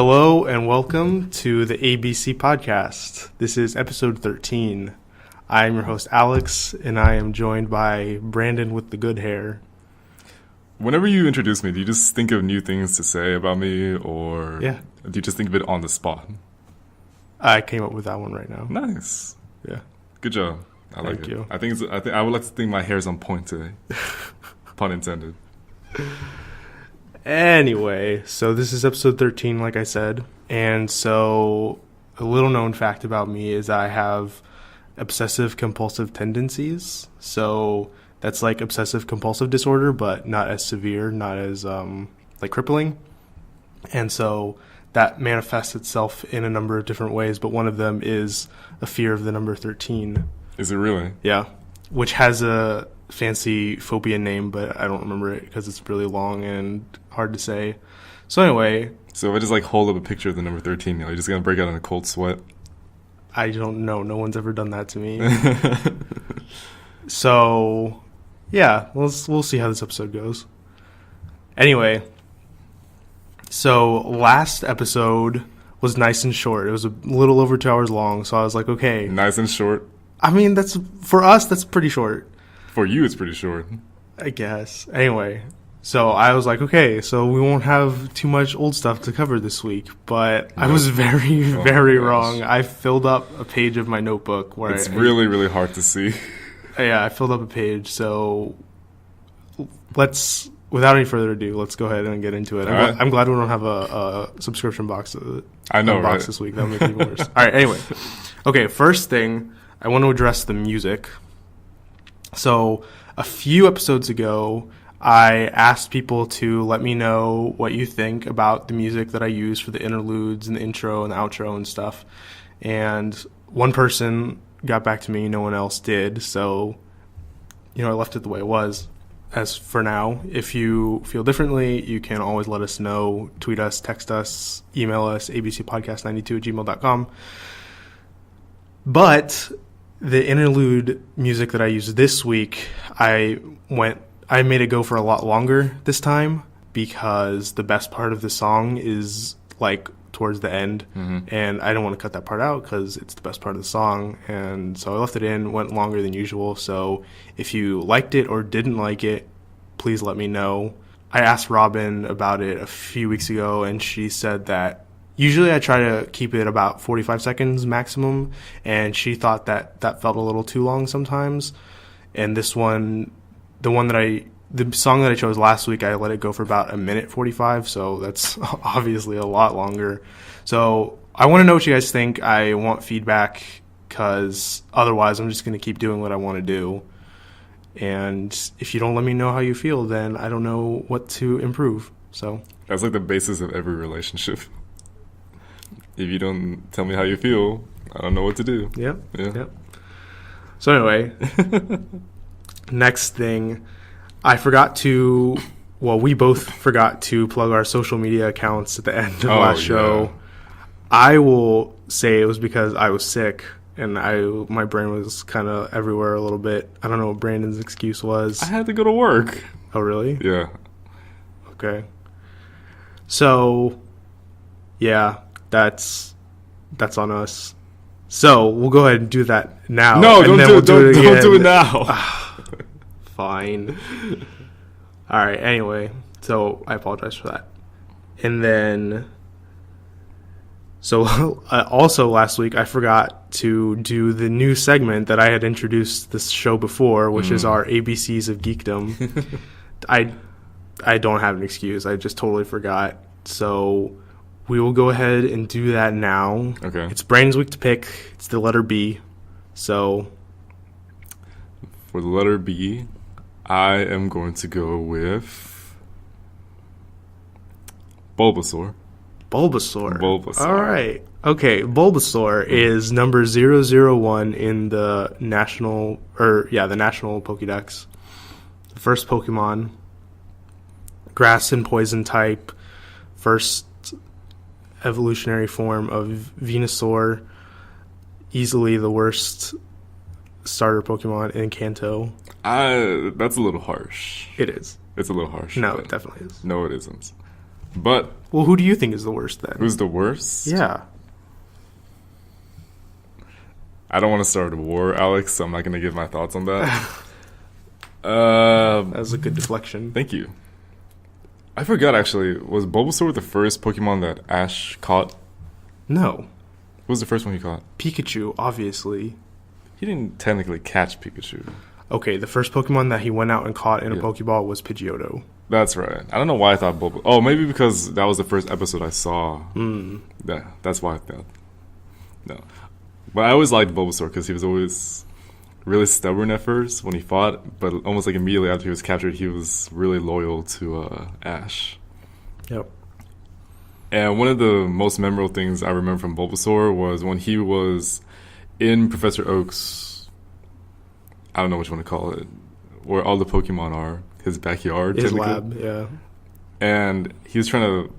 Hello and welcome to the ABC podcast. This is episode 13. I'm your host Alex, and I am joined by Brandon with the good hair. Whenever you introduce me, do you just think of new things to say about me, or do you just think of it on the spot? I came up with that one right now. Nice. Yeah. Good job. I like it. Thank you. I would like to think my hair's on point today. Pun intended. Anyway, so this is episode 13, like I said. And so a little known fact about me is I have obsessive compulsive tendencies. So that's like obsessive compulsive disorder, but not as severe, not as like crippling. And so that manifests itself in a number of different ways, but one of them is a fear of the number 13. Is it really? Yeah, which has a fancy phobia name, but I don't remember it because it's really long and hard to say. So anyway. So if I just like hold up a picture of the number 13, you're just going to break out in a cold sweat? I don't know. No one's ever done that to me. So, yeah, we'll see how this episode goes. Anyway, so last episode was nice and short. It was a little over 2 hours long, so I was like, okay. Nice and short? I mean, for us, that's pretty short. For you, it's pretty short. I guess. Anyway, so I was like, okay, so we won't have too much old stuff to cover this week. But I was very wrong. I filled up a page of my notebook where it's really hard to see. Yeah, I filled up a page. So without any further ado, let's go ahead and get into it. I'm glad we don't have a subscription box. I know, box this week. That'll make it even worse. All right. Anyway, okay. First thing, I want to address the music. So a few episodes ago, I asked people to let me know what you think about the music that I use for the interludes and the intro and the outro and stuff. And one person got back to me, no one else did. So, I left it the way it was. As for now, if you feel differently, you can always let us know. Tweet us, text us, email us, abcpodcast92@gmail.com. But the interlude music that I used this week, I made it go for a lot longer this time because the best part of the song is like towards the end, and I don't want to cut that part out because it's the best part of the song, and so I left it in, went longer than usual. So if you liked it or didn't like it, please let me know. I asked Robin about it a few weeks ago, and she said that usually I try to keep it about 45 seconds maximum, and she thought that felt a little too long sometimes. And this one, the song that I chose last week, I let it go for about 1:45, so that's obviously a lot longer. So I want to know what you guys think. I want feedback because otherwise I'm just going to keep doing what I want to do. And if you don't let me know how you feel, then I don't know what to improve. So that's like the basis of every relationship. If you don't tell me how you feel, I don't know what to do. Yep. So anyway, next thing, we both forgot to plug our social media accounts at the end of last show. I will say it was because I was sick and my brain was kind of everywhere a little bit. I don't know what Brandon's excuse was. I had to go to work. Oh, really? Yeah. Okay. So, yeah. That's on us. So we'll go ahead and do that now. No, don't do it now. Fine. All right. Anyway, so I apologize for that. And then, so also last week I forgot to do the new segment that I had introduced this show before, which is our ABCs of Geekdom. I don't have an excuse. I just totally forgot. So we will go ahead and do that now. Okay. It's Brandon's week to pick. It's the letter B. So for the letter B, I am going to go with Bulbasaur. Bulbasaur. All right. Okay, Bulbasaur is number 001 in the national Pokédex. The first Pokemon, grass and poison type, first evolutionary form of Venusaur, easily the worst starter Pokemon in Kanto. That's a little harsh. It is. It's a little harsh. No, it definitely is. No, it isn't. But well, who do you think is the worst then? Who's the worst? Yeah. I don't want to start a war, Alex, so I'm not going to give my thoughts on that. That was a good deflection. Thank you. I forgot, actually. Was Bulbasaur the first Pokemon that Ash caught? No. What was the first one he caught? Pikachu, obviously. He didn't technically catch Pikachu. Okay, the first Pokemon that he went out and caught in a Pokeball was Pidgeotto. That's right. I don't know why I thought Bulbasaur. Oh, maybe because that was the first episode I saw. Yeah, that's why I thought. No. But I always liked Bulbasaur because he was always really stubborn at first when he fought, but almost like immediately after he was captured, he was really loyal to Ash. Yep. And one of the most memorable things I remember from Bulbasaur was when he was in Professor Oak's, I don't know which one to call it, where all the Pokemon are, his backyard. His lab, yeah. And he was trying to,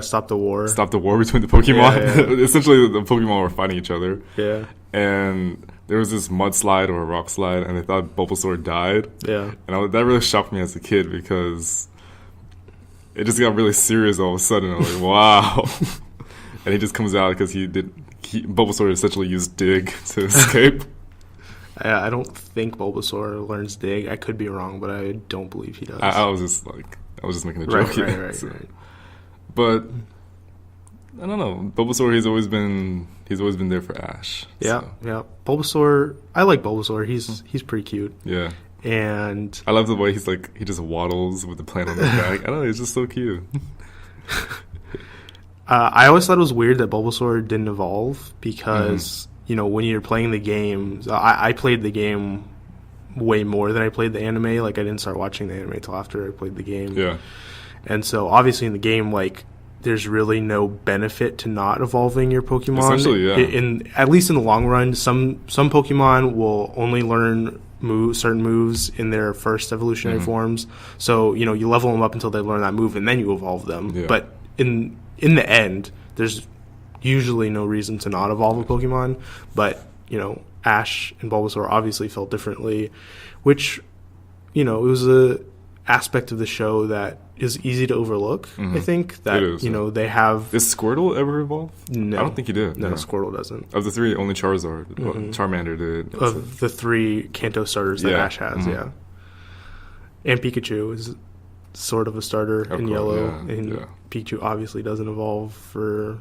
stop the war. Stop the war between the Pokemon. Yeah. Essentially, the Pokemon were fighting each other. Yeah. And there was this mudslide or a rock slide, and they thought Bulbasaur died. Yeah. And that really shocked me as a kid because it just got really serious all of a sudden. I was like, wow. And he just comes out because Bulbasaur essentially used Dig to escape. I don't think Bulbasaur learns Dig. I could be wrong, but I don't believe he does. I was just making a joke. Right. But I don't know. Bulbasaur, he's always been there for Ash. Yeah, so. yeah. Bulbasaur, I like Bulbasaur. He's pretty cute. Yeah. And I love the way he just waddles with the plant on his back. I don't know, he's just so cute. I always thought it was weird that Bulbasaur didn't evolve because, when you're playing the game, I played the game way more than I played the anime. Like, I didn't start watching the anime until after I played the game. Yeah. And so, obviously, in the game, like, there's really no benefit to not evolving your Pokemon. Essentially, yeah. At least in the long run, some Pokemon will only learn certain moves in their first evolutionary forms. So, you level them up until they learn that move, and then you evolve them. Yeah. But in the end, there's usually no reason to not evolve a Pokemon. But, Ash and Bulbasaur obviously felt differently, which, it was a aspect of the show that is easy to overlook. I think that they have. Does Squirtle ever evolve? No, I don't think he did. No, Squirtle doesn't. Of the three, only Charizard, Charmander did. Of the three Kanto starters that Ash has, yeah. And Pikachu is sort of a starter in Yellow, and Pikachu obviously doesn't evolve for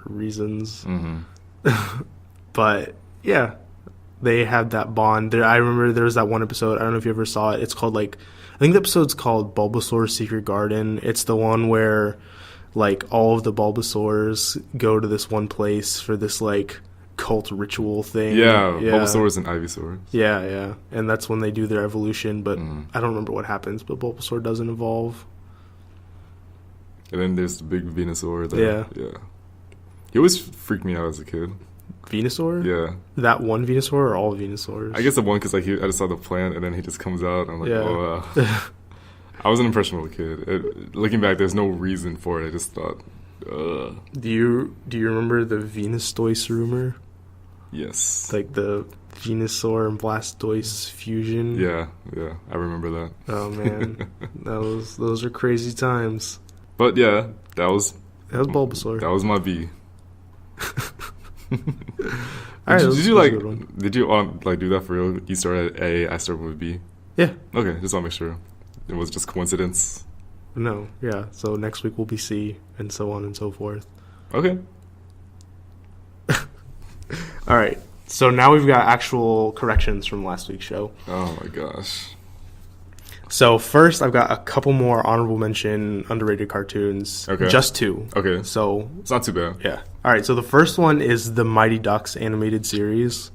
reasons. But yeah, they had that bond. I remember there was that one episode. I don't know if you ever saw it. It's called I think the episode's called Bulbasaur's Secret Garden. It's the one where, all of the Bulbasaurs go to this one place for this, cult ritual thing. Yeah, Bulbasaurs and Ivysaurs. Yeah. And that's when they do their evolution, but I don't remember what happens, but Bulbasaur doesn't evolve. And then there's the big Venusaur. Yeah. He always freaked me out as a kid. Venusaur? Yeah. That one Venusaur or all Venusaurs? I guess the one because I just saw the plant and then he just comes out and I'm like, oh wow. I was an impressionable kid. Looking back, there's no reason for it. I just thought, ugh. Do you remember the Venustoise rumor? Yes. The Venusaur and Blastoise fusion? Yeah, I remember that. Oh man, those are crazy times. But yeah, that was Bulbasaur. That was my B. Did you do that for real? You started at A, I started with B. Yeah. Okay, just want to make sure it was just coincidence. No, yeah. So next week will be C, and so on and so forth. Okay. All right. So now we've got actual corrections from last week's show. Oh my gosh. So first, I've got a couple more honorable mention underrated cartoons. Okay. Just two. Okay. So it's not too bad. Yeah. All right. So the first one is the Mighty Ducks animated series.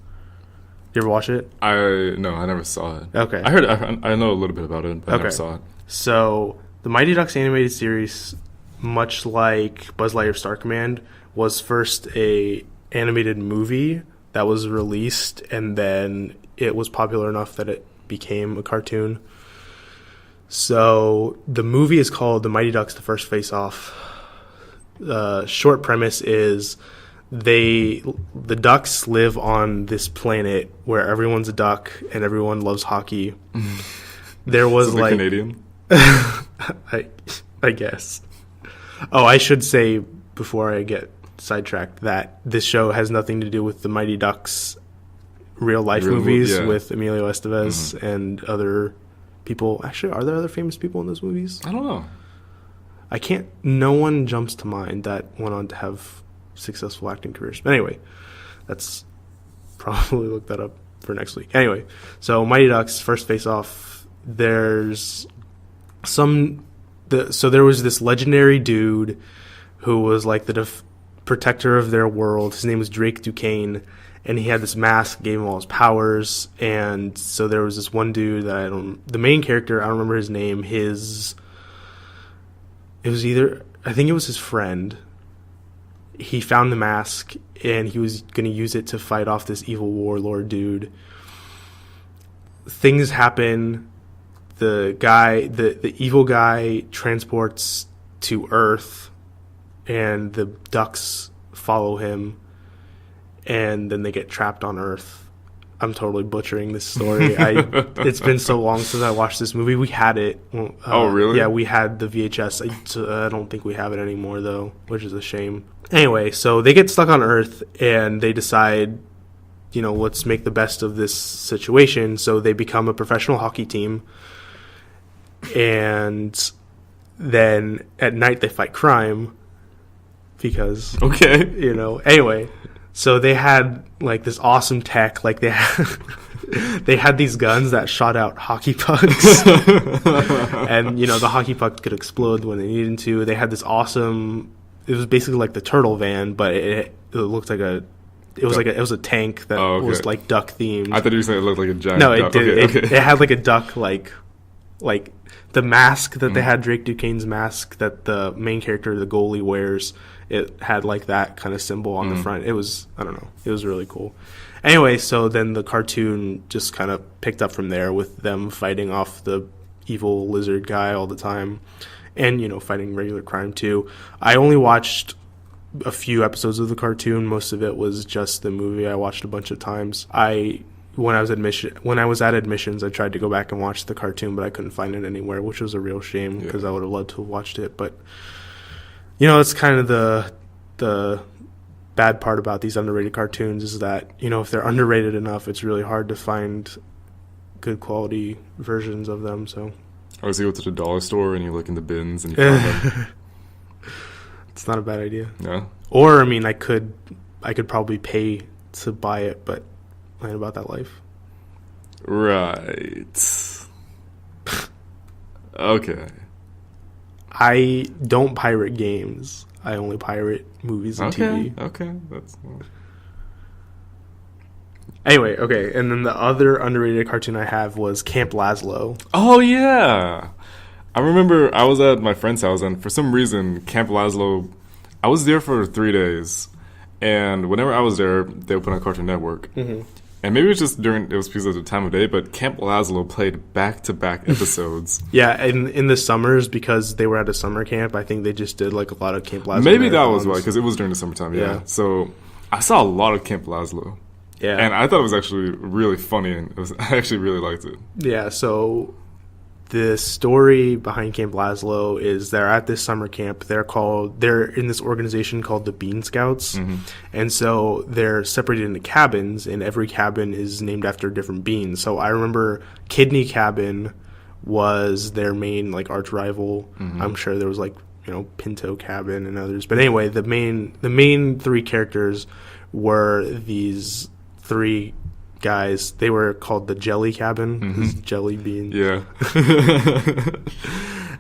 You ever watch it? No, I never saw it. Okay. I know a little bit about it, but I never saw it. So the Mighty Ducks animated series, much like Buzz Lightyear of Star Command, was first a animated movie that was released, and then it was popular enough that it became a cartoon. So the movie is called The Mighty Ducks: The First Face Off. Short premise is the ducks live on this planet where everyone's a duck and everyone loves hockey. There was Canadian. I guess. Oh, I should say before I get sidetracked that this show has nothing to do with the Mighty Ducks real life movies with Emilio Estevez and other people. Actually, are there other famous people in those movies? I don't know. No one jumps to mind that went on to have successful acting careers. But anyway, that's probably look that up for next week. Anyway, so Mighty Ducks first face off. There's so there was this legendary dude who was like the protector of their world. His name was Drake Duquesne, and he had this mask, gave him all his powers. And so there was this one dude that the main character, I don't remember his name. I think it was his friend. He found the mask, and he was going to use it to fight off this evil warlord dude. Things happen. The evil guy transports to Earth, and the ducks follow him, and then they get trapped on Earth. I'm totally butchering this story. It's been so long since I watched this movie. We had it. Oh, really? Yeah, we had the VHS. I don't think we have it anymore, though, which is a shame. Anyway, so they get stuck on Earth, and they decide, let's make the best of this situation. So they become a professional hockey team, and then at night they fight crime because... Okay. Anyway... So they had like this awesome tech, like they had these guns that shot out hockey pucks, and the hockey puck could explode when they needed to. They had this awesome. It was basically like the turtle van, but it looked like it was a tank that was like duck themed. I thought you were saying it looked like a giant. No, duck. It did. Okay. It had like a duck like the mask that they had, Drake Duquesne's mask that the main character, the goalie, wears. It had like that kind of symbol on the front. It was, I don't know, it was really cool. Anyway, so then the cartoon just kind of picked up from there with them fighting off the evil lizard guy all the time and, fighting regular crime too. I only watched a few episodes of the cartoon. Most of it was just the movie I watched a bunch of times. When I was at admissions, I tried to go back and watch the cartoon, but I couldn't find it anywhere, which was a real shame because I would have loved to have watched it. But it's kind of the bad part about these underrated cartoons is that if they're underrated enough, it's really hard to find good quality versions of them. So, or so you go to the dollar store and you look in the bins and you find them. It's not a bad idea. No. Or I could probably pay to buy it, but I ain't about that life. Right. Okay. I don't pirate games. I only pirate movies and TV. Okay. That's... Anyway, okay. And then the other underrated cartoon I have was Camp Lazlo. Oh, yeah. I remember I was at my friend's house, and for some reason, Camp Lazlo... I was there for 3 days, and whenever I was there, they would put on Cartoon Network. Mm-hmm. And maybe it was because of the time of day, but Camp Lazlo played back-to-back episodes. Yeah, in the summers, because they were at a summer camp, I think they just did like a lot of Camp Lazlo. Maybe that was why, because it was during the summertime, yeah. So I saw a lot of Camp Lazlo. Yeah. And I thought it was actually really funny, and I actually really liked it. Yeah, so the story behind Camp Lazlo is they're at this summer camp. They're in this organization called the Bean Scouts. Mm-hmm. And so they're separated into cabins, and every cabin is named after a different bean. So I remember Kidney Cabin was their main like arch rival. Mm-hmm. I'm sure there was like, Pinto Cabin and others. But anyway, the main three characters were these three guys. They were called the Jelly Cabin. Mm-hmm. Jelly beans. Yeah.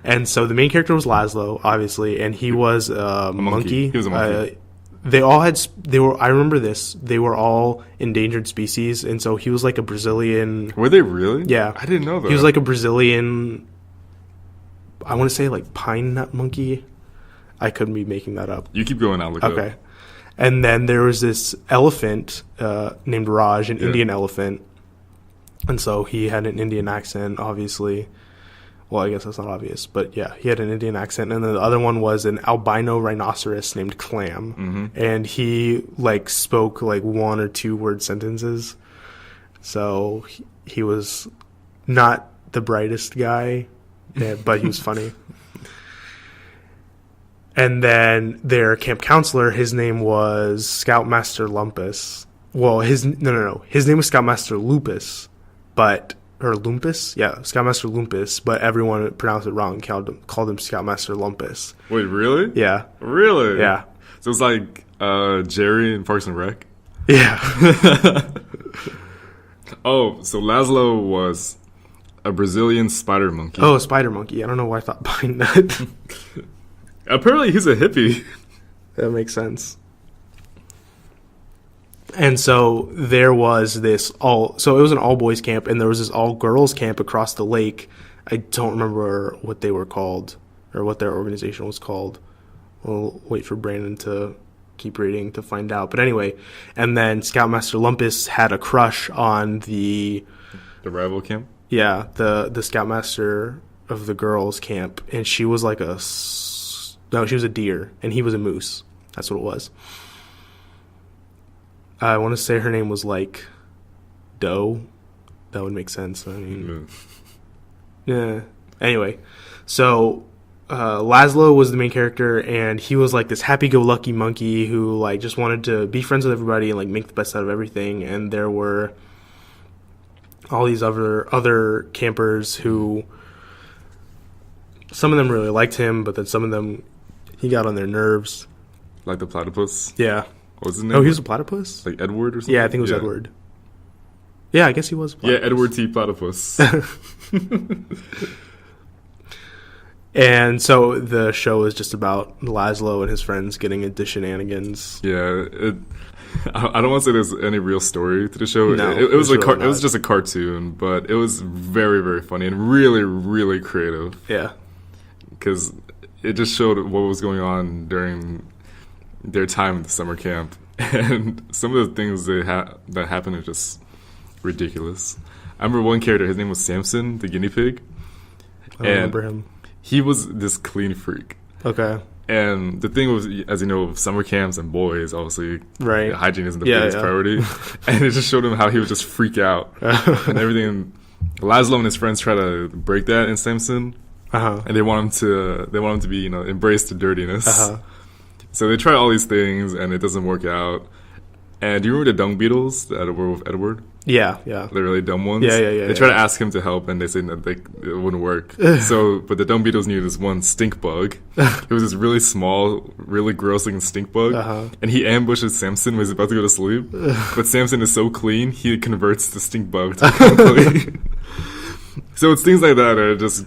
And so the main character was Lazlo, obviously, and he was a monkey. He was a monkey. I remember this. They were all endangered species, and so he was like a Brazilian. Were they really? Yeah. I didn't know that. He was like a Brazilian, I want to say like pine nut monkey. I couldn't be making that up. You keep going, I'll look it up. And then there was this elephant named Raj, an Indian elephant. And so he had an Indian accent, obviously. Well, I guess that's not obvious. But yeah, he had an Indian accent. And then the other one was an albino rhinoceros named Clam. Mm-hmm. And he spoke 1 or 2 word sentences. So he was not the brightest guy Yeah, but he was funny. And then their camp counselor, his name was Scoutmaster Lumpus. Well, his name was Scoutmaster Lupus, Scoutmaster Lumpus, but everyone pronounced it wrong, called him Scoutmaster Lumpus. Wait, really? Yeah. Really? Yeah. So it's like Jerry in Parks and Rec? Yeah. Oh, so Laszlo was a Brazilian spider monkey. Oh, a spider monkey. I don't know why I thought behind that. Apparently he's a hippie. That makes sense. And so there was this so it was an all boys camp, and there was this all girls camp across the lake. I don't remember what they were called or what their organization was called. We'll wait for Brandon to keep reading to find out. But anyway, and then Scoutmaster Lumpus had a crush on the rival camp? Yeah, the Scoutmaster of the girls camp, and she was like she was a deer, and he was a moose. That's what it was. I want to say her name was like Doe. That would make sense. I mean, yeah. Anyway, so Laszlo was the main character, and he was like this happy-go-lucky monkey who like just wanted to be friends with everybody and like make the best out of everything. And there were all these other campers who, some of them really liked him, but then some of them he got on their nerves. Like the platypus? Yeah. What was his name? Oh, he was a platypus? Like Edward or something? Yeah, I think it was Edward. Yeah, I guess he was a platypus. Yeah, Edward T. Platypus. And so the show is just about Laszlo and his friends getting into shenanigans. Yeah, I don't want to say there's any real story to the show. No, it was really it was just a cartoon, but it was very, very funny and really, really creative. Yeah. Because it just showed what was going on during their time at the summer camp. And some of the things that happened are just ridiculous. I remember one character, his name was Samson, the guinea pig. I don't remember him. He was this clean freak. Okay. And the thing was, as you know, summer camps and boys, obviously, right, hygiene isn't the biggest priority. And it just showed him how he would just freak out and everything. Laszlo and his friends try to break that in Samson, and they want him to be, embrace the dirtiness. So they try all these things, and it doesn't work out. And do you remember the dung beetles that were with Edward? Yeah. The really dumb ones? Yeah. They try to ask him to help, and they say that it wouldn't work. But the dung beetles needed this one stink bug. It was this really small, really gross-looking stink bug. And he ambushes Samson when he's about to go to sleep. But Samson is so clean, he converts the stink bug to become clean. So it's things like that that are just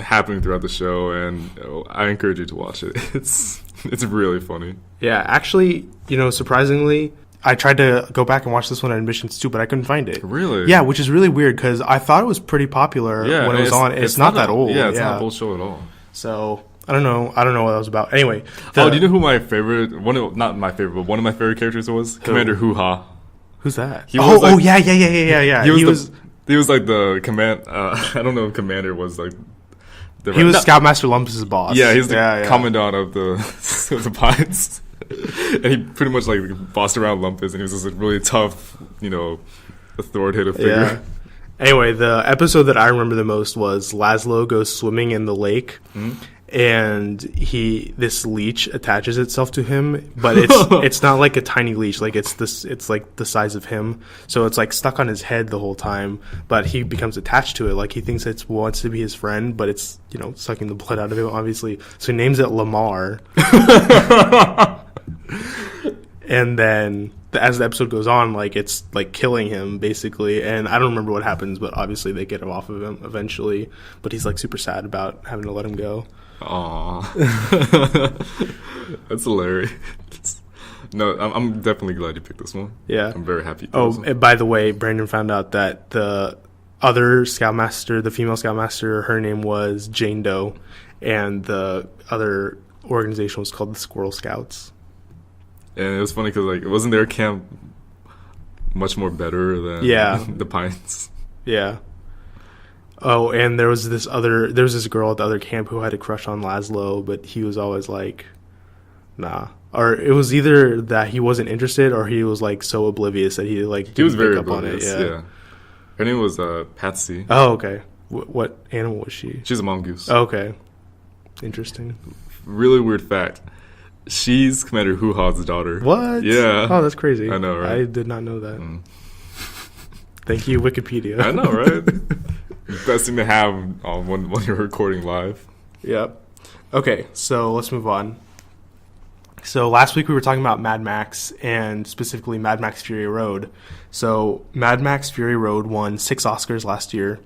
happening throughout the show, and I encourage you to watch it. It's really funny. Yeah, actually, surprisingly, I tried to go back and watch this one at Admissions too, but I couldn't find it. Really? Yeah, which is really weird because I thought it was pretty popular when it was on. It's not that old. Yeah, it's not a old show at all. So I don't know what that was about. Anyway, do you know who my favorite? Not my favorite, but one of my favorite characters was? Who? Commander Hoo-Ha. Who's that? Yeah. He was like the command. I don't know if Commander was like. He was Scoutmaster Lumpus' boss. Yeah, he's the commandant of the Pines. And he pretty much like bossed around Lumpus, and he was just a really tough, authoritative figure. Yeah. Anyway, the episode that I remember the most was Laszlo goes swimming in the lake, and this leech attaches itself to him, but it's not like a tiny leech, like it's like the size of him, so it's like stuck on his head the whole time, but he becomes attached to it, like he thinks it wants to be his friend, but it's sucking the blood out of him, obviously, so he names it Lamar. And then as the episode goes on, like it's like killing him basically, and I don't remember what happens, but obviously they get him off of him eventually, but he's like super sad about having to let him go. Aww. That's hilarious. No, I'm definitely glad you picked this one. Yeah. I'm very happy. And by the way, Brandon found out that the other Scoutmaster, the female Scoutmaster, her name was Jane Doe, and the other organization was called the Squirrel Scouts. And it was funny because like, wasn't their camp much more better than the Pines? Yeah. Oh, and there was this girl at the other camp who had a crush on Laszlo, but he was always like, nah. Or it was either that he wasn't interested, or he was like so oblivious that he was very oblivious. Yeah. Her name was Patsy. Oh, okay. What animal was she? She's a mongoose. Oh, okay. Interesting. Really weird fact. She's Commander Hoo-Ha's daughter. What? Yeah. Oh, that's crazy. I know, right? I did not know that. Thank you, Wikipedia. I know, right? Best thing to have when you're recording live. Yep. Okay, so let's move on. So last week we were talking about Mad Max, and specifically Mad Max Fury Road. So Mad Max Fury Road won 6 Oscars last year.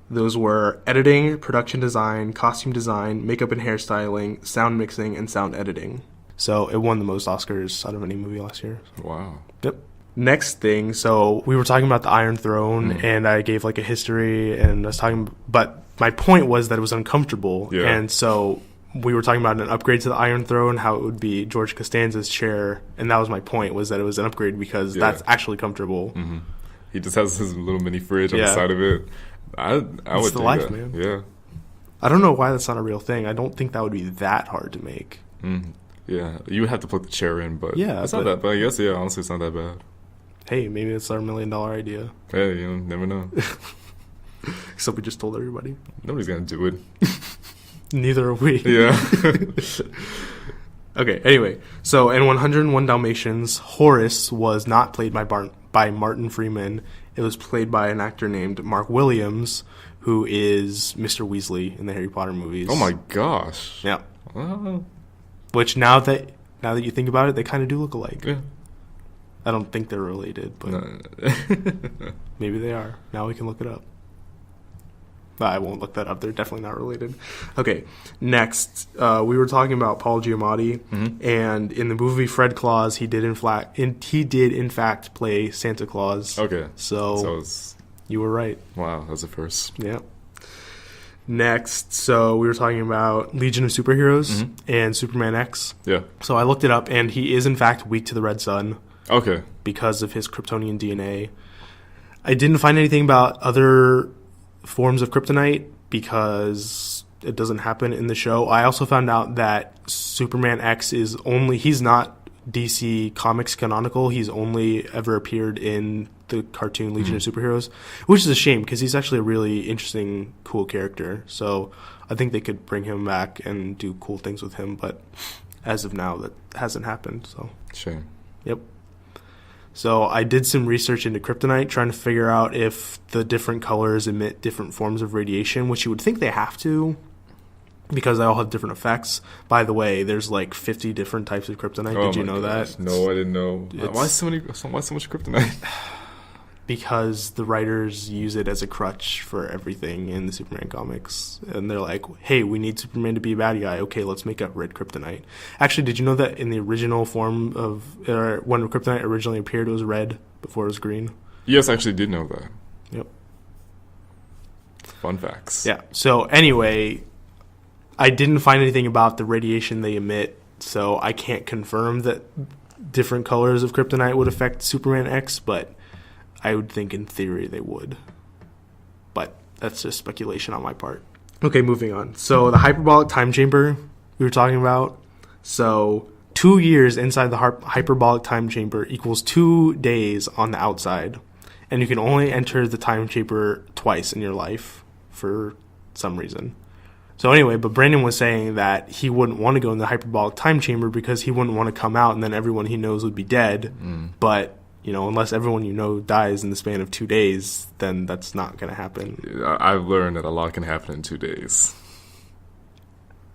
Those were editing, production design, costume design, makeup and hairstyling, sound mixing, and sound editing. So it won the most Oscars out of any movie last year. Wow. Yep. Next thing, so we were talking about the Iron Throne, and I gave like a history, and I was talking, but my point was that it was uncomfortable. Yeah. And so we were talking about an upgrade to the Iron Throne, how it would be George Costanza's chair, and that was my point, was that it was an upgrade because that's actually comfortable. Mm-hmm. He just has his little mini fridge on the side of it. I would the do life, that. man. Yeah. I don't know why that's not a real thing. I don't think that would be that hard to make. Yeah, you would have to put the chair in, but Yeah, it's not that bad. I guess, honestly, it's not that bad. Hey, maybe it's our $1 million idea. Hey, never know. Except we just told everybody. Nobody's gonna do it. Neither are we. Yeah. Okay, anyway. So in 101 Dalmatians, Horace was not played by Martin Freeman. It was played by an actor named Mark Williams, who is Mr. Weasley in the Harry Potter movies. Oh my gosh. Yeah. Well, Which now that you think about it, they kind of do look alike. yeah. I don't think they're related, but No. maybe they are. Now we can look it up. I won't look that up. They're definitely not related. Okay, next. We were talking about Paul Giamatti, and in the movie Fred Claus, he did in fact play Santa Claus. Okay. So it's, you were right. wow, that's a first. Yeah. Next, so we were talking about Legion of Superheroes and Superman X. Yeah. So I looked it up, and he is in fact weak to the red sun. Okay. Because of his Kryptonian DNA. I didn't find anything about other forms of kryptonite because it doesn't happen in the show. I also found out that Superman X he's not DC Comics canonical. He's only ever appeared in the cartoon Legion of Superheroes, which is a shame because he's actually a really interesting, cool character. So I think they could bring him back and do cool things with him, but as of now, that hasn't happened. So Shame. Yep. So I did some research into kryptonite, trying to figure out if the different colors emit different forms of radiation, which you would think they have to, because they all have different effects. By the way, there's like 50 different types of kryptonite. Did you know that? No, I didn't know. Why so much kryptonite? Because the writers use it as a crutch for everything in the Superman comics. And they're like, hey, we need Superman to be a bad guy. Okay, let's make up red kryptonite. Actually, did you know that in the original form of... when kryptonite originally appeared, it was red before it was green? Yes, I actually did know that. Yep. Fun facts. Yeah. So anyway, I didn't find anything about the radiation they emit, so I can't confirm that different colors of kryptonite would affect Superman X, but... I would think in theory they would. But that's just speculation on my part. Okay, moving on. So the hyperbolic time chamber we were talking about. So 2 years inside the hyperbolic time chamber equals 2 days on the outside. And you can only enter the time chamber twice in your life for some reason. So anyway, but Brandon was saying that he wouldn't want to go in the hyperbolic time chamber because he wouldn't want to come out and then everyone he knows would be dead. But... unless everyone dies in the span of 2 days, then that's not going to happen. I've learned that a lot can happen in 2 days.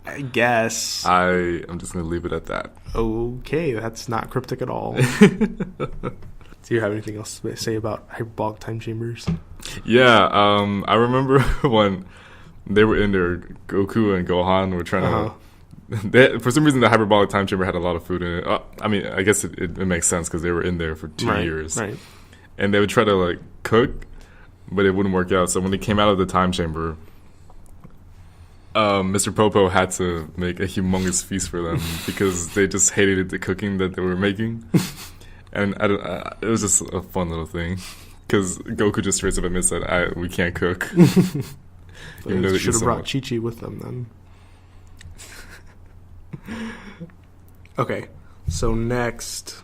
I guess. I'm just going to leave it at that. Okay, that's not cryptic at all. Do you have anything else to say about hyperbolic time chambers? Yeah, I remember when they were in there, Goku and Gohan were trying to... for some reason, the hyperbolic time chamber had a lot of food in it. I mean, I guess it makes sense because they were in there for 2 years. Right. And they would try to, cook, but it wouldn't work out. So when they came out of the time chamber, Mr. Popo had to make a humongous feast for them because they just hated the cooking that they were making. And it was just a fun little thing because Goku just straight up admits that we can't cook. They should have brought Chi-Chi with them then. Okay, so next,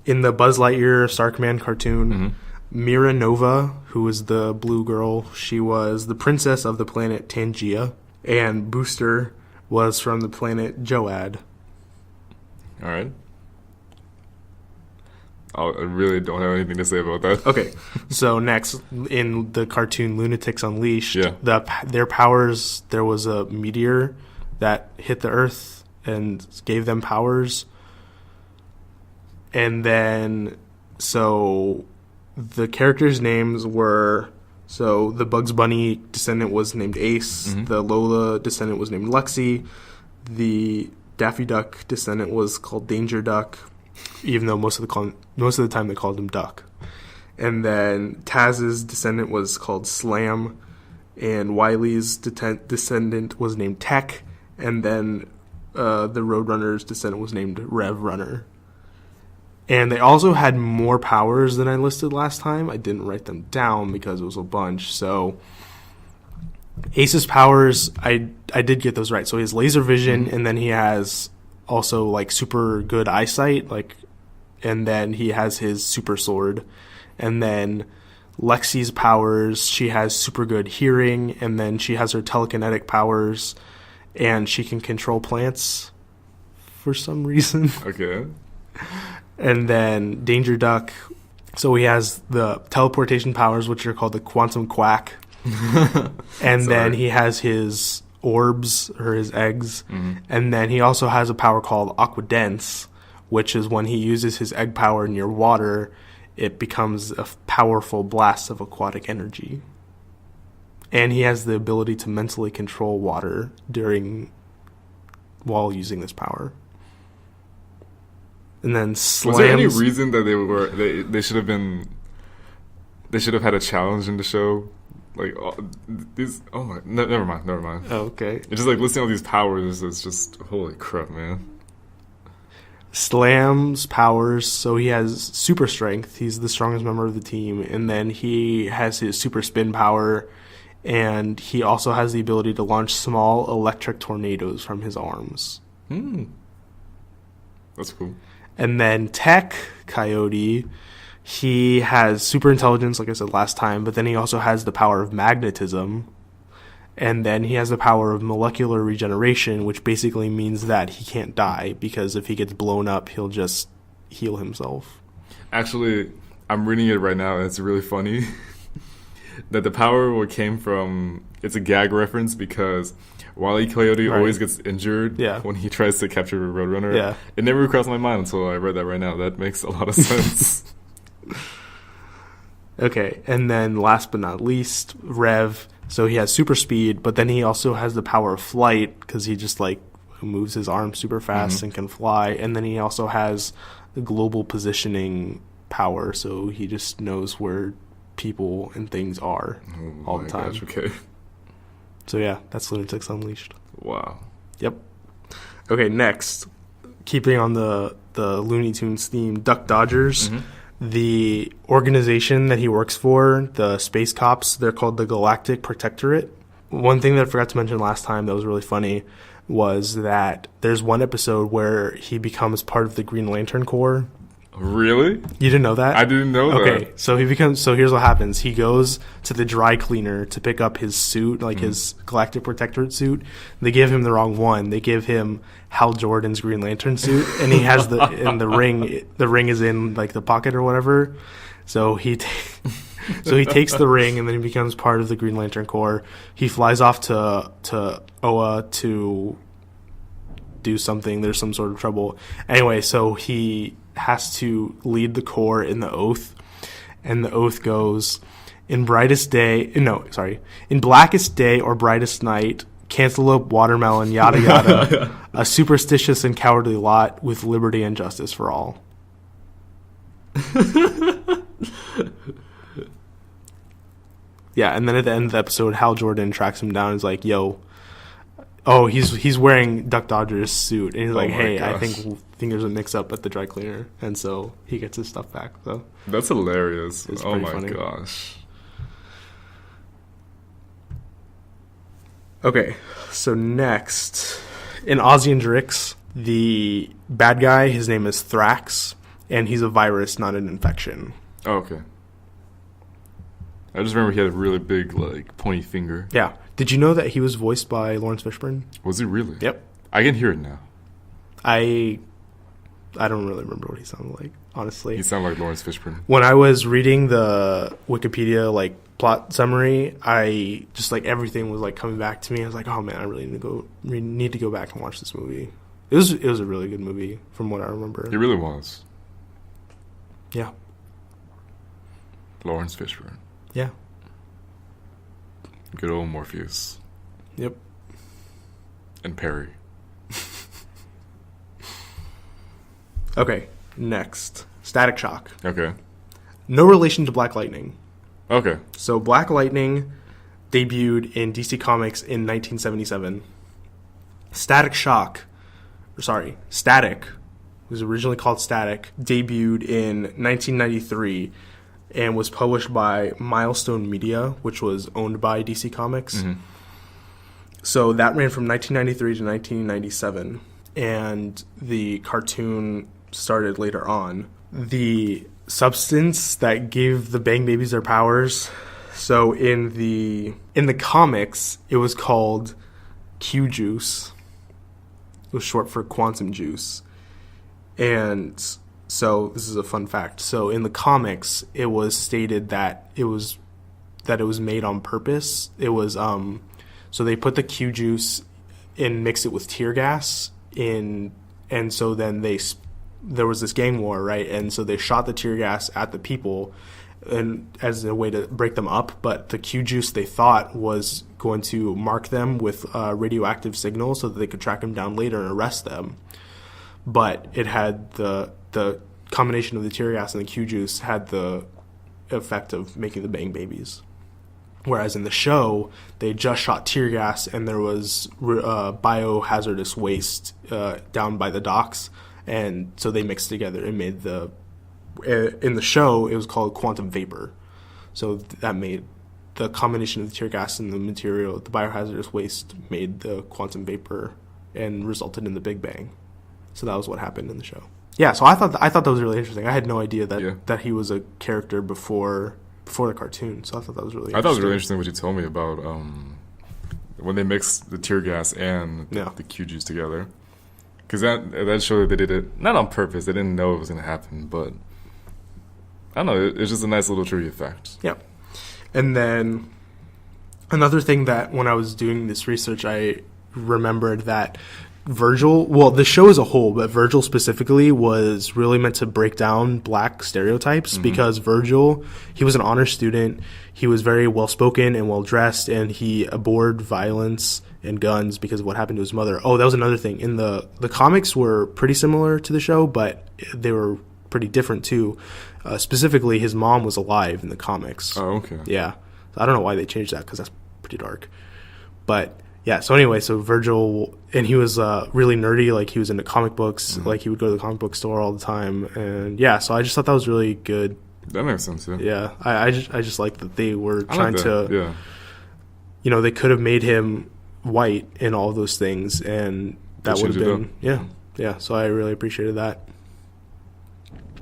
in the Buzz Lightyear Star Command cartoon, Mira Nova, who was the blue girl, she was the princess of the planet Tangia. And Booster was from the planet Joad. All right. I really don't have anything to say about that. Okay, so next, in the cartoon Loonatics Unleashed, Yeah. Their powers, there was a meteor that hit the Earth and gave them powers. And then, so the characters' names were, so the Bugs Bunny descendant was named Ace, Mm-hmm. the Lola descendant was named Lexi, the Daffy Duck descendant was called Danger Duck, even though most of the time they called him Duck. And then Taz's descendant was called Slam, and Wiley's descendant was named Tech, and then the Roadrunner's descendant was named Rev Runner. And they also had more powers than I listed last time. I didn't write them down because it was a bunch. So Ace's powers, I did get those right. So he has laser vision, and then he has also like super good eyesight, and then he has his super sword. And then Lexi's powers, she has super good hearing, and then she has her telekinetic powers, and she can control plants for some reason. Okay. And then Danger Duck, so he has the teleportation powers, which are called the Quantum Quack. And then he has his orbs, or his eggs. Mm-hmm. And then he also has a power called Aquadense, which is when he uses his egg power near water, it becomes a powerful blast of aquatic energy. And he has the ability to mentally control water while using this power. And then Slams. Was there any reason that they should have had a challenge in the show? Like never mind. Oh, okay. It's just like listing all these powers is just holy crap, man. Slam's powers, so he has super strength. He's the strongest member of the team. And then he has his super spin power, and he also has the ability to launch small electric tornadoes from his arms. That's cool. And then Tech Coyote, he has super intelligence, like I said last time, but then he also has the power of magnetism. And then he has the power of molecular regeneration, which basically means that he can't die, because if he gets blown up, he'll just heal himself. Actually, I'm reading it right now, and it's really funny that the power came from, it's a gag reference, because Wile E. Coyote always gets injured when he tries to capture Roadrunner. Yeah. It never crossed my mind until I read that right now. That makes a lot of sense. Okay, and then last but not least, Rev. So he has super speed, but then he also has the power of flight, because he just moves his arms super fast and can fly. And then he also has the global positioning power, so he just knows where people and things are all the time. Gosh, okay. So yeah, that's Lunatics Unleashed. Wow. Yep. Okay, next, keeping on the Looney Tunes theme, Duck Dodgers. The organization that he works for, the Space Cops, they're called the Galactic Protectorate. One thing that I forgot to mention last time that was really funny was that there's one episode where he becomes part of the Green Lantern Corps. Really? You didn't know that? I didn't know that. Okay, so here's what happens. He goes to the dry cleaner to pick up his suit, his Galactic Protectorate suit. They give him the wrong one. They give him Hal Jordan's Green Lantern suit, and he has the ring. The ring is in the pocket or whatever. So he takes the ring, and then he becomes part of the Green Lantern Corps. He flies off to Oa to do something. There's some sort of trouble. Anyway, so he has to lead the Corps in the oath, and the oath goes, in blackest day or brightest night, cantaloupe, watermelon, yada yada, a superstitious and cowardly lot with liberty and justice for all. Yeah, and then at the end of the episode, Hal Jordan tracks him down and is like, yo, he's wearing Duck Dodger's suit, and he's like, hey, gosh. I think there's a mix-up at the dry cleaner, and so he gets his stuff back. So that's hilarious. Oh my funny. Gosh. Okay, so next, in Ozzy and Drix, the bad guy, his name is Thrax, and he's a virus, not an infection. Oh, okay. I just remember he had a really big, like, pointy finger. Yeah. Did you know that he was voiced by Lawrence Fishburne? Was he really? Yep. I can hear it now. I don't really remember what he sounded like, honestly. He sounded like Lawrence Fishburne. When I was reading the Wikipedia, like, plot summary, I just, like, everything was, like, coming back to me. I was like, oh, man, I really need to go back and watch this movie. It was a really good movie, from what I remember. It really was. Yeah. Lawrence Fishburne. Yeah. Good old Morpheus. Yep. And Perry. Okay, next. Static Shock. Okay. No relation to Black Lightning. Okay. So Black Lightning debuted in DC Comics in 1977. Static, it was originally called Static, debuted in 1993 and was published by Milestone Media, which was owned by DC Comics. Mm-hmm. So that ran from 1993 to 1997, and the cartoon started later on. The substance that gave the Bang Babies their powers, so in the comics, it was called Q Juice. It was short for quantum juice. And so this is a fun fact. So in the comics, it was stated that it was made on purpose. It was so they put the Q juice and mixed it with tear gas and so then there was this gang war, right? And so they shot the tear gas at the people and as a way to break them up, but the Q juice they thought was going to mark them with radioactive signals so that they could track them down later and arrest them. But it had the combination of the tear gas and the Q juice had the effect of making the Bang Babies. Whereas in the show, they just shot tear gas and there was biohazardous waste down by the docks, and so they mixed together and made in the show, it was called quantum vapor. So that made the combination of the tear gas and the material, the biohazardous waste, made the quantum vapor and resulted in the Big Bang. So that was what happened in the show. Yeah, so I thought that was really interesting. I had no idea that he was a character before the cartoon. So I thought that was really interesting. I thought it was really interesting what you told me about when they mixed the tear gas and the Q juice together. Because that showed that they did it not on purpose. They didn't know it was going to happen, but I don't know. It's just a nice little trivia fact. Yeah. And then another thing that when I was doing this research, I remembered that Virgil, well, the show as a whole, but Virgil specifically was really meant to break down black stereotypes because Virgil, he was an honor student. He was very well-spoken and well-dressed, and he abhorred violence and guns because of what happened to his mother. Oh, that was another thing. In the comics were pretty similar to the show, but they were pretty different too. Specifically, his mom was alive in the comics. Oh, okay. Yeah. I don't know why they changed that because that's pretty dark. But yeah, so anyway, so Virgil, and he was really nerdy, like he was into comic books, like he would go to the comic book store all the time, and yeah, so I just thought that was really good. That makes sense, yeah. Yeah, I just like that they were trying to, you know, they could have made him white in all of those things, and that would have been, yeah, so I really appreciated that.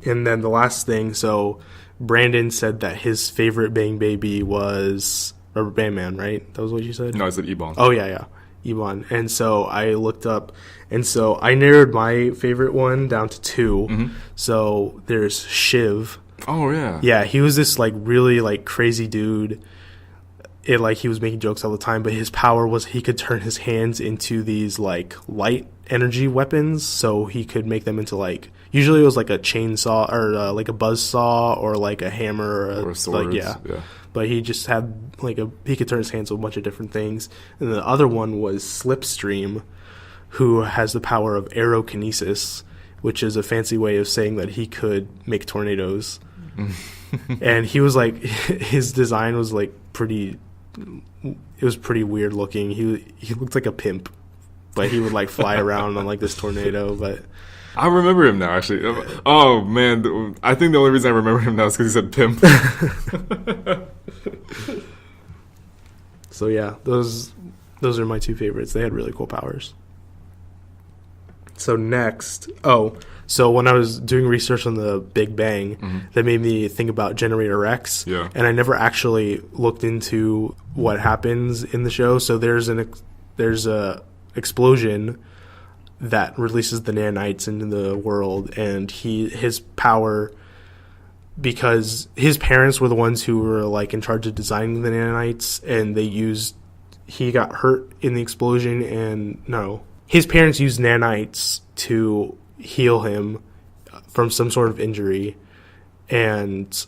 And then the last thing, so Brandon said that his favorite Bang Baby was Rubber Band Man, right? That was what you said? No, I said Ebon. Oh, yeah. Ebon. And so I looked up, and so I narrowed my favorite one down to two. So there's Shiv. Oh, yeah. Yeah, he was this, like, really, like, crazy dude. He was making jokes all the time, but his power was he could turn his hands into these, like, light energy weapons, so he could make them into, like, usually it was, like, a chainsaw, or, like, a buzzsaw, or, like, a hammer, or swords, yeah. But he just had, like, he could turn his hands to a bunch of different things. And the other one was Slipstream, who has the power of aerokinesis, which is a fancy way of saying that he could make tornadoes. And he was, like, his design was, like, it was pretty weird looking. He looked like a pimp, but he would, like, fly around on, like, this tornado, but... I remember him now, actually. Oh, man. I think the only reason I remember him now is because he said pimp. So, yeah, those are my two favorites. They had really cool powers. So next, so when I was doing research on the Big Bang, that made me think about Generator X. Yeah. And I never actually looked into what happens in the show. So there's a explosion that releases the nanites into the world, and his power, because his parents were the ones who were like in charge of designing the nanites, and he got hurt in the explosion, and his parents used nanites to heal him from some sort of injury, and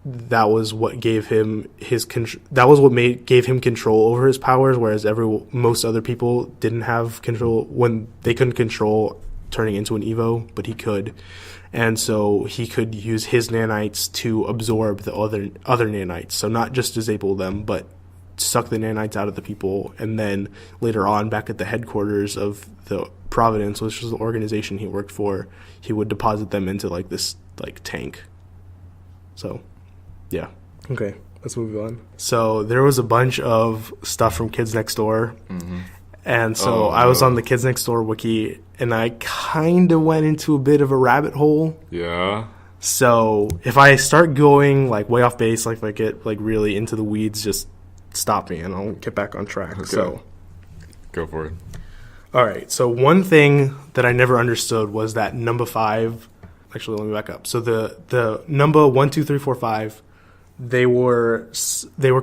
that was what gave him gave him control over his powers, whereas most other people didn't have control. When they couldn't control turning into an Evo, but he could, and so he could use his nanites to absorb the other nanites, so not just disable them, but suck the nanites out of the people, and then later on, back at the headquarters of the Providence, which was the organization he worked for, he would deposit them into like this like tank. So, yeah. Okay, let's move on. So there was a bunch of stuff from Kids Next Door, and so I was on the Kids Next Door wiki, and I kind of went into a bit of a rabbit hole. Yeah. So if I start going like way off base, like if I get like really into the weeds, just stop me and I'll get back on track. Okay. So go for it. All right. So one thing that I never understood was that number 5. Actually, let me back up. So the number 1, 2, 3, 4, 5, they were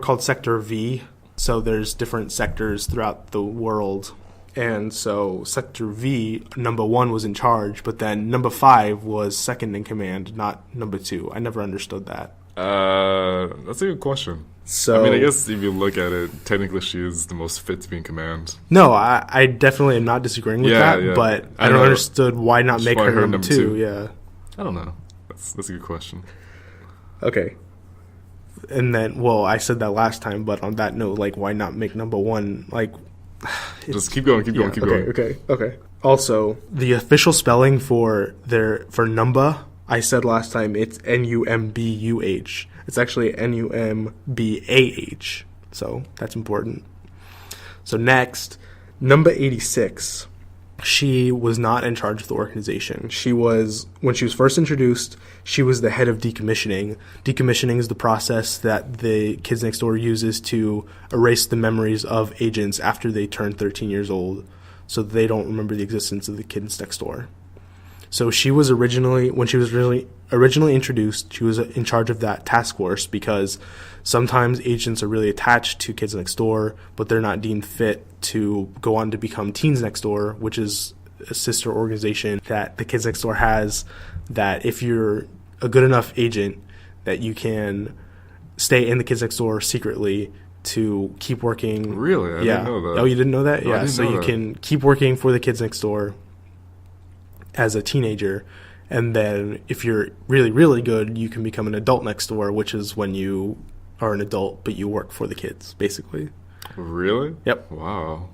called Sector V. So there's different sectors throughout the world, and so Sector V, number 1 was in charge, but then number 5 was second in command, not number 2. I never understood that. That's a good question. So, I mean, I guess if you look at it, technically she is the most fit to be in command. No, I definitely am not disagreeing with that, yeah. but I don't understood why not make her number 2. Yeah. I don't know. That's a good question. Okay. And then, well, I said that last time, but on that note, like, why not make number 1, like... Just keep going. Okay. Also, the official spelling for number, I said last time, it's Numbuh. It's actually Numbah. So that's important. So next, number 86. She was not in charge of the organization. When she was first introduced, she was the head of decommissioning. Decommissioning is the process that the Kids Next Door uses to erase the memories of agents after they turn 13 years old, so they don't remember the existence of the Kids Next Door. So when she was originally introduced, she was in charge of that task force, because sometimes agents are really attached to Kids Next Door, but they're not deemed fit to go on to become Teens Next Door, which is a sister organization that the Kids Next Door has, that if you're a good enough agent, that you can stay in the Kids Next Door secretly to keep working. Really? I didn't know that. Oh, you didn't know that? No, yeah, so you can keep working for the Kids Next Door as a teenager, and then if you're really, really good, you can become an adult next door, which is when you are an adult but you work for the kids, basically. Really? Yep. Wow.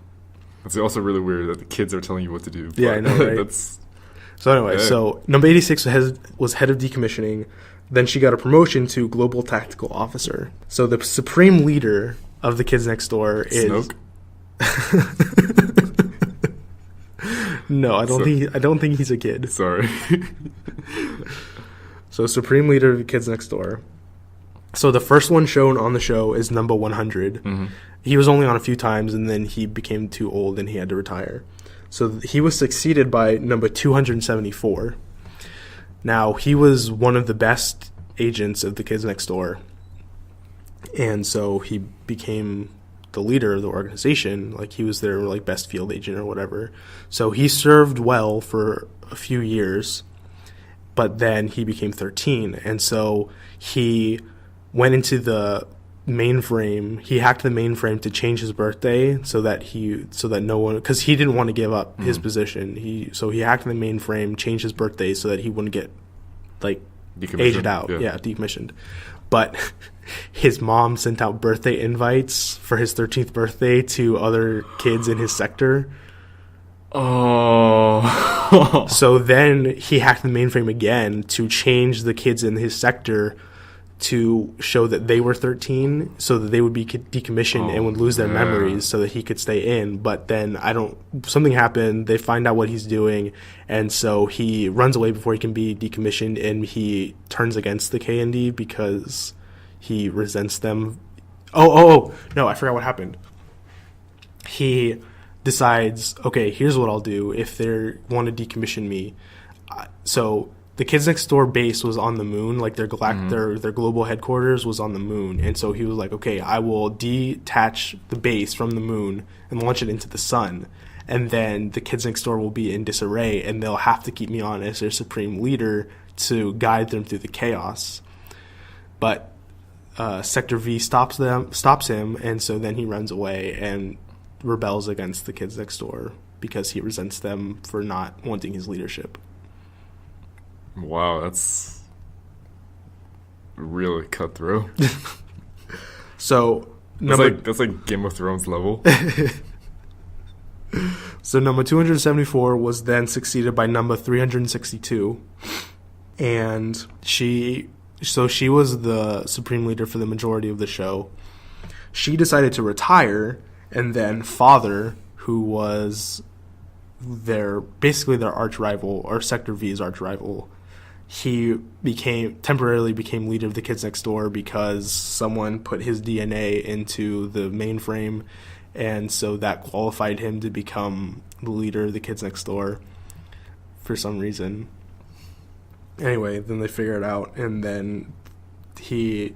It's also really weird that the kids are telling you what to do. Yeah, I know, right? So anyway, so number 86 was head of decommissioning. Then she got a promotion to global tactical officer. So the supreme leader of the Kids Next Door is Snoke? No, I don't think he's a kid. Sorry. So supreme leader of the Kids Next Door. So the first one shown on the show is number 100. Mm-hmm. He was only on a few times, and then he became too old and he had to retire. So he was succeeded by number 274. Now, he was one of the best agents of the Kids Next Door, and so he became the leader of the organization. Like, he was their like best field agent or whatever. So he served well for a few years, but then he became 13, and so he went into the mainframe. He hacked the mainframe to change his birthday so that no one, because he didn't want to give up his position. He hacked the mainframe, changed his birthday so that he wouldn't get like aged out. Yeah, decommissioned. But his mom sent out birthday invites for his 13th birthday to other kids in his sector. Oh. So then he hacked the mainframe again to change the kids in his sector to show that they were 13 so that they would be decommissioned and would lose their memories so that he could stay in. But then something happened. They find out what he's doing. And so he runs away before he can be decommissioned, and he turns against the KND because he resents them. No, I forgot what happened. He decides, okay, here's what I'll do if they want to decommission me. So the Kids Next Door base was on the moon, like their global headquarters was on the moon, and so he was like, okay, I will detach the base from the moon and launch it into the sun, and then the Kids Next Door will be in disarray, and they'll have to keep me on as their supreme leader to guide them through the chaos. But Sector V stops him, and so then he runs away and rebels against the Kids Next Door because he resents them for not wanting his leadership. Wow, that's really cutthroat. So that's like Game of Thrones level. So number 274 was then succeeded by number 362, and she was the supreme leader for the majority of the show. She decided to retire, and then Father, who was basically their arch rival, or Sector V's arch rival, he temporarily became leader of the Kids Next Door because someone put his DNA into the mainframe, and so that qualified him to become the leader of the Kids Next Door for some reason. Anyway, then they figure it out, and then they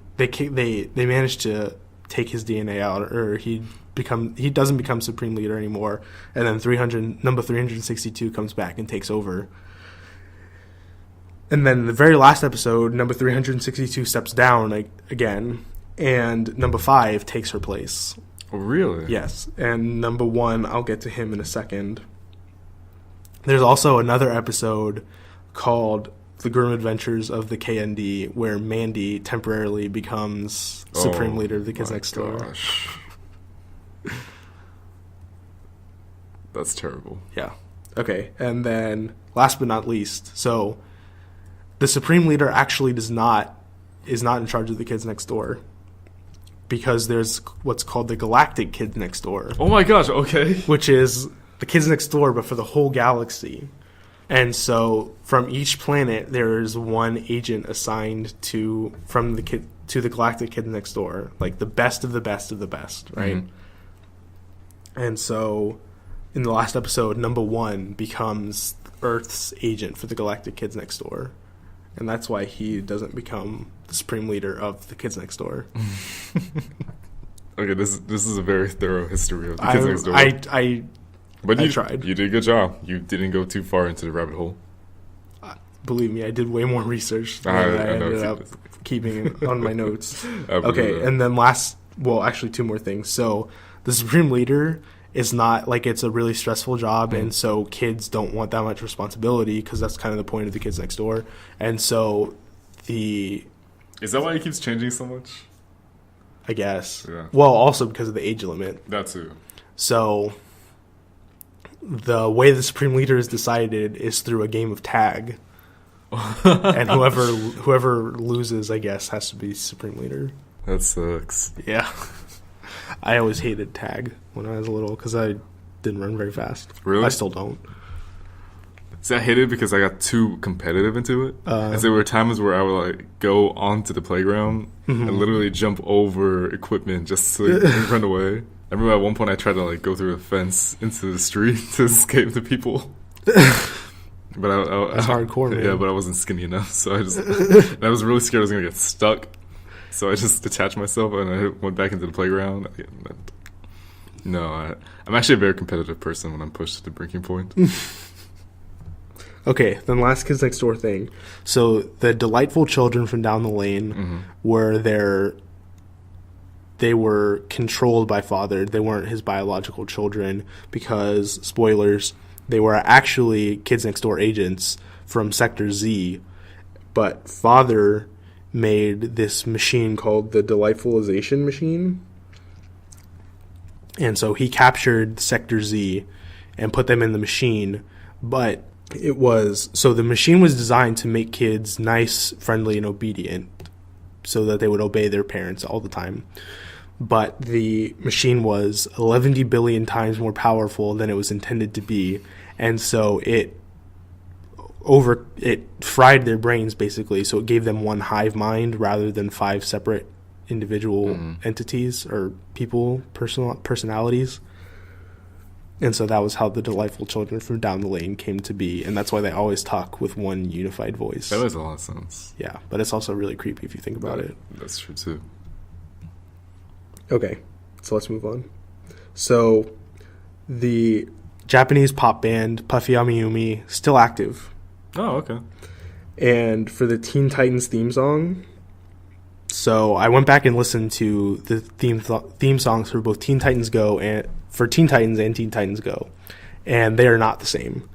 managed to take his DNA out, or he doesn't become supreme leader anymore, and then number 362 comes back and takes over. And then the very last episode, number 362 steps down again, and number 5 takes her place. Oh, really? Yes. And number 1, I'll get to him in a second. There's also another episode called The Grim Adventures of the KND, where Mandy temporarily becomes supreme leader of the Kids Next Door. Gosh. That's terrible. Yeah. Okay. And then last but not least, so the supreme leader actually is not in charge of the Kids Next Door, because there's what's called the Galactic Kids Next Door. Oh my gosh, okay. Which is the Kids Next Door, but for the whole galaxy. And so from each planet, there is one agent assigned to the Galactic Kids Next Door, like the best of the best of the best, right? Mm-hmm. And so in the last episode, number 1 becomes Earth's agent for the Galactic Kids Next Door. And that's why he doesn't become the supreme leader of the Kids Next Door. Okay, this is a very thorough history of the Kids Next Door. But you tried. You did a good job. You didn't go too far into the rabbit hole. Believe me, I did way more research than I ended up keeping on my notes. Okay, and then actually 2 more things. So the supreme leader is not like it's a really stressful job, and so kids don't want that much responsibility because that's kind of the point of the Kids Next Door. And so is that why he keeps changing so much? I guess. Yeah. Well, also because of the age limit. That too. So the way the supreme leader is decided is through a game of tag, and whoever loses, I guess, has to be supreme leader. That sucks. Yeah. I always hated tag when I was little because I didn't run very fast. Really? I still don't. See, I hated it because I got too competitive into it. And so there were times where I would go onto the playground and literally jump over equipment just to run away. I remember at one point I tried to go through a fence into the street to escape the people. But That's hardcore, man. Yeah, but I wasn't skinny enough, so I was really scared I was gonna get stuck. So I just detached myself and I went back into the playground. No, I'm actually a very competitive person when I'm pushed to the breaking point. Okay, then last Kids Next Door thing. So the delightful children from down the lane were they were controlled by Father. They weren't his biological children because, spoilers, they were actually Kids Next Door agents from Sector Z. But Father made this machine called the Delightfulization Machine. And so he captured Sector Z and put them in the machine. But the machine was designed to make kids nice, friendly, and obedient. so that they would obey their parents all the time. But the machine was 11 billion times more powerful than it was intended to be, and so it fried their brains basically. So it gave them one hive mind rather than 5 separate individual entities or personalities. And so that was how the delightful children from down the lane came to be, and that's why they always talk with one unified voice. That makes a lot of sense. Yeah, but it's also really creepy if you think about it. That's true too. Okay, so let's move on. So the Japanese pop band Puffy Ami Yumi still active. Oh, okay. And for the Teen Titans theme song, so I went back and listened to the theme songs for both Teen Titans Go and for Teen Titans and Teen Titans Go, and they are not the same.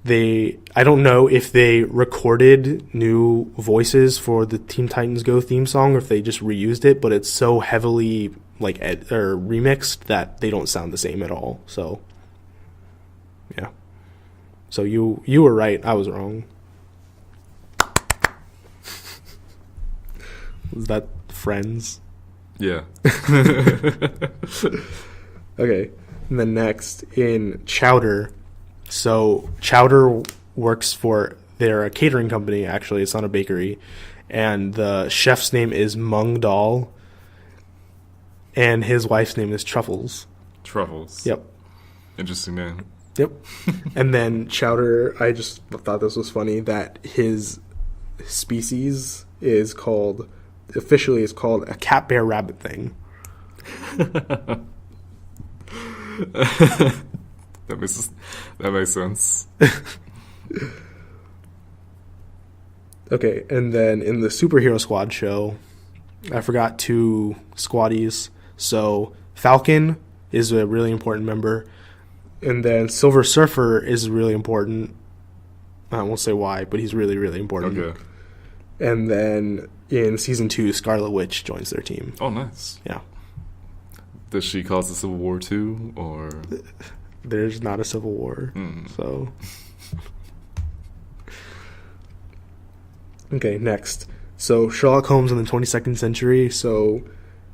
I don't know if they recorded new voices for the Teen Titans Go theme song or if they just reused it, but it's so heavily remixed that they don't sound the same at all. So yeah. So you were right, I was wrong. Was that Friends? Yeah. Okay. And then next in Chowder. So Chowder works for they're a catering company, actually. It's not a bakery. And the chef's name is Mung Dal. And his wife's name is Truffles. Truffles. Yep. Interesting name. Yep. And then Chowder, I just thought this was funny, that his species is officially called a cat bear rabbit thing. That makes sense. Okay, and then in the Superhero Squad show, I forgot 2 squaddies. So Falcon is a really important member, and then Silver Surfer is really important. I won't say why, but he's really, really important. Okay. And then in season 2, Scarlet Witch joins their team. Oh, nice. Yeah. Does she cause the Civil War too, or? There's not a Civil War, so. Okay, next. So Sherlock Holmes in the 22nd century. So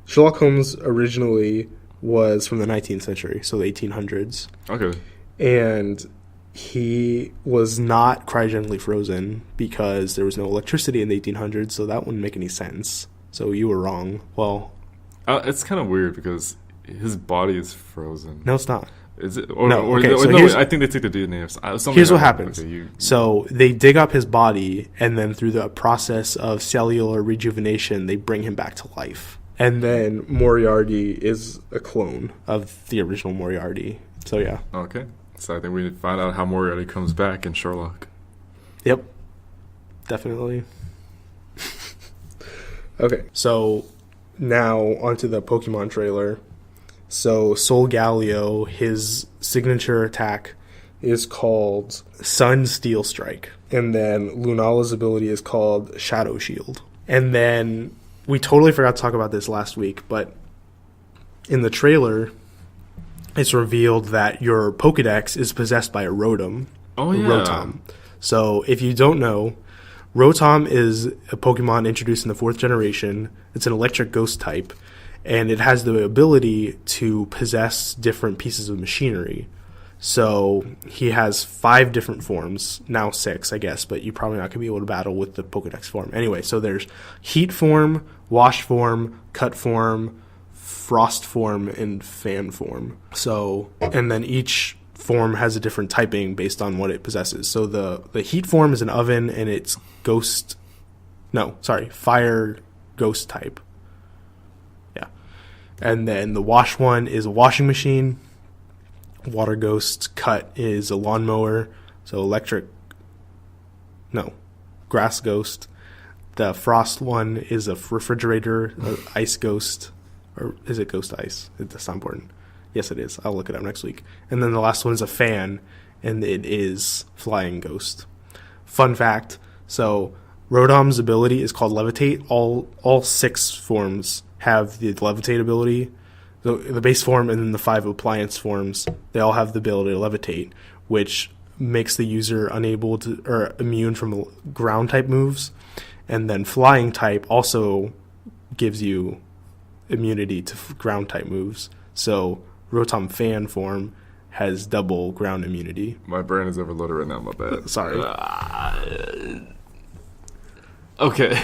Sherlock Holmes originally was from the 19th century, so the 1800s. Okay. And he was not cryogenically frozen because there was no electricity in the 1800s, so that wouldn't make any sense. So you were wrong. Well, it's kind of weird because his body is frozen. No, it's not. Is it? I think they take the DNA or something. Here's what happens. Okay, so they dig up his body, and then through the process of cellular rejuvenation, they bring him back to life. And then Moriarty is a clone of the original Moriarty. So yeah. Okay. So I think we need to find out how Moriarty comes back in Sherlock. Yep. Definitely. Okay. So now onto the Pokemon trailer. So Sol Galio, his signature attack is called Sun Steel Strike. And then Lunala's ability is called Shadow Shield. And then we totally forgot to talk about this last week, but in the trailer, it's revealed that your Pokedex is possessed by a Rotom. Oh, yeah. Rotom. So if you don't know, Rotom is a Pokemon introduced in the 4th generation. It's an electric ghost type. And it has the ability to possess different pieces of machinery. So he has 5 different forms, now 6, I guess, but you're probably not going to be able to battle with the Pokedex form. Anyway, so there's heat form, wash form, cut form, frost form, and fan form. So, and then each form has a different typing based on what it possesses. So the heat form is an oven, and it's fire ghost type. And then the wash one is a washing machine. Water ghost cut is a lawnmower. So grass ghost. The frost one is a refrigerator. Ice ghost. Or is it ghost ice? That's not important. Yes, it is. I'll look it up next week. And then the last one is a fan. And it is flying ghost. Fun fact. So Rotom's ability is called Levitate. All 6 forms have the Levitate ability. The base form and then the 5 appliance forms, they all have the ability to levitate, which makes the user unable to or immune from ground type moves. And then flying type also gives you immunity to ground type moves. So Rotom fan form has double ground immunity. My brain is overloaded right now, my bad. Sorry. Okay.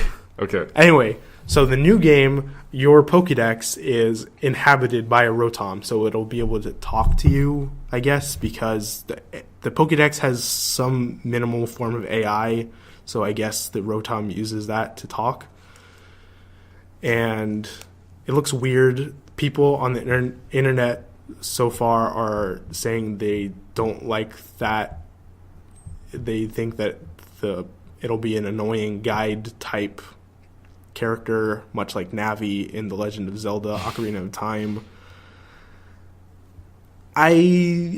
Anyway, so the new game, your Pokédex is inhabited by a Rotom, so it'll be able to talk to you, I guess, because the Pokédex has some minimal form of AI, so I guess the Rotom uses that to talk. And it looks weird. People on the internet so far are saying they don't like that. They think that it'll be an annoying guide type character, much like Navi in The Legend of Zelda Ocarina of Time. I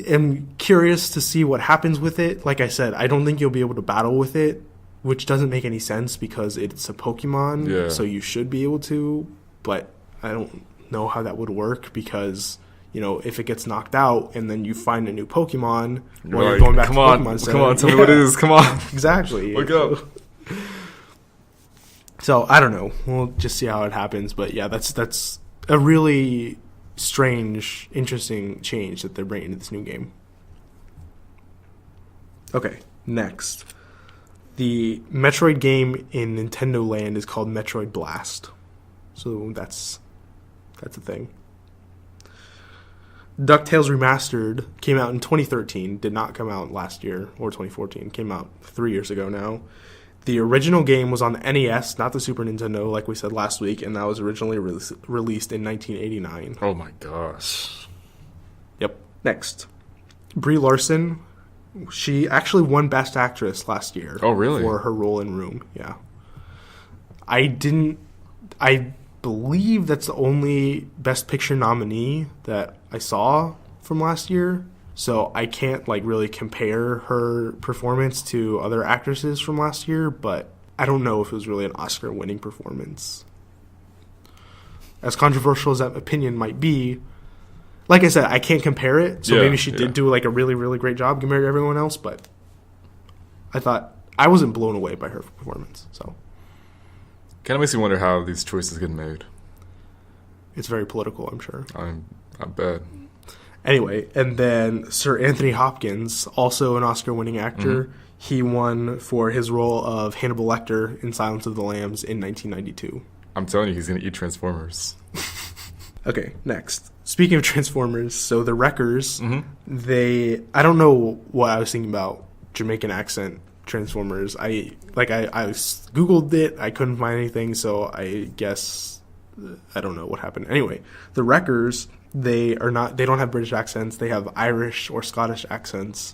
am curious to see what happens with it. Like I said, I don't think you'll be able to battle with it, which doesn't make any sense because it's a Pokemon, so you should be able to, but I don't know how that would work because, you know, if it gets knocked out and then you find a new Pokemon while you're going back to Pokemon Center. Come on, tell me what it is. Come on. Exactly. Wake up. So, I don't know. We'll just see how it happens. But, yeah, that's a really strange, interesting change that they're bringing to this new game. Okay, next. The Metroid game in Nintendo Land is called Metroid Blast. So, that's a thing. Ducktales Remastered came out in 2013, did not come out last year, or 2014, came out 3 years ago now. The original game was on the NES, not the Super Nintendo, like we said last week, and that was originally released in 1989. Oh my gosh. Yep. Next. Brie Larson, she actually won Best Actress last year. Oh, really? For her role in Room, yeah. I believe that's the only Best Picture nominee that I saw from last year. So I can't really compare her performance to other actresses from last year, but I don't know if it was really an Oscar-winning performance. As controversial as that opinion might be, like I said, I can't compare it. So maybe she did do a really, really great job compared to everyone else, but I wasn't blown away by her performance. So Kind of makes you wonder how these choices get made. It's very political, I'm sure. I bet. Anyway, and then Sir Anthony Hopkins, also an Oscar-winning actor, he won for his role of Hannibal Lecter in Silence of the Lambs in 1992. I'm telling you, he's going to eat Transformers. Okay, next. Speaking of Transformers, so the Wreckers, I don't know what I was thinking about Jamaican accent Transformers. I Googled it, I couldn't find anything, so I guess I don't know what happened. Anyway, the Wreckers, they don't have British accents, they have Irish or Scottish accents.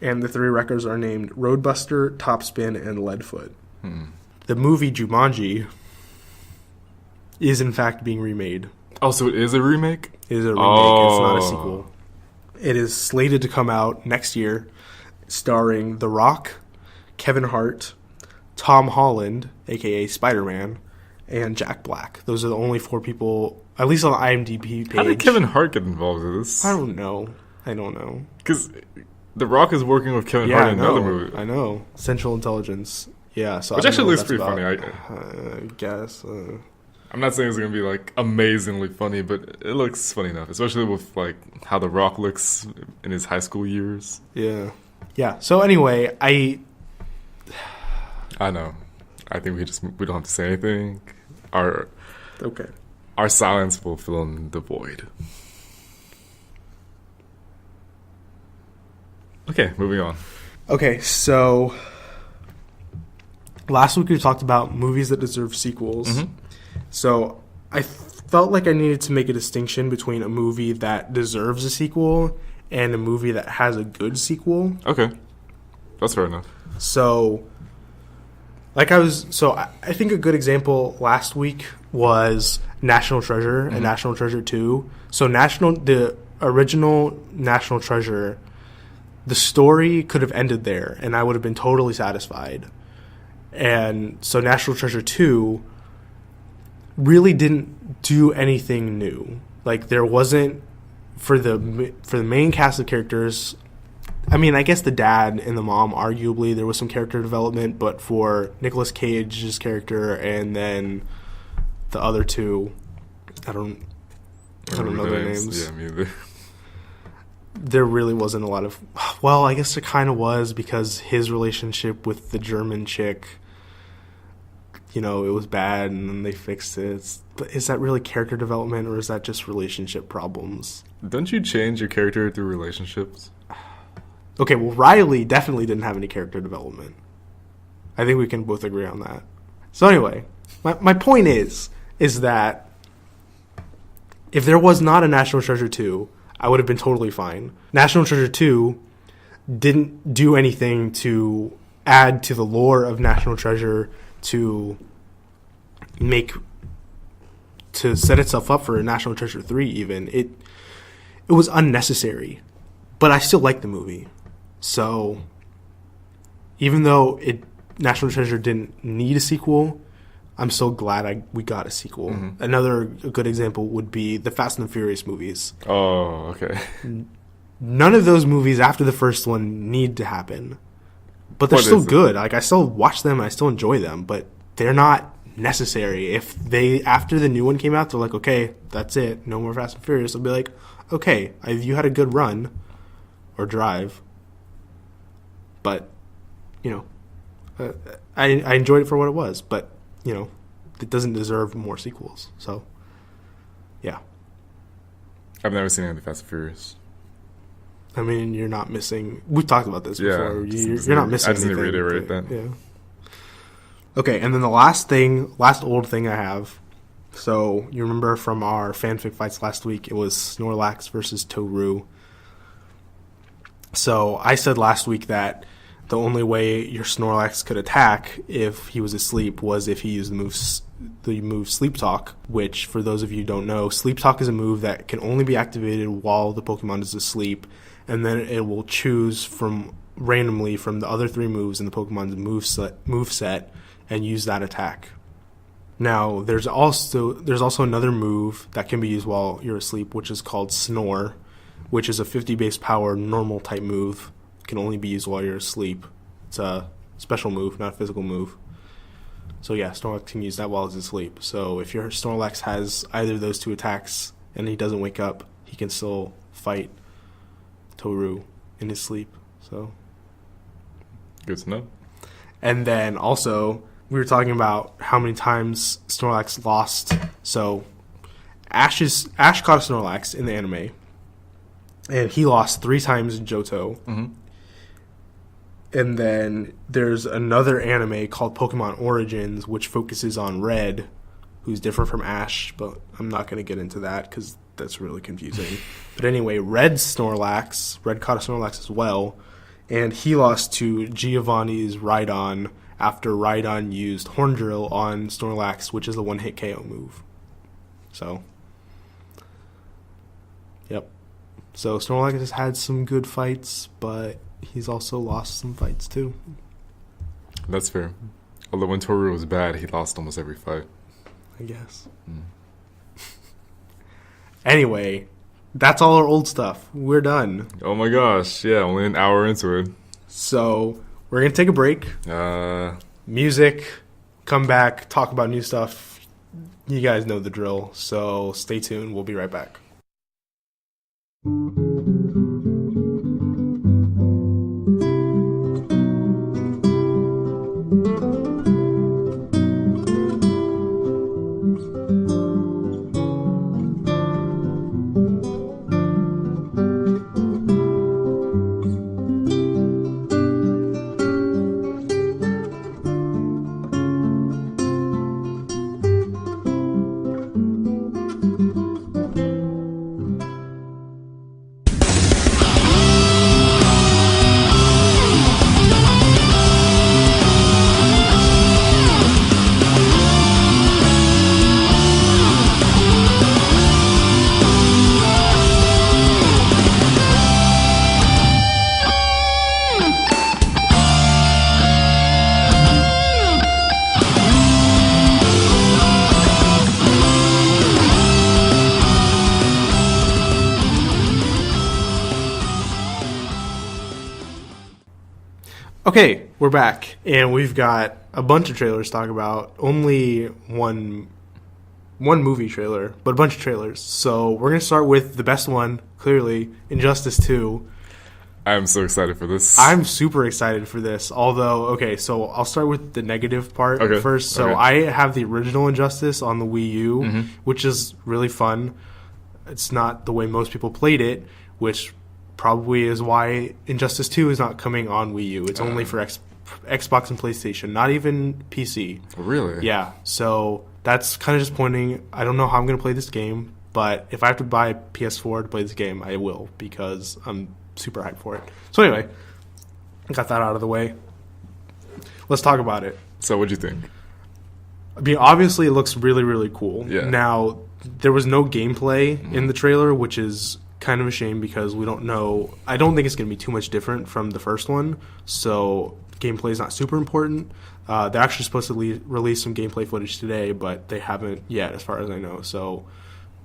And the three Wreckers are named Roadbuster, Topspin, and Leadfoot. The movie Jumanji is in fact being remade. Oh, so it is a remake? It is a remake, it's not a sequel. It is slated to come out next year, starring The Rock, Kevin Hart, Tom Holland, aka Spider-Man, and Jack Black. Those are the only four people, at least on the IMDb page. How did Kevin Hart get involved in this? I don't know. Because The Rock is working with Kevin Hart in another movie. I know. Central Intelligence. Yeah. So which actually looks pretty funny. I guess. I'm not saying it's going to be amazingly funny, but it looks funny enough. Especially with how The Rock looks in his high school years. Yeah. Yeah. So anyway, I know. I think we don't have to say anything. Our silence will fill in the void. Okay, moving on. Okay, so last week we talked about movies that deserve sequels. So I felt like I needed to make a distinction between a movie that deserves a sequel and a movie that has a good sequel. Okay, that's fair enough. So I think a good example last week was National Treasure and National Treasure 2. So the original National Treasure, the story could have ended there, and I would have been totally satisfied. And so National Treasure 2 really didn't do anything new. There wasn't, for the main cast of characters, I mean, I guess the dad and the mom, arguably, there was some character development, but for Nicolas Cage's character and then the other two, I don't know their names. Yeah, me either. There really wasn't a lot of... Well, I guess there kind of was, because his relationship with the German chick, you know, it was bad, and then they fixed it. But is that really character development, or is that just relationship problems? Don't you change your character through relationships? Okay, well, Riley definitely didn't have any character development. I think we can both agree on that. So anyway, my point is that if there was not a National Treasure 2, I would have been totally fine. National Treasure 2 didn't do anything to add to the lore of National Treasure to set itself up for a National Treasure 3 even. It was unnecessary. But I still like the movie. So even though National Treasure didn't need a sequel, I'm so glad we got a sequel. Mm-hmm. Another good example would be the Fast and the Furious movies. Oh, okay. None of those movies after the first one need to happen. But they're still good. Like, I still watch them and I still enjoy them, but they're not necessary. If after the new one came out, they're like, okay, that's it. No more Fast and Furious. I'll be like, okay, you had a good run or drive. But, you know, I enjoyed it for what it was, but, you know, it doesn't deserve more sequels. So, yeah. I've never seen any of the Fast and Furious. I mean, you're not missing... We've talked about this before. Yeah, you're not missing anything. I just need to reiterate that. Yeah. Okay, and then the last old thing I have. So, you remember from our Fan Fic Fights last week, it was Snorlax versus Toru. So, I said last week that the only way your Snorlax could attack if he was asleep was if he used the move Sleep Talk, which, for those of you who don't know, Sleep Talk is a move that can only be activated while the Pokemon is asleep, and then it will choose randomly from the other three moves in the Pokemon's move set and use that attack. Now, there's also another move that can be used while you're asleep, which is called Snore, which is a 50 base power normal type move. It can only be used while you're asleep. It's a special move, not a physical move. So yeah, Snorlax can use that while he's asleep. So if your Snorlax has either of those two attacks and he doesn't wake up, he can still fight Toru in his sleep. So good to know. And then also, we were talking about how many times Snorlax lost. So Ash caught a Snorlax in the anime, and he lost 3 times in Johto. Mm-hmm. And then there's another anime called Pokemon Origins, which focuses on Red, who's different from Ash, but I'm not going to get into that because that's really confusing. But anyway, Red caught a Snorlax as well, and he lost to Giovanni's Rhydon after Rhydon used Horn Drill on Snorlax, which is the one-hit KO move. So, yep. So Snorlax has had some good fights, but he's also lost some fights too. That's fair. Although when Toru was bad, he lost almost every fight, I guess. Anyway, that's all our old stuff. We're done. Oh my gosh, yeah, only an hour into it. So we're going to take a break. Music, come back, talk about new stuff. You guys know the drill, so stay tuned. We'll be right back. Okay, we're back, and we've got a bunch of trailers to talk about. Only one movie trailer, but a bunch of trailers. So we're going to start with the best one, clearly, Injustice 2. I'm so excited for this. I'm super excited for this, although, okay, so I'll start with the negative part first. So okay. I have the original Injustice on the Wii U, which is really fun. It's not the way most people played it, which probably is why Injustice 2 is not coming on Wii U. It's only for Xbox and PlayStation, not even PC. Really? Yeah, so that's kind of disappointing. I don't know how I'm going to play this game, but if I have to buy a PS4 to play this game, I will, because I'm super hyped for it. So anyway, got that out of the way. Let's talk about it. So what'd you think? I mean, obviously it looks really, really cool. Yeah. Now, there was no gameplay in the trailer, which is kind of a shame because we don't know. I don't think it's going to be too much different from the first one, so gameplay is not super important. They're actually supposed to release some gameplay footage today, but they haven't yet, as far as I know. So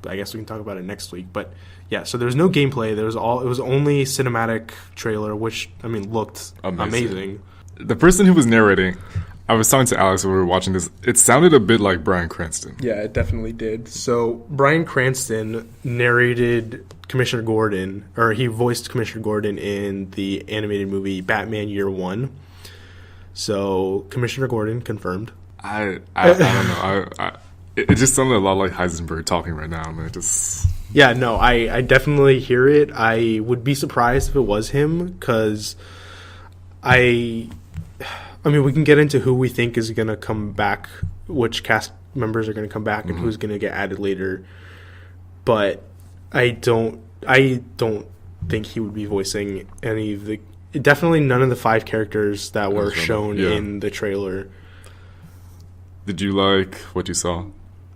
I guess we can talk about it next week. But yeah, so there's no gameplay. It was only cinematic trailer, which I mean looked amazing. The person who was narrating, I was talking to Alex when we were watching this. It sounded a bit like Bryan Cranston. Yeah, it definitely did. So Bryan Cranston narrated Commissioner Gordon, or he voiced Commissioner Gordon in the animated movie Batman Year One. So Commissioner Gordon confirmed. I don't know. It just sounded a lot like Heisenberg talking right now, and it just. Yeah, no, I definitely hear it. I would be surprised if it was him, because I mean, we can get into who we think is going to come back, which cast members are going to come back, and who's going to get added later. But I don't think he would be voicing any of the. Definitely none of the 5 characters that were shown in the trailer. Did you like what you saw?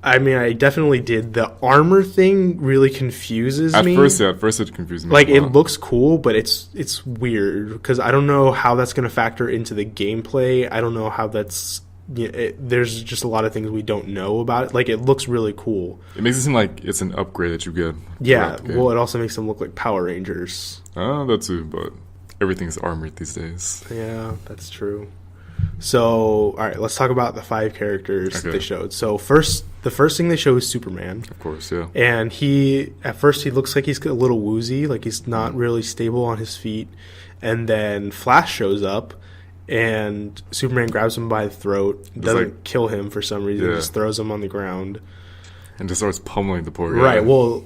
I mean, I definitely did. The armor thing really confuses me. At first it confused me. Like, it looks cool, but it's weird, because I don't know how that's going to factor into the gameplay. I don't know how that's... there's just a lot of things we don't know about it. Like, it looks really cool. It makes it seem like it's an upgrade that you get. Yeah, well, it also makes them look like Power Rangers. That too, but everything's armored these days. Yeah, that's true. So, all right, let's talk about the 5 characters that they showed. So, the first thing they show is Superman. Of course, yeah. And at first he looks like he's a little woozy, like he's not really stable on his feet. And then Flash shows up, and Superman grabs him by the throat, doesn't kill him for some reason, just throws him on the ground. And just starts pummeling the poor guy. Right, well,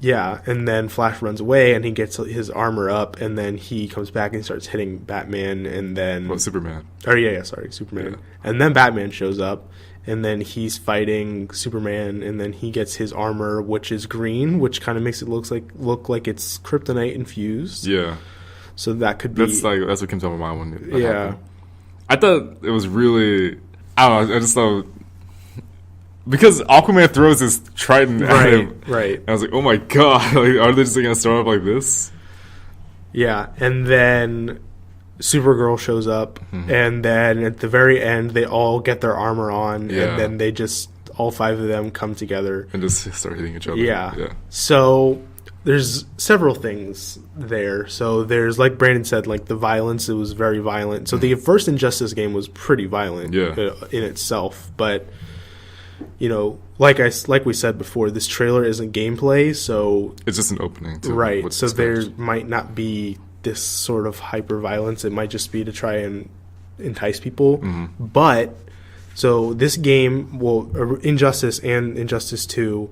yeah, and then Flash runs away, and he gets his armor up, and then he comes back and starts hitting Batman, and then... Well, Superman. Oh, yeah, sorry, Superman. Yeah. And then Batman shows up, and then he's fighting Superman, and then he gets his armor, which is green, which kind of makes it look like it's kryptonite infused. Yeah. So that could be... That's what came to my mind when that happened. I thought it was really... I don't know, I just thought... Because Aquaman throws his trident at him. Right. And I was like, oh my god, like, are they just going to start off like this? Yeah, and then Supergirl shows up, and then at the very end, they all get their armor on, and then they just, all 5 of them come together. And just start hitting each other. Yeah. So there's several things there. So there's, like Brandon said, like the violence, it was very violent. So the first Injustice game was pretty violent in itself, but... You know, like we said before, this trailer isn't gameplay, so... It's just an opening. Right, so there might not be this sort of hyper-violence. It might just be to try and entice people. But, so this game, Injustice and Injustice 2,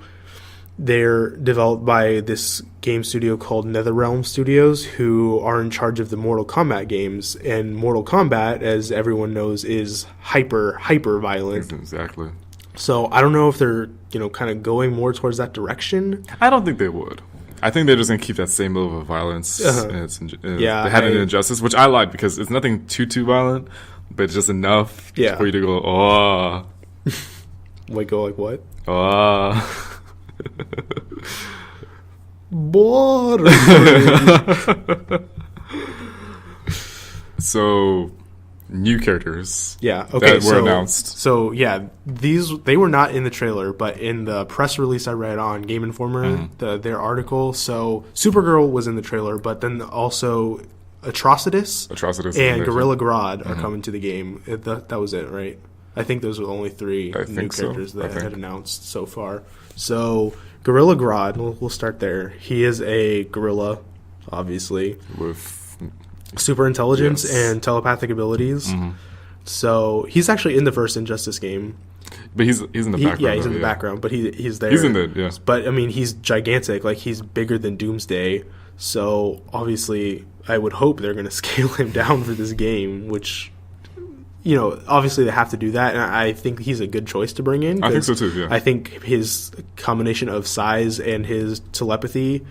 they're developed by this game studio called NetherRealm Studios, who are in charge of the Mortal Kombat games. And Mortal Kombat, as everyone knows, is hyper-violent. Exactly. So I don't know if they're, kind of going more towards that direction. I don't think they would. I think they're just going to keep that same level of violence. They had an Injustice, which I like because it's nothing too violent, but it's just enough for you to go, oh. Wait, go like what? Oh. Boring. So... New characters, that were announced. So they were not in the trailer, but in the press release I read on Game Informer, their article. So Supergirl was in the trailer, but then also Atrocitus and Legend. Gorilla Grodd are coming to the game. That was it, right? I think those were the only 3 new characters that had announced so far. So Gorilla Grodd, we'll start there. He is a gorilla, obviously, with super intelligence and telepathic abilities. So he's actually in the first Injustice game. But he's in the background. Yeah, he's in the background, but he's there. He's in it, yeah. But I mean, he's gigantic. Like, he's bigger than Doomsday. So obviously, I would hope they're going to scale him down for this game, which, you know, obviously they have to do that. And I think he's a good choice to bring in. I think so too, yeah. I think his combination of size and his telepathy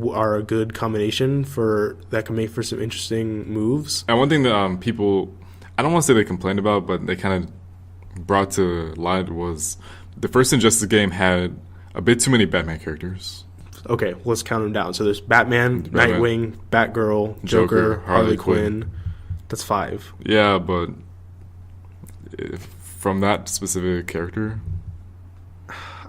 are a good combination that can make for some interesting moves. And one thing that people, I don't want to say they complained about, but they kind of brought to light was the first Injustice game had a bit too many Batman characters. Okay, let's count them down. So there's Batman, Nightwing, Batgirl, Joker, Harley Quinn. That's 5. Yeah, but from that specific character,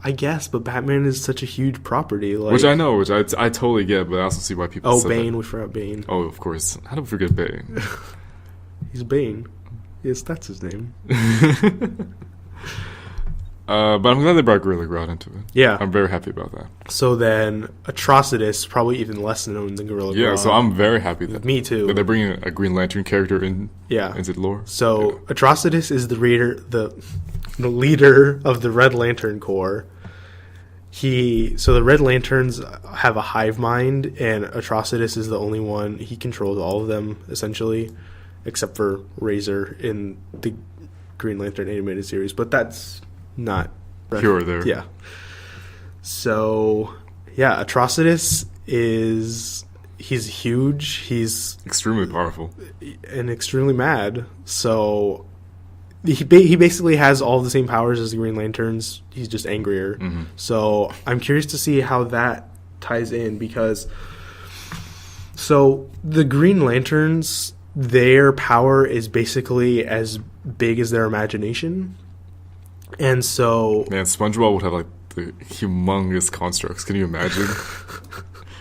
I guess, but Batman is such a huge property. Like, which I know, which I totally get, but I also see why people said Bane, that. we forgot Bane. Oh, of course. How do we forget Bane? He's Bane. Yes, that's his name. But I'm glad they brought Gorilla Grodd into it. Yeah. I'm very happy about that. So then, Atrocitus, probably even less known than Gorilla Grodd. Yeah, so I'm very happy that Me too. that they're bringing a Green Lantern character into the lore. So Atrocitus is the leader of the Red Lantern Corps. So the Red Lanterns have a hive mind, and Atrocitus is the only one. He controls all of them, essentially, except for Razor in the Green Lantern animated series. But that's not pure there. Yeah. So, yeah, Atrocitus he's huge. He's extremely powerful and extremely mad. So he basically has all the same powers as the Green Lanterns. He's just angrier. So I'm curious to see how that ties in, because so the Green Lanterns, their power is basically as big as their imagination. And so, man, SpongeBob would have like the humongous constructs. Can you imagine?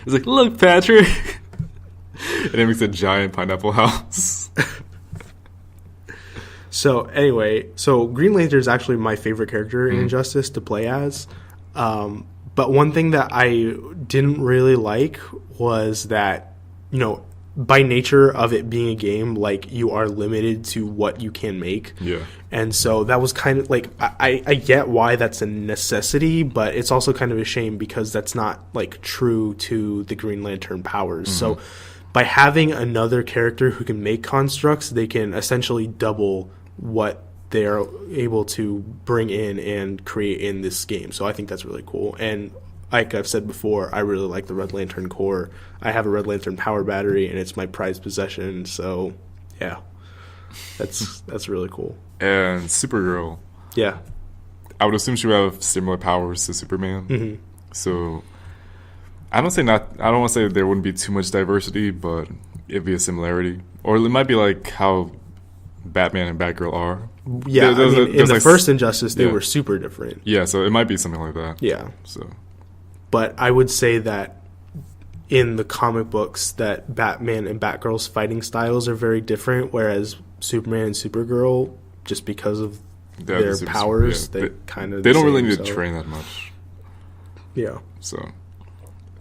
It's like, look, Patrick, and it makes a giant pineapple house. So anyway, Green Lantern is actually my favorite character in Injustice to play as. But one thing that I didn't really like was that, you know, by nature of it being a game, like, you are limited to what you can make. Yeah. And so that was kind of like, I get why that's a necessity, but it's also kind of a shame because that's not, like, true to the Green Lantern powers. So by having another character who can make constructs, they can essentially double what they are able to bring in and create in this game. So I think that's really cool. And like I've said before, I really like the Red Lantern Corps. I have a Red Lantern power battery, and it's my prized possession. So, yeah, that's really cool. And Supergirl. Yeah. I would assume she would have similar powers to Superman. So I don't want to say there wouldn't be too much diversity, but it'd be a similarity. Or it might be like how Batman and Batgirl are. Yeah, in the first Injustice, they were super different. Yeah, so it might be something like that. Yeah. So, but I would say that in the comic books, that Batman and Batgirl's fighting styles are very different, whereas Superman and Supergirl, just because of their powers, they don't really need to train that much. Yeah. So,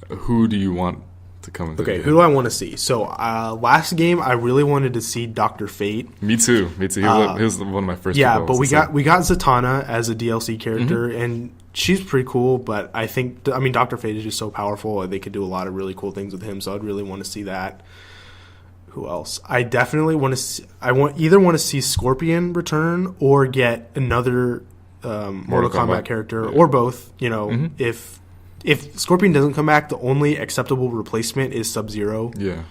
who do you want to come into? Okay, who do I want to see? So, last game, I really wanted to see Dr. Fate. Me too. He was one of my first. Yeah, but we got Zatanna as a DLC character, and she's pretty cool. But I think, Dr. Fate is just so powerful, and they could do a lot of really cool things with him. So I'd really want to see that. Who else? I definitely want to see. I want to see Scorpion return or get another Mortal Kombat character, or both. You know, if Scorpion doesn't come back, the only acceptable replacement is Sub-Zero. Yeah.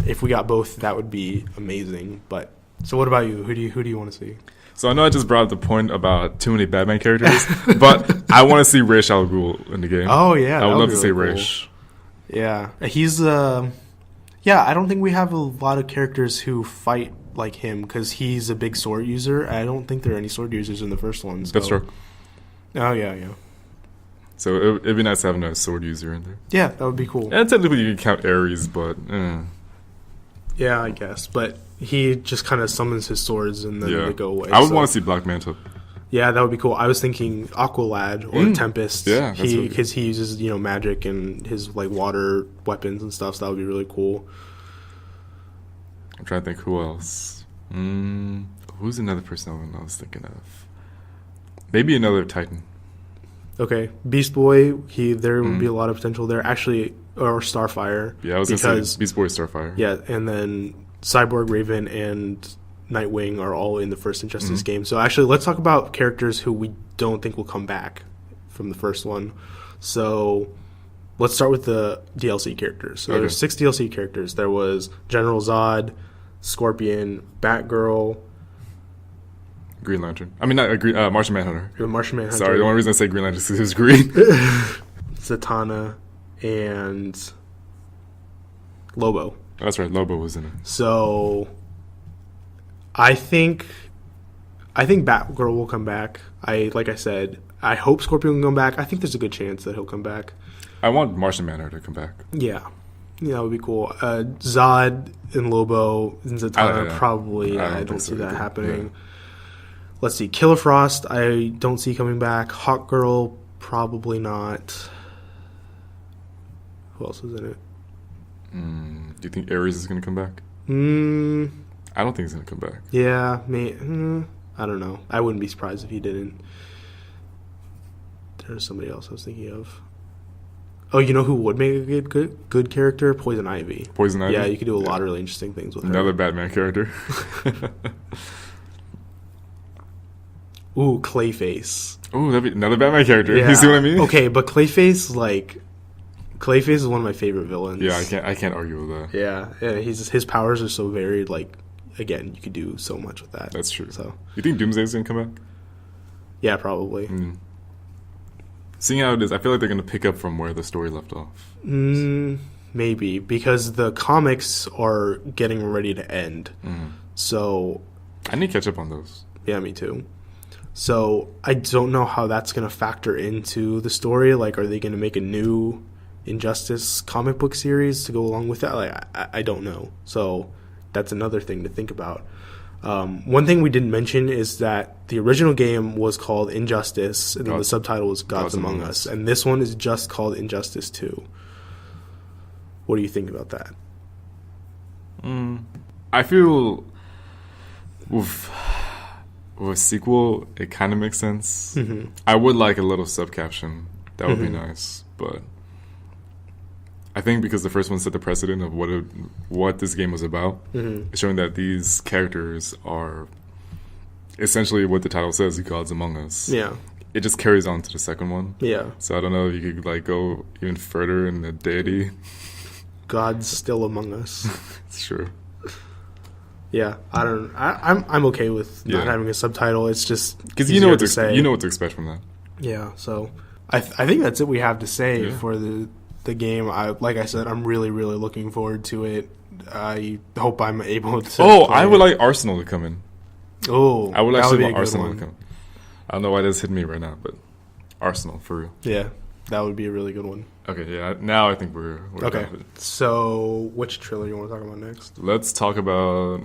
If we got both, that would be amazing. But so, what about you? Who do you want to see? So I know I just brought up the point about too many Batman characters, but I want to see Ra's al Ghul in the game. Oh yeah, I would love to really see cool. Ra's. Yeah, he's yeah. I don't think we have a lot of characters who fight like him because he's a big sword user. I don't think there are any sword users in the first one. So. Deathstroke. Oh yeah. So it'd be nice having a sword user in there. Yeah, that would be cool. And technically you can count Ares, but Yeah, I guess. But he just kind of summons his swords and then they go away. I would want to see Black Manta. Yeah, that would be cool. I was thinking Aqualad or Tempest. Yeah, because he uses magic and his like water weapons and stuff. So that would be really cool. I'm trying to think who else. Who's another person I was thinking of? Maybe another Titan. Okay, Beast Boy. There would be a lot of potential there. Actually, or Starfire. Yeah, I was gonna say Beast Boy, Starfire. Yeah, and then Cyborg, Raven, and Nightwing are all in the first Injustice game. So actually, let's talk about characters who we don't think will come back from the first one. So let's start with the DLC characters. So there's 6 DLC characters. There was General Zod, Scorpion, Batgirl, Green Lantern. I mean, not Martian Manhunter. Martian Manhunter. Sorry, the only reason I say Green Lantern is because he was green. Zatanna, and Lobo. That's right, Lobo was in it. So I think Batgirl will come back. Like I said, I hope Scorpion will come back. I think there's a good chance that he'll come back. I want Martian Manhunter to come back. Yeah, that would be cool. Zod and Lobo and Zatanna probably. I don't see that happening. Yeah. Let's see. Killer Frost, I don't see coming back. Hawkgirl, probably not. Who else is in it? Do you think Ares is going to come back? I don't think he's going to come back. Yeah, I don't know. I wouldn't be surprised if he didn't. There's somebody else I was thinking of. Oh, you know who would make a good character? Poison Ivy. Poison Ivy? Yeah, you could do a lot of really interesting things with her. Another Batman character. Ooh, Clayface. Ooh, that'd be another Batman character. Yeah. You see what I mean? Okay, but Clayface is one of my favorite villains. Yeah, I can't argue with that. Yeah, his powers are so varied. Like, again, you could do so much with that. That's true. So, you think Doomsday's gonna come back? Yeah, probably. Seeing how it is, I feel like they're gonna pick up from where the story left off. Maybe because the comics are getting ready to end. So, I need to catch up on those. Yeah, me too. So I don't know how that's going to factor into the story. Like, are they going to make a new Injustice comic book series to go along with that? Like, I don't know. So that's another thing to think about. One thing we didn't mention is that the original game was called Injustice, and then the subtitle was Gods Among Us. And this one is just called Injustice 2. What do you think about that? I feel with a sequel, it kind of makes sense. I would like a little sub-caption. That would be nice. But I think because the first one set the precedent of what this game was about, showing that these characters are essentially what the title says, Gods Among Us. Yeah. It just carries on to the second one. Yeah. So I don't know if you could like go even further in the deity. God's still among us. It's true. Yeah, I'm okay with not having a subtitle. It's just because you know what to say. You know what to expect from that. Yeah, so I think that's it we have to say for the game. Like I said, I'm really looking forward to it. I hope I'm able to. I would like Arsenal to come in. Oh, I would like Arsenal to come. I don't know why this hit me right now, but Arsenal for real. Yeah, that would be a really good one. Okay, yeah. Now I think we're okay. Done with it. So, which trailer you want to talk about next? Let's talk about,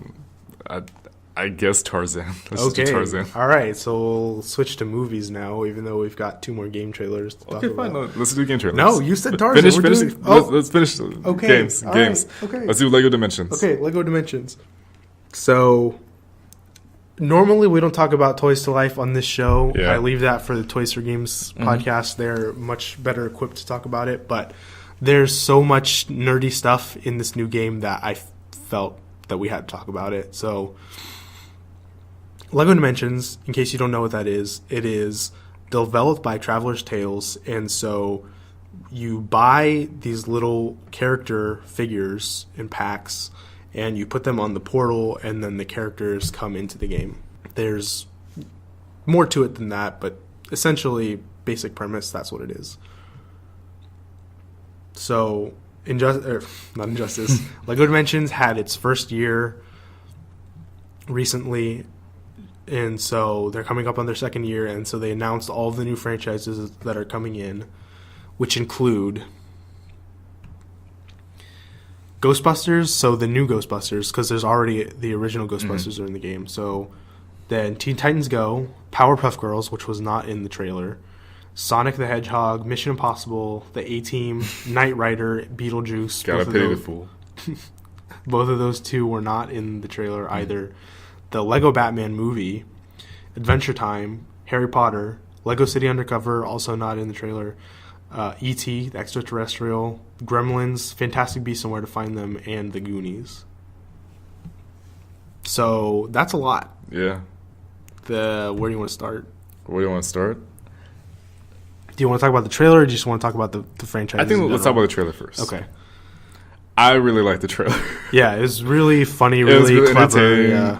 I guess Tarzan. Let's do Tarzan. All right. So we'll switch to movies now, even though we've got 2 more game trailers to talk about. Fine. No, let's do game trailers. No, you said Tarzan. Finish. Let's finish. Games. Right. Okay. Let's do Lego Dimensions. Okay, Lego Dimensions. So. Normally, we don't talk about Toys to Life on this show. Yeah. I leave that for the Toys for Games podcast. They're much better equipped to talk about it. But there's so much nerdy stuff in this new game that I felt that we had to talk about it. So, Lego Dimensions, in case you don't know what that is, it is developed by Traveler's Tales. And so you buy these little character figures in packs, and you put them on the portal, and then the characters come into the game. There's more to it than that, but essentially, basic premise, that's what it is. So, not Injustice. Lego Dimensions had its first year recently, and so they're coming up on their second year, and so they announced all of the new franchises that are coming in, which include Ghostbusters, so the new Ghostbusters, because there's already the original Ghostbusters are in the game. So then Teen Titans Go, Powerpuff Girls, which was not in the trailer, Sonic the Hedgehog, Mission Impossible, the A-Team, Knight Rider, Beetlejuice. Gotta pity the fool. Both of those two were not in the trailer either. The Lego Batman movie, Adventure Time, Harry Potter, Lego City Undercover, also not in the trailer, E.T., the Extraterrestrial, Gremlins, Fantastic Beasts and Where to Find Them, and The Goonies. So that's a lot. Yeah. Where do you want to start? Where do you want to start? Do you want to talk about the trailer, or do you just want to talk about the franchise? I think let's talk about the trailer first. Okay. I really like the trailer. Yeah, it was really funny, really clever. Yeah.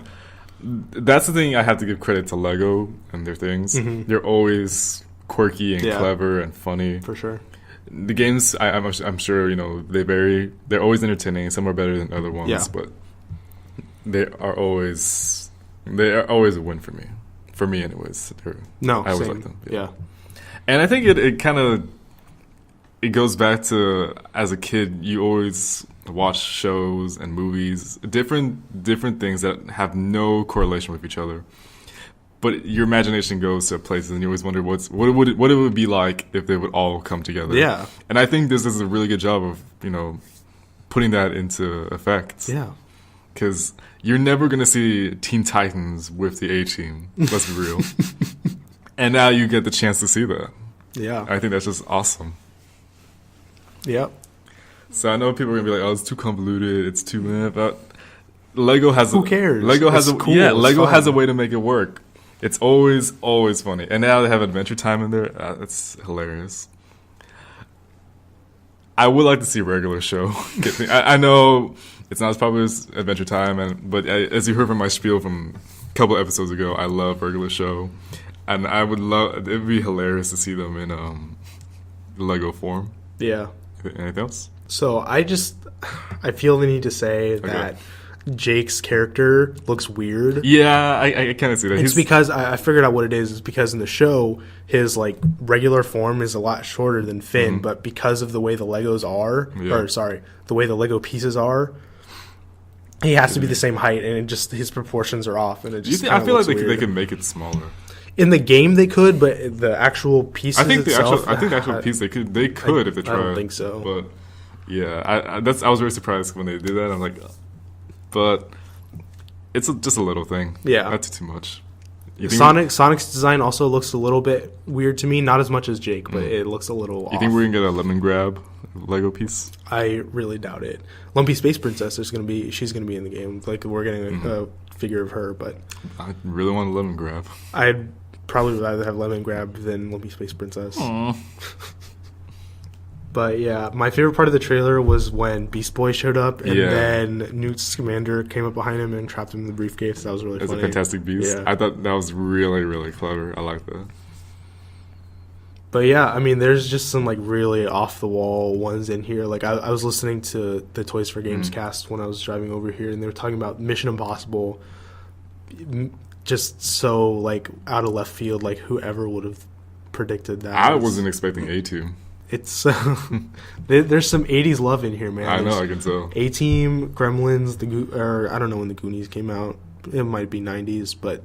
That's the thing I have to give credit to Lego and their things. Mm-hmm. They're always quirky and clever and funny. For sure. The games, I'm sure, they vary. They're always entertaining. Some are better than other ones, but they are always a win for me. For me, anyways. I always like them. Yeah. And I think it kind of it goes back to, as a kid, you always watch shows and movies, different things that have no correlation with each other. But your imagination goes to places, and you always wonder what it would be like if they would all come together. Yeah. And I think this is a really good job of putting that into effect. Yeah. Because you're never gonna see Teen Titans with the A-Team. Let's be real. And now you get the chance to see that. Yeah. I think that's just awesome. Yep. So I know people are gonna be like, "Oh, it's too convoluted. It's too," but Lego has. Who cares? Lego has cool. Lego has a way to make it work. It's always funny, and now they have Adventure Time in there. That's hilarious. I would like to see regular show. I know it's not as popular as Adventure Time, but as you heard from my spiel from a couple episodes ago, I love regular show, and I would love. It'd be hilarious to see them in Lego form. Yeah. Anything else? So I feel the need to say that Jake's character looks weird. Yeah, I kind of see that. It's because I figured out what it is. It's because in the show, his regular form is a lot shorter than Finn, but because of the way the Legos are, the way the Lego pieces are, he has to be the same height, and his proportions are off, and it just. I feel like they could make it smaller. In the game, they could, but the actual pieces. I think the actual piece they could if they tried. I don't think so. But yeah, I was very surprised when they did that. I'm like, but it's just a little thing. Yeah, not too much. Sonic's design also looks a little bit weird to me. Not as much as Jake, but it looks a little off. You think we're gonna get a lemon grab Lego piece? I really doubt it. Lumpy Space Princess she's gonna be in the game. We're getting a figure of her, but I really want a lemon grab. I'd probably rather have lemon grab than Lumpy Space Princess. But yeah, my favorite part of the trailer was when Beast Boy showed up, and then Newt Scamander came up behind him and trapped him in the briefcase. That was really funny. As a Fantastic Beast. Yeah. I thought that was really, really clever. I like that. But yeah, I mean, there's just some really off the wall ones in here. I was listening to the Toys for Games cast when I was driving over here, and they were talking about Mission Impossible. Just so out of left field, whoever would have predicted that. I wasn't expecting A-Team. It's there's some 80s love in here, man. I know, I can tell. A-Team, Gremlins, I don't know when the Goonies came out. It might be 90s, but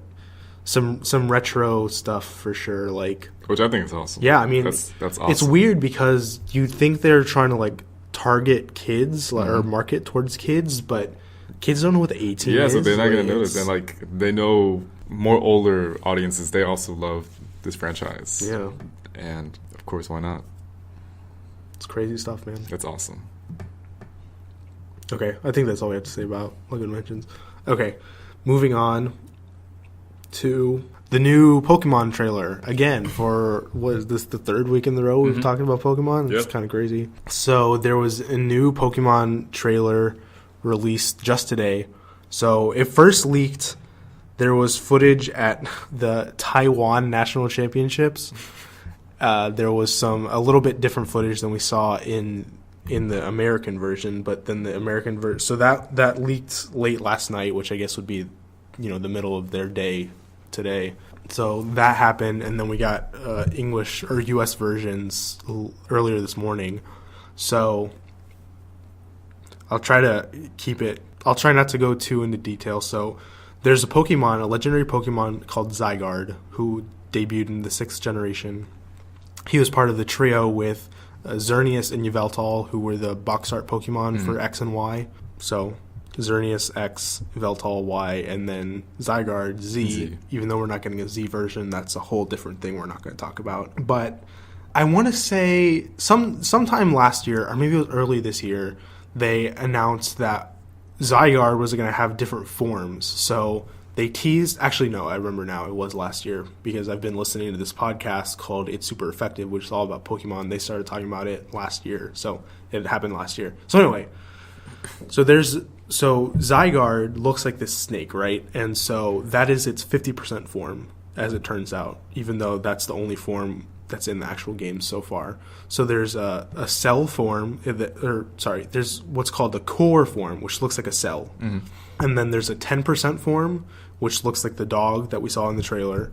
some retro stuff for sure. Which I think is awesome. Yeah, I mean, that's awesome. It's weird because you think they're trying to target kids or market towards kids, but kids don't know what the A-Team is. Yeah, so they're not gonna notice. And they know more older audiences. They also love this franchise. Yeah, and of course, why not? It's crazy stuff, man. That's awesome. Okay, I think that's all we have to say about Lego Dimensions. Okay, moving on to the new Pokemon trailer. Again, was this the third week in the row we've talked about Pokemon? It's kind of crazy. So there was a new Pokemon trailer released just today. So it first leaked. There was footage at the Taiwan National Championships. There was a little bit different footage than we saw in the American version, but then the American version. So that leaked late last night, which I guess would be, the middle of their day today. So that happened, and then we got English or U.S. versions earlier this morning. So I'll try to keep it. I'll try not to go too into detail. So there's a legendary Pokemon called Zygarde, who debuted in the 6th generation. He was part of the trio with Xerneas and Yveltal, who were the box art Pokemon for X and Y. So Xerneas X, Yveltal Y, and then Zygarde Z. Even though we're not getting a Z version, that's a whole different thing we're not going to talk about. But I want to say sometime last year, or maybe it was early this year, they announced that Zygarde was going to have different forms. So they teased... Actually, no, I remember now. It was last year, because I've been listening to this podcast called It's Super Effective, which is all about Pokemon. They started talking about it last year. So it happened last year. So anyway, so Zygarde looks like this snake, right? And so that is its 50% form, as it turns out, even though that's the only form that's in the actual game so far. So there's a cell form, there's what's called the core form, which looks like a cell. Mm-hmm. And then there's a 10% form, which looks like the dog that we saw in the trailer.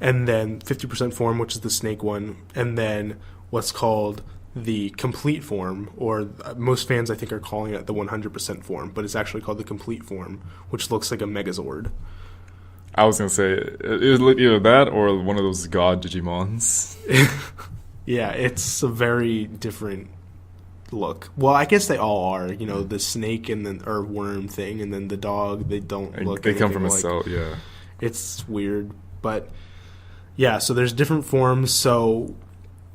And then 50% form, which is the snake one. And then what's called the complete form, or most fans I think are calling it the 100% form, but it's actually called the complete form, which looks like a Megazord. I was going to say, it was either that or one of those god Digimons. Yeah, it's a very different look. Well, I guess they all are. The snake and then or worm thing, and then the dog. They don't look. They come from a cell. Yeah, it's weird, but yeah. So there's different forms. So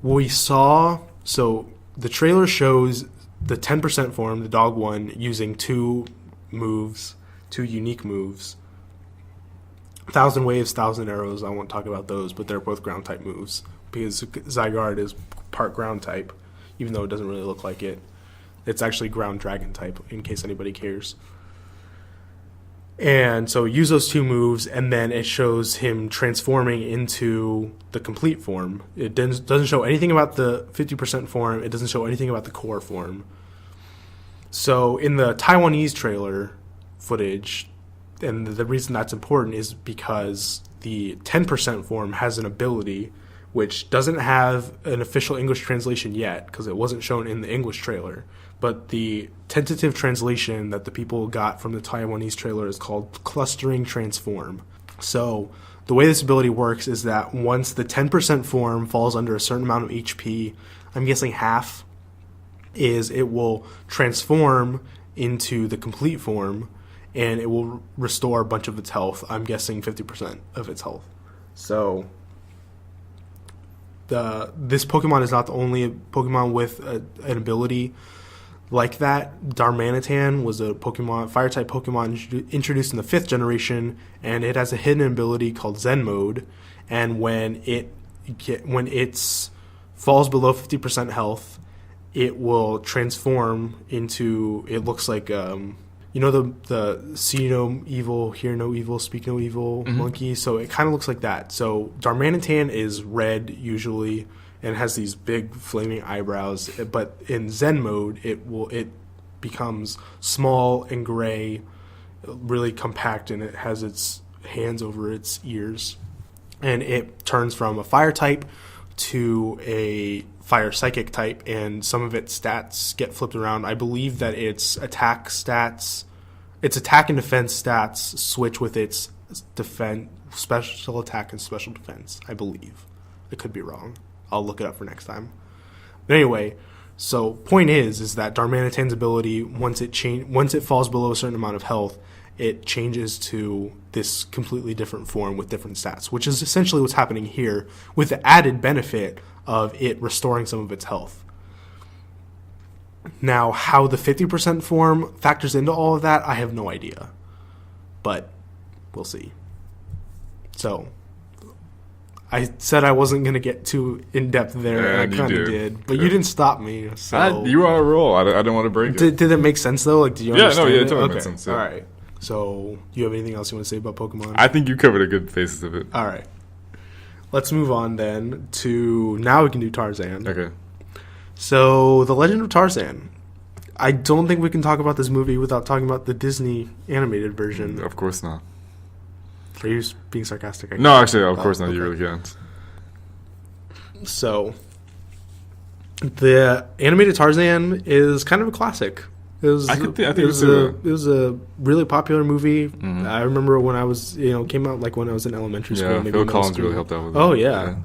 we saw. So the trailer shows the 10% form, the dog one, using two unique moves. 1,000 Waves, 1,000 Arrows. I won't talk about those, but they're both ground type moves because Zygarde is part ground type, even though it doesn't really look like it. It's actually ground dragon type, in case anybody cares. And so use those two moves, and then it shows him transforming into the complete form. It doesn't show anything about the 50% form. It doesn't show anything about the core form. So in the Taiwanese trailer footage, and the reason that's important is because the 10% form has an ability which doesn't have an official English translation yet because it wasn't shown in the English trailer. But the tentative translation that the people got from the Taiwanese trailer is called Clustering Transform. So the way this ability works is that once the 10% form falls under a certain amount of HP, I'm guessing half, is it will transform into the complete form, and it will restore a bunch of its health. I'm guessing 50% of its health. So this Pokemon is not the only Pokemon with an ability like that. Darmanitan was a Fire-type Pokemon introduced in the 5th generation, and it has a hidden ability called Zen Mode. And when it falls below 50% health, it will transform into. It looks like the see no evil, hear no evil, speak no evil monkey. So it kind of looks like that. So Darmanitan is red usually and has these big flaming eyebrows. But in Zen mode, it becomes small and gray, really compact, and it has its hands over its ears. And it turns from a fire type to a fire psychic type, and some of its stats get flipped around. I believe that its attack and defense stats switch with its special attack and special defense, I believe. I could be wrong. I'll look it up for next time. But anyway, so point is that Darmanitan's ability, once it falls below a certain amount of health, it changes to this completely different form with different stats, which is essentially what's happening here, with the added benefit of it restoring some of its health. Now, how the 50% form factors into all of that, I have no idea. But we'll see. So, I said I wasn't going to get too in-depth there, and I kind of did. But you didn't stop me. So. You were on a roll. I don't want to break it. Did it make sense, though? Like, did you understand it totally made sense. Yeah. All right. So, do you have anything else you want to say about Pokemon? I think you covered a good basis of it. All right. Let's move on then to... Now we can do Tarzan. Okay. So, The Legend of Tarzan. I don't think we can talk about this movie without talking about the Disney animated version. Of course not. Are you being sarcastic? No, actually, of course not. Okay. You really can't. So, the animated Tarzan is kind of a classic. It was. I think it was a really popular movie. I remember when I was, came out like when I was in elementary school. Yeah, maybe Phil middle Collins school. really helped out with it. Oh yeah.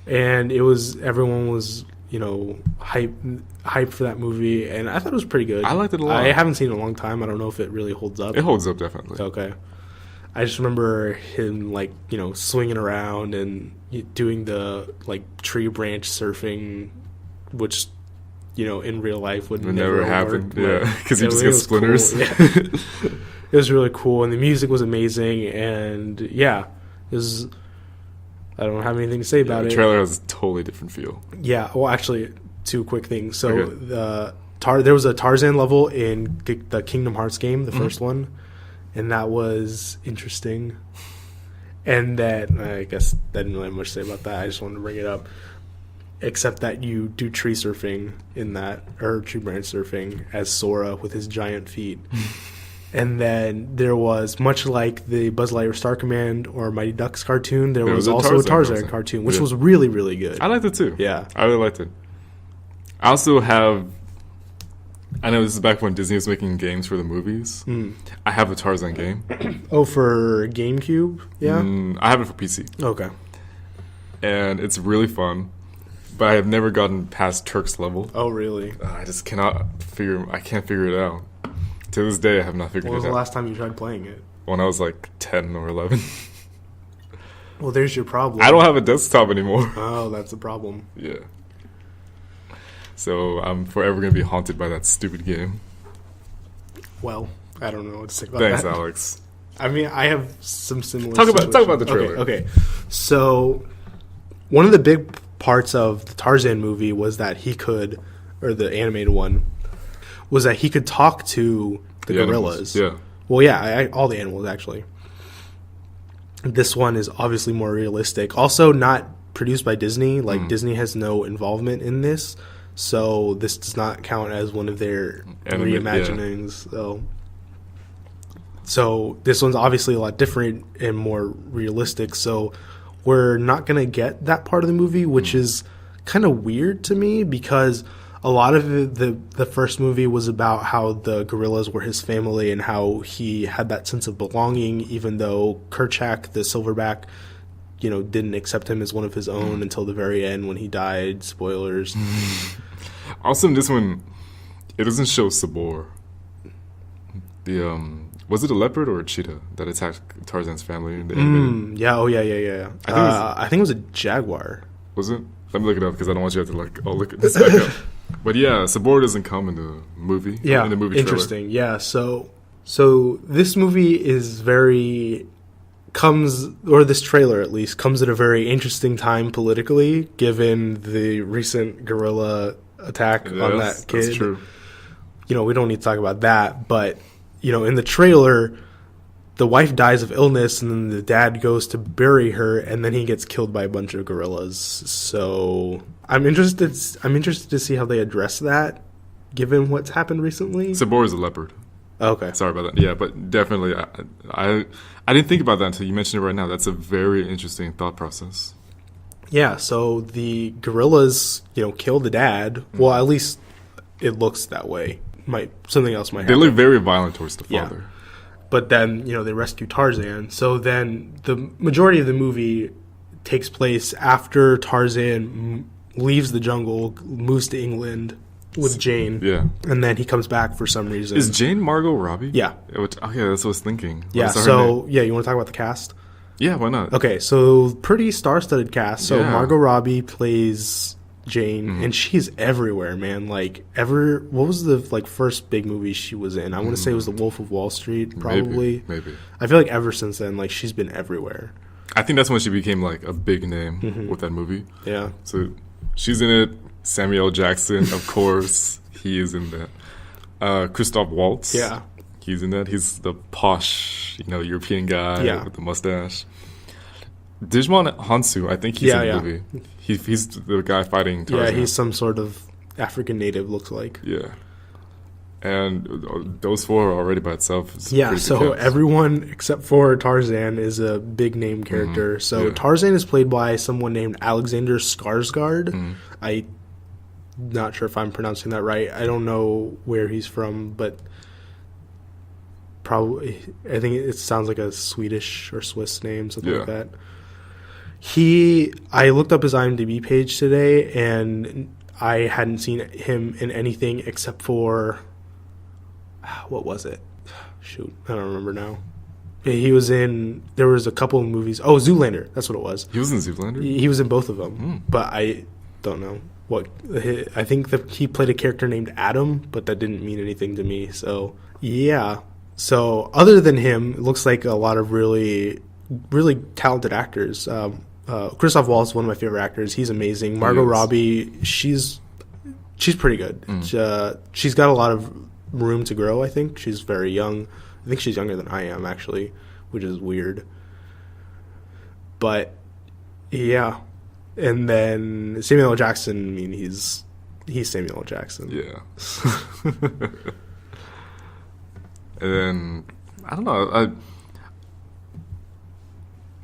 And everyone was, hyped for that movie, and I thought it was pretty good. I liked it a lot. I haven't seen it in a long time. I don't know if it really holds up. It holds up, definitely. Okay. I just remember him, swinging around and doing the, tree branch surfing, which, in real life would never happen. Work. Yeah, because you just get splinters. Cool. Yeah. It was really cool, and the music was amazing, and, yeah, it was... I don't have anything to say about it. The trailer has a totally different feel. Yeah, well, actually, two quick things. So, Okay. there was a Tarzan level in the Kingdom Hearts game, the first one, and that was interesting. And that, I guess, I didn't really have much to say about that. I just wanted to bring it up. Except that you do tree surfing in that, or tree branch surfing, as Sora with his giant feet. And then there was, much like the Buzz Lightyear Star Command or Mighty Ducks cartoon, there was also a Tarzan cartoon, which was really, really good. I liked it too. Yeah. I really liked it. I also have... I know this is back when Disney was making games for the movies. I have a Tarzan game. Oh, for GameCube? Yeah? I have it for PC. Okay. And it's really fun. But I have never gotten past Turk's level. Oh, really? I just can't figure it out. To this day, I have not figured it out. When was the last time you tried playing it? When I was like 10 or 11. Well, there's your problem. I don't have a desktop anymore. Oh, that's the problem. Yeah. So I'm forever going to be haunted by that stupid game. Well, I don't know what to say about Thanks, that. Alex. I mean, I have some similar Talk about the trailer. Okay. So, one of the big parts of the Tarzan movie was that he could, or the animated one, was that he could talk to the gorillas. Animals. Yeah. Well, yeah, all the animals, actually. This one is obviously more realistic. Also, not produced by Disney. Like, Disney has no involvement in this. So, this does not count as one of their reimaginings. Yeah. So, this one's obviously a lot different and more realistic. So, we're not going to get that part of the movie, which is kind of weird to me because... A lot of the first movie was about how the gorillas were his family and how he had that sense of belonging, even though Kerchak, the silverback, didn't accept him as one of his own until the very end when he died. Spoilers. Also, in this one, it doesn't show Sabor. Was it a leopard or a cheetah that attacked Tarzan's family in the animated? Yeah. I think it was a jaguar. Was it? Let me look it up because I don't want you to have to look this back up. But yeah, Sabor doesn't come in the movie. Yeah, in the movie interesting. Trailer. Yeah, so this movie is this trailer at least comes at a very interesting time politically, given the recent gorilla attack on that kid. That's true. We don't need to talk about that, but in the trailer, the wife dies of illness, and then the dad goes to bury her, and then he gets killed by a bunch of gorillas. So I'm interested to see how they address that, given what's happened recently. Sabor is a leopard. Okay, sorry about that. Yeah, but definitely, I didn't think about that until you mentioned it right now. That's a very interesting thought process. Yeah. So the gorillas, kill the dad. Well, at least it looks that way. Something else might happen. They look very violent towards the father. Yeah. But then, they rescue Tarzan. So then the majority of the movie takes place after Tarzan leaves the jungle, moves to England with Jane. Yeah. And then he comes back for some reason. Is Jane Margot Robbie? Yeah. Okay, that's what I was thinking. Yeah, so, you want to talk about the cast? Yeah, why not? Okay, so pretty star-studded cast. So Margot Robbie plays Jane, and she's everywhere, man. What was the first big movie she was in? I want to say it was The Wolf of Wall Street, probably. Maybe. I feel like ever since then, she's been everywhere. I think that's when she became a big name with that movie. Yeah. So she's in it. Samuel L. Jackson, of course, he is in that. Christoph Waltz. Yeah. He's in that. He's the posh, European guy with the mustache. Digimon Hansu, I think he's in the movie. He's the guy fighting Tarzan. Yeah, he's some sort of African native, looks like. Yeah. And those four already by itself is yeah, so everyone except for Tarzan is a big name character. So Tarzan is played by someone named Alexander Skarsgård. I not sure if I'm pronouncing that right. I don't know where he's from, but probably I think it sounds like a Swedish or Swiss name, something like that. I looked up his IMDb page today, and I hadn't seen him in anything except for, what was it? Shoot, I don't remember now. He was in, there was a couple of movies. Oh, Zoolander, that's what it was. He was in Zoolander? He was in both of them, but I don't know what. I think that he played a character named Adam, but that didn't mean anything to me. So yeah. So other than him, it looks like a lot of really, really talented actors. Christoph Waltz is one of my favorite actors. He's amazing. Margot Robbie, she's pretty good. She's got a lot of room to grow. I think she's very young. I think she's younger than I am, actually, which is weird. But yeah. And then Samuel L. Jackson, I mean, he's Samuel L. Jackson. Yeah. And then, I don't know,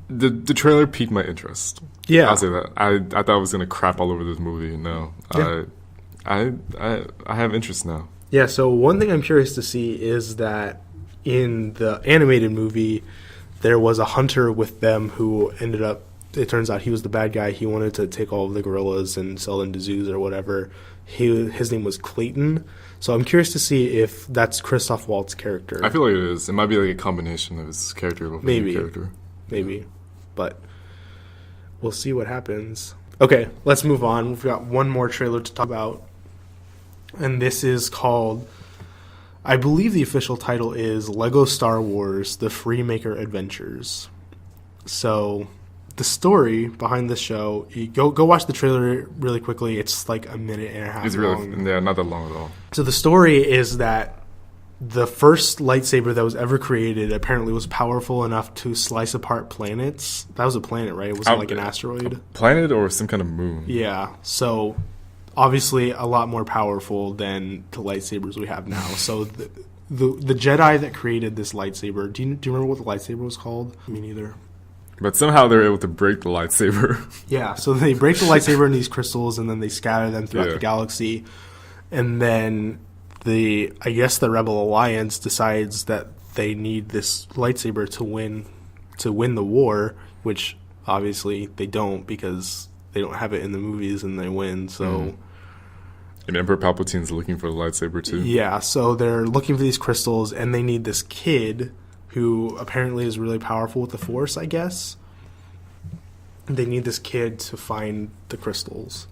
the trailer piqued my interest. Yeah. I'll say that. I thought I was going to crap all over this movie. No. Yeah. I have interest now. Yeah, so one thing I'm curious to see is that in the animated movie, there was a hunter with them who ended up, it turns out he was the bad guy. He wanted to take all of the gorillas and sell them to zoos or whatever. His name was Clayton. So I'm curious to see if that's Christoph Waltz's character. I feel like it is. It might be like a combination of his character with his character. Maybe. But we'll see what happens. Okay, let's move on. We've got one more trailer to talk about. And this is called, I believe the official title is Lego Star Wars: The Freemaker Adventures. So the story behind this show, you go watch the trailer really quickly. It's like a minute and a half long. Really, yeah, not that long at all. So the story is that the first lightsaber that was ever created apparently was powerful enough to slice apart planets. That was a planet, right? It wasn't like an asteroid. A planet or some kind of moon. Yeah. So obviously a lot more powerful than the lightsabers we have now. So the Jedi that created this lightsaber, do you remember what the lightsaber was called? Me neither. But somehow they're able to break the lightsaber. Yeah, so they break the lightsaber in these crystals, and then they scatter them throughout the galaxy. And then I guess the Rebel Alliance decides that they need this lightsaber to win the war, which obviously they don't because they don't have it in the movies and they win. So, and Emperor Palpatine's looking for the lightsaber too. Yeah, so they're looking for these crystals, and they need this kid who apparently is really powerful with the Force, I guess. They need this kid to find the crystals.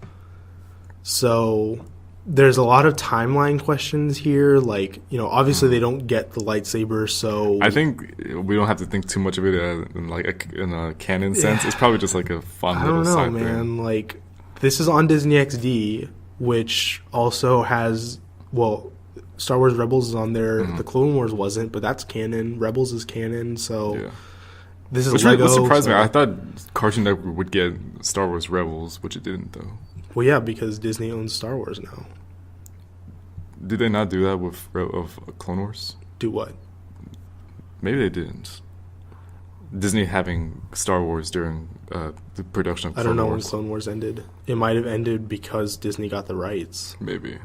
So there's a lot of timeline questions here. Like, obviously they don't get the lightsaber, so I think we don't have to think too much of it in a canon sense. It's probably just like a fun little side thing. I don't know, man. Like, this is on Disney XD, which also has, Star Wars Rebels is on there. The Clone Wars wasn't, but that's canon. Rebels is canon, so this is Lego. Which surprised me. I thought Cartoon Network would get Star Wars Rebels, which it didn't, though. Well, yeah, because Disney owns Star Wars now. Did they not do that with Clone Wars? Do what? Maybe they didn't. Disney having Star Wars during the production of Clone Wars. I don't know when Clone Wars ended. It might have ended because Disney got the rights. Maybe.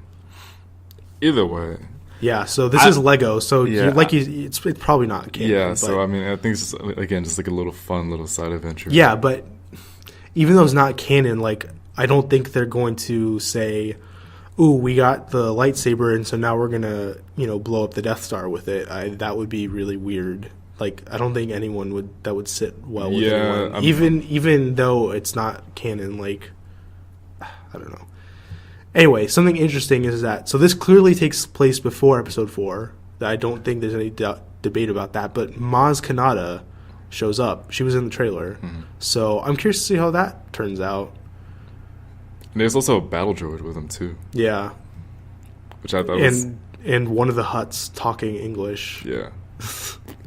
Either way. Yeah, so this is Lego, so it's probably not canon. Yeah, so I mean, I think it's just like a little fun little side adventure. Yeah, but even though it's not canon, like, I don't think they're going to say, ooh, we got the lightsaber, and so now we're going to, blow up the Death Star with it. That would be really weird. Like, I don't think that would sit well with anyone. Even though it's not canon, like, I don't know. Anyway, something interesting is that, so this clearly takes place before Episode 4. I don't think there's any debate about that, but Maz Kanata shows up. She was in the trailer. So I'm curious to see how that turns out. And there's also a battle droid with him, too. Yeah. Which I thought was... And one of the Hutts talking English. Yeah.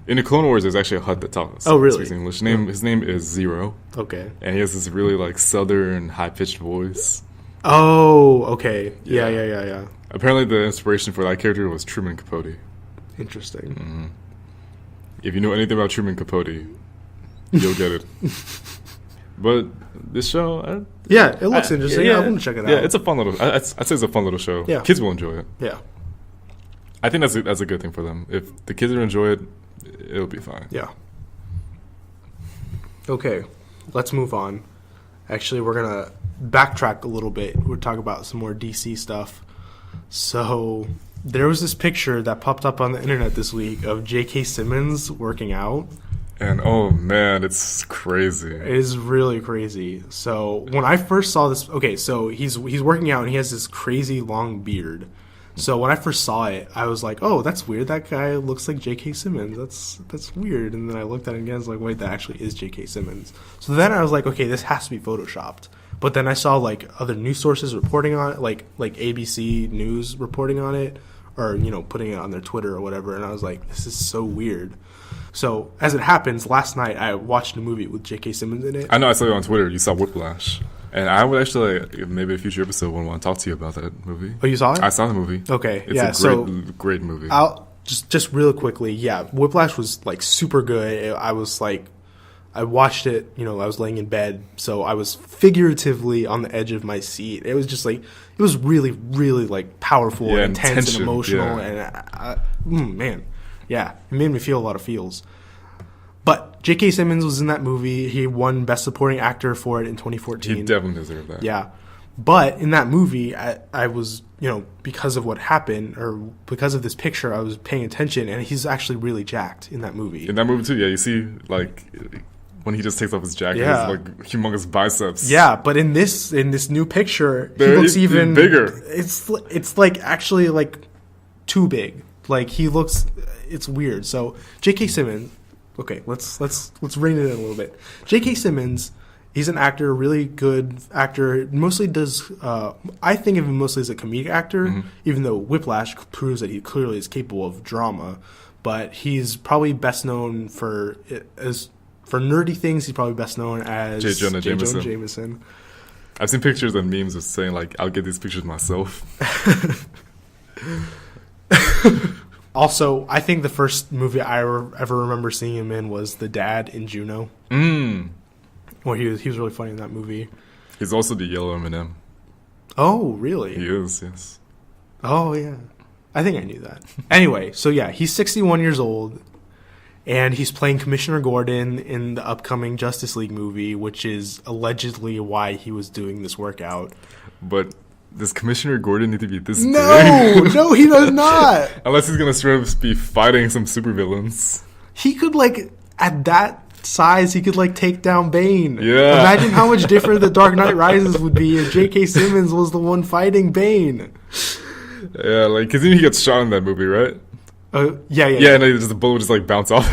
In the Clone Wars, there's actually a Hutt that speaks English. His name is Zero. Okay. And he has this really, like, southern, high-pitched voice. Oh, okay. Yeah. Apparently the inspiration for that character was Truman Capote. But this show, it looks interesting. I want to check it out. Yeah, it's a fun little. I'd say it's a fun little show. Yeah, kids will enjoy it. Yeah, I think that's a good thing for them. If the kids enjoy it, it'll be fine. Yeah. Okay, let's move on. Actually, we're gonna backtrack a little bit. We'll talk about some more DC stuff. So there was this picture that popped up on the internet this week of J.K. Simmons working out. And oh man, it's crazy. It is really crazy. So when I first saw this, okay, so he's working out and he has this crazy long beard. So when I first saw it, I was like, oh, that's weird. That guy looks like J.K. Simmons. That's weird. And then I looked at it again. I was like, wait, that actually is J.K. Simmons. So then I was like, okay, this has to be photoshopped. But then I saw like other news sources reporting on it, like ABC News reporting on it, or putting it on their Twitter or whatever. And I was like, this is so weird. So as it happens, last night I watched a movie with J.K. Simmons in it. I know I saw you on Twitter. You saw Whiplash. And I would actually, maybe a future episode, want to talk to you about that movie. Oh, you saw it? I saw the movie. Okay, it's a great movie. I'll just real quickly. Yeah, Whiplash was like super good. I was like, I watched it. I was laying in bed, so I was figuratively on the edge of my seat. It was just like it was really, really like powerful, and intense, and emotional, and man, yeah, it made me feel a lot of feels. But J.K. Simmons was in that movie. He won Best Supporting Actor for it in 2014. He definitely deserved that. Yeah. But in that movie, I was, because of what happened, or because of this picture, I was paying attention, and he's actually really jacked in that movie. In that movie, too, yeah, you see, like, when he just takes off his jacket, his, like, humongous biceps. Yeah, but in this new picture, he looks even bigger. It's like, actually, like, too big. Like, he looks, it's weird. So, J.K. Simmons... Okay, let's rein it in a little bit. J.K. Simmons, he's an actor, really good actor. Mostly does, I think of him mostly as a comedic actor, even though Whiplash proves that he clearly is capable of drama. But he's probably best known for nerdy things. He's probably best known as J. Jonah Jameson. I've seen pictures and memes of saying like, "I'll get these pictures myself." Also, I think the first movie I ever remember seeing him in was The Dad in Juno. Where he was really funny in that movie. He's also the yellow M&M. Oh, really? He is, yes. Oh, yeah. I think I knew that. Anyway, so yeah, he's 61 years old, and he's playing Commissioner Gordon in the upcoming Justice League movie, which is allegedly why he was doing this workout. But... does Commissioner Gordon need to be this big? No, he does not. Unless he's going to sort of be fighting some supervillains. He could, like, at that size, he could, like, take down Bane. Yeah. Imagine how much different The Dark Knight Rises would be if J.K. Simmons was the one fighting Bane. Yeah, like, because he gets shot in that movie, right? Yeah. Yeah, and just the bullet would just, like, bounce off.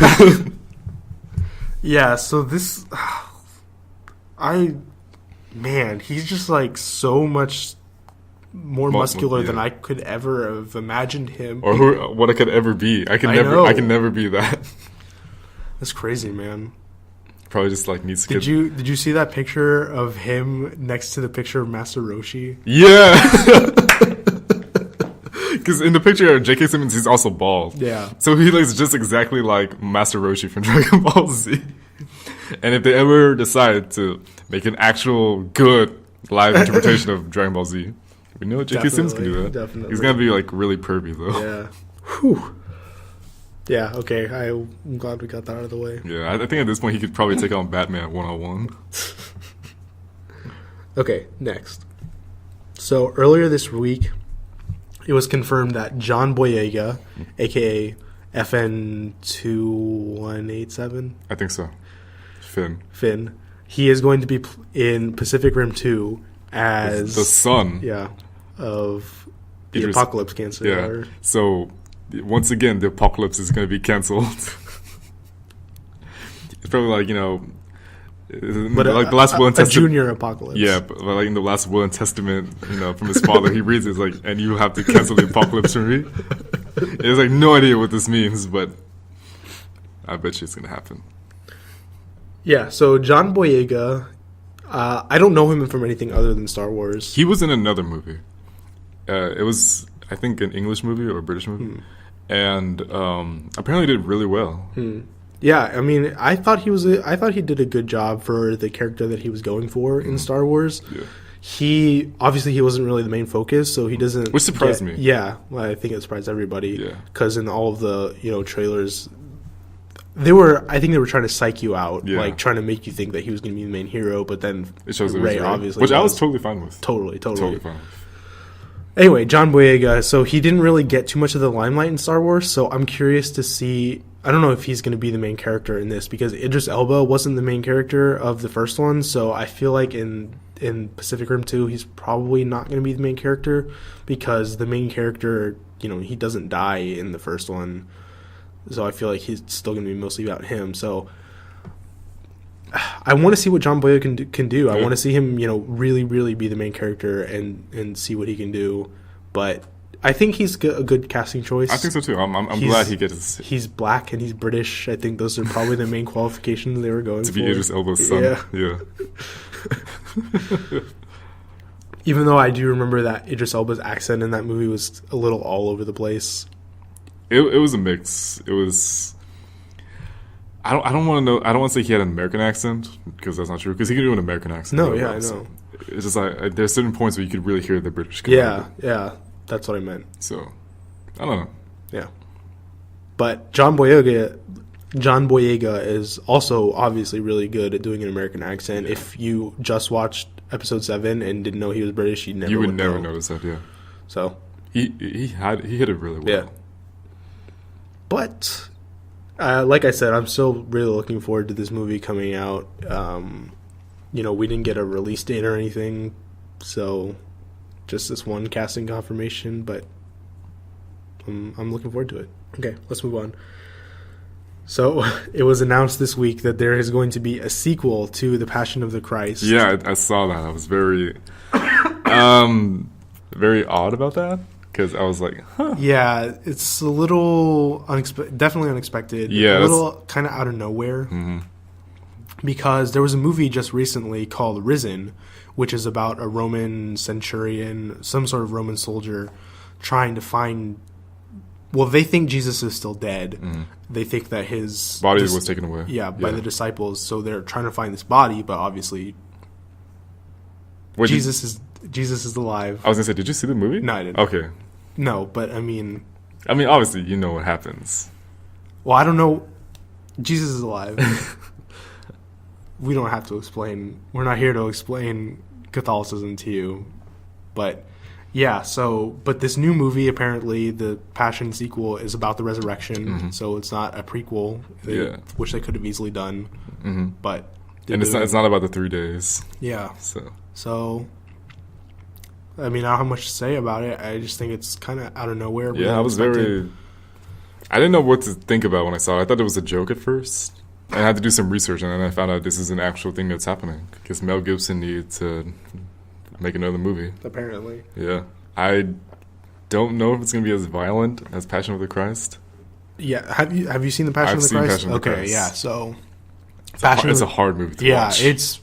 Yeah, so this... Man, he's just, like, so much... more muscular than I could ever have imagined him, or what I could ever be. I can never be that. That's crazy, man. Probably just like needs to. Did you see that picture of him next to the picture of Master Roshi? Yeah. Because in the picture of J.K. Simmons, he's also bald. Yeah. So he looks just exactly like Master Roshi from Dragon Ball Z. And if they ever decide to make an actual good live interpretation of Dragon Ball Z, we know J.K. Simmons can do that. Definitely. He's going to be, like, really pervy, though. Yeah. Whew. Yeah, okay. I'm glad we got that out of the way. Yeah, I think at this point he could probably take on Batman one-on-one. Okay, next. So, earlier this week, it was confirmed that John Boyega, a.k.a. FN2187? I think so. Finn. He is going to be in Pacific Rim 2 as... the son. Yeah. Of the Apocalypse Cancer. Yeah. So, once again, the apocalypse is going to be canceled. It's probably like, but like the last will and testament. A junior apocalypse. Yeah, but like in the last will and testament, from his father, he reads it, it's like, and you have to cancel the apocalypse for me. He has like no idea what this means, but I bet you it's going to happen. Yeah, so John Boyega... I don't know him from anything other than Star Wars. He was in another movie. It was, I think, an English movie or a British movie. And apparently did really well. Yeah, I mean, I thought he did a good job for the character that he was going for in Star Wars. Yeah. He wasn't really the main focus, so he doesn't. Which surprised me. Yeah, well, I think it surprised everybody. Yeah. Because in all of the trailers, I think they were trying to psych you out, like trying to make you think that he was going to be the main hero, but then it shows Rey obviously, which I was totally fine with. Totally fine with. Anyway, John Boyega. So he didn't really get too much of the limelight in Star Wars. So I'm curious to see. I don't know if he's going to be the main character in this because Idris Elba wasn't the main character of the first one. So I feel like in Pacific Rim 2, he's probably not going to be the main character because the main character, he doesn't die in the first one. So I feel like he's still going to be mostly about him. So I want to see what John Boyega can do. I want to see him, really, really be the main character and see what he can do. But I think he's a good casting choice. I think so too. I'm glad he gets. He's black and he's British. I think those are probably the main qualifications they were going for. To be Idris Elba's son. Yeah. Even though I do remember that Idris Elba's accent in that movie was a little all over the place. It was a mix. It was. I don't want to know. I don't want to say he had an American accent because that's not true. Because he can do an American accent. No, yeah, I know. It's just like there's certain points where you could really hear the British. Yeah, that's what I meant. So, I don't know. Yeah, but John Boyega is also obviously really good at doing an American accent. Yeah. If you just watched episode 7 and didn't know he was British, you would never notice that. Yeah. So he hit it really well. Yeah. But like I said, I'm still really looking forward to this movie coming out. We didn't get a release date or anything, so just this one casting confirmation, but I'm looking forward to it. Okay, let's move on. So it was announced this week that there is going to be a sequel to The Passion of the Christ. Yeah, I saw that. I was very, very odd about that because I was like, huh. Yeah, it's a little definitely unexpected. Yeah, a little kind of out of nowhere. Mm-hmm. Because there was a movie just recently called Risen, which is about a Roman centurion, some sort of Roman soldier, trying to find. Well, they think Jesus is still dead. Mm-hmm. They think that his body was taken away. Yeah, by the disciples. So they're trying to find this body, but obviously, Jesus is alive. I was gonna say, did you see the movie? No, I didn't. Okay. No, but I mean, obviously, you know what happens. Well, I don't know. Jesus is alive. We don't have to explain. We're not here to explain Catholicism to you, but. Yeah, but this new movie, apparently, the Passion sequel, is about the resurrection, so it's not a prequel, which they could have easily done, but... And it's not about the 3 days. Yeah. So, I mean, I don't have much to say about it. I just think it's kind of out of nowhere. Yeah, I didn't know what to think about when I saw it. I thought it was a joke at first. I had to do some research, and then I found out this is an actual thing that's happening. Because Mel Gibson needed to... make another movie. Apparently. Yeah. I don't know if it's going to be as violent as Passion of the Christ. Yeah. Have you seen The Passion of the Christ? Passion of the Christ. Yeah. So it's a hard movie to watch. Yeah, it's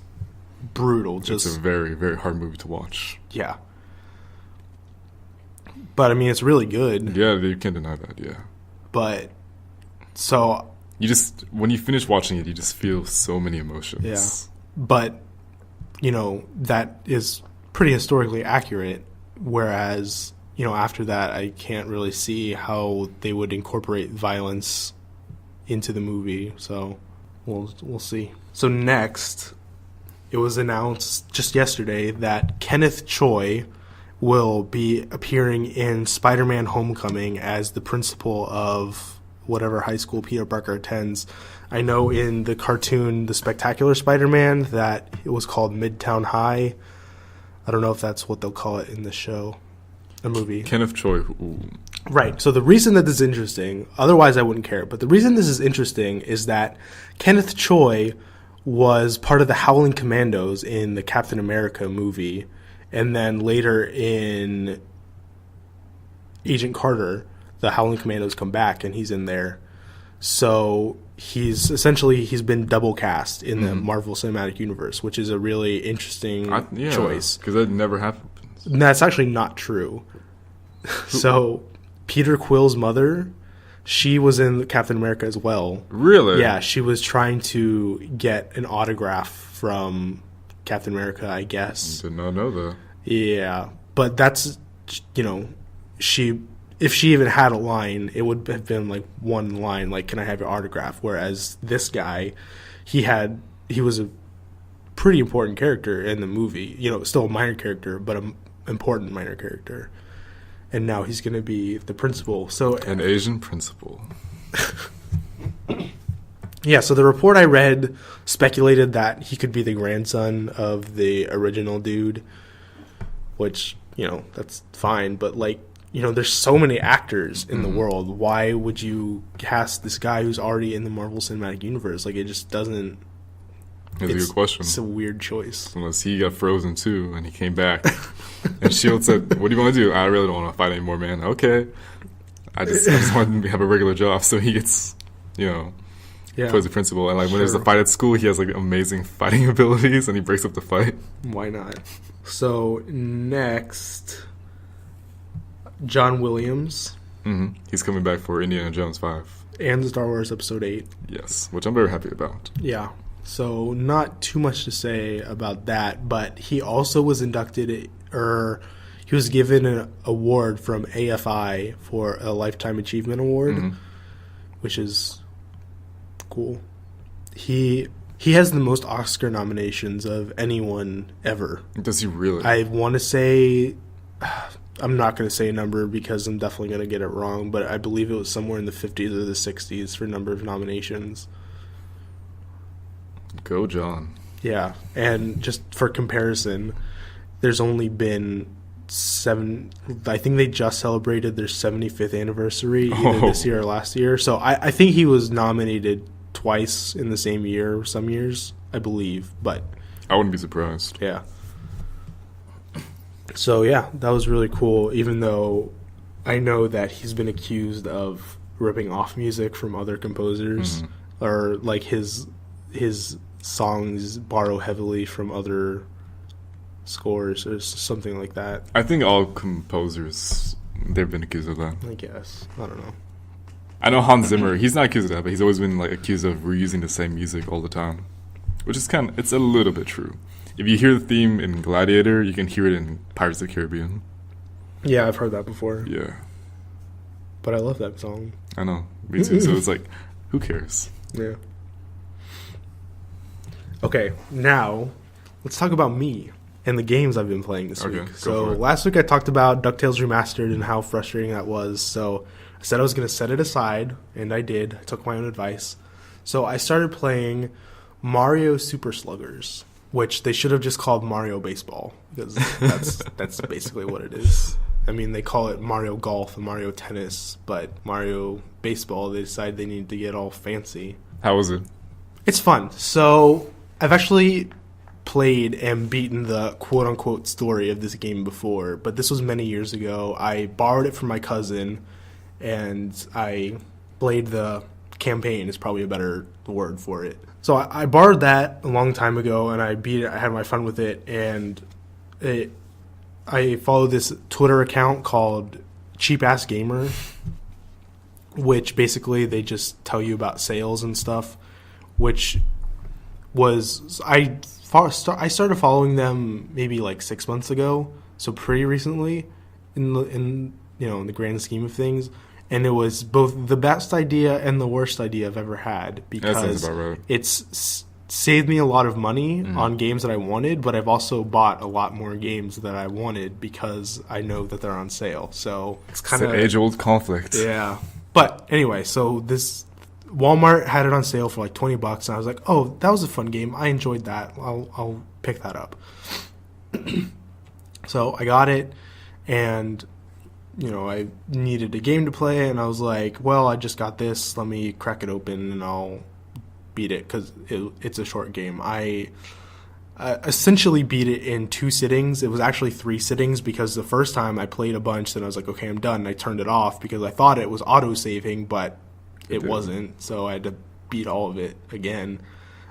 brutal. It's a very, very hard movie to watch. Yeah. But I mean, it's really good. Yeah, you can't deny that, yeah. But so you just when you finish watching it, you just feel so many emotions. Yeah. But that is pretty historically accurate, whereas after that I can't really see how they would incorporate violence into the movie, so we'll see. So next, it was announced just yesterday that Kenneth Choi will be appearing in Spider-Man Homecoming as the principal of whatever high school Peter Parker attends. I know in the cartoon The Spectacular Spider-Man that it was called Midtown High. I don't know if that's what they'll call it in the show, the movie. Kenneth Choi. Ooh. Right. So the reason that this is interesting, otherwise I wouldn't care, but the reason this is interesting is that Kenneth Choi was part of the Howling Commandos in the Captain America movie, and then later in Agent Carter, the Howling Commandos come back and he's in there. So he's been double cast in the Marvel Cinematic Universe, which is a really interesting choice. Because that never happens. That's actually not true. So Peter Quill's mother She was in Captain America as well. Really? Yeah, she was trying to get an autograph from Captain America, I guess. Did not know that. Yeah, but that's, you know, if she even had a line, it would have been like one line, like, can I have your autograph? Whereas this guy, he was a pretty important character in the movie. You know, still a minor character, but an important minor character. And now he's going to be the principal. So an Asian principal. Yeah, so the report I read speculated that he could be the grandson of the original dude, which, you know, that's fine. But, like, you know, there's so many actors in the world. Why would you cast this guy who's already in the Marvel Cinematic Universe? Like, it just doesn't... That's a good question. It's a weird choice. Unless he got frozen too, and he came back. And S.H.I.E.L.D. said, what do you want to do? I really don't want to fight anymore, man. Okay. I just want to have a regular job. So he gets, you know, plays the principal. And, like, when there's a fight at school, he has, like, amazing fighting abilities, and he breaks up the fight. Why not? So, next, John Williams. Mm-hmm. He's coming back for Indiana Jones 5. And Star Wars Episode 8. Yes, which I'm very happy about. Yeah. So, not too much to say about that, but he also was inducted, or he was given an award from AFI for a Lifetime Achievement Award, which is cool. He has the most Oscar nominations of anyone ever. Does he really? I want to say, I'm not going to say a number because I'm definitely going to get it wrong, but I believe it was somewhere in the 50s or the 60s for number of nominations. Go, John. Yeah, and just for comparison, there's only been 7... I think they just celebrated their 75th anniversary either this year or last year. So I think he was nominated twice in the same year, some years, I believe. But I wouldn't be surprised. Yeah. So, yeah, that was really cool, even though I know that he's been accused of ripping off music from other composers, or, like, his songs borrow heavily from other scores or something like that. I think all composers, they've been accused of that. I guess. I don't know. I know Hans Zimmer, he's not accused of that, but he's always been, like, accused of reusing the same music all the time. Which is it's a little bit true. If you hear the theme in Gladiator, you can hear it in Pirates of the Caribbean. Yeah, I've heard that before. Yeah. But I love that song. I know. Me too. So it's like, who cares? Yeah. Okay, now let's talk about me and the games I've been playing this week. So last week I talked about Ducktales Remastered and how frustrating that was. So I said I was going to set it aside, and I did. I took my own advice. So I started playing Mario Super Sluggers, which they should have just called Mario Baseball, because that's basically what it is. I mean, they call it Mario Golf and Mario Tennis, but Mario Baseball, they decided they needed to get all fancy. How was it? It's fun. So I've actually played and beaten the quote-unquote story of this game before, but this was many years ago. I borrowed it from my cousin, and I played the campaign is probably a better word for it. So I borrowed that a long time ago, and I beat it. I had my fun with it, and I followed this Twitter account called Cheap Ass Gamer, which basically they just tell you about sales and stuff, which was I started following them maybe like 6 months ago, so pretty recently in the grand scheme of things. And it was both the best idea and the worst idea I've ever had, because it's saved me a lot of money on games that I wanted, but I've also bought a lot more games that I wanted because I know that they're on sale. So it's kind of an age-old conflict. Yeah. But anyway, so this Walmart had it on sale for like $20, and I was like, "Oh, that was a fun game. I enjoyed that. I'll pick that up." So I got it, and I needed a game to play, and I was like, well, I just got this. Let me crack it open, and I'll beat it, because it's a short game. I essentially beat it in 2 sittings. It was actually 3 sittings, because the first time I played a bunch, then I was like, okay, I'm done, and I turned it off because I thought it was auto-saving, but it wasn't, so I had to beat all of it again,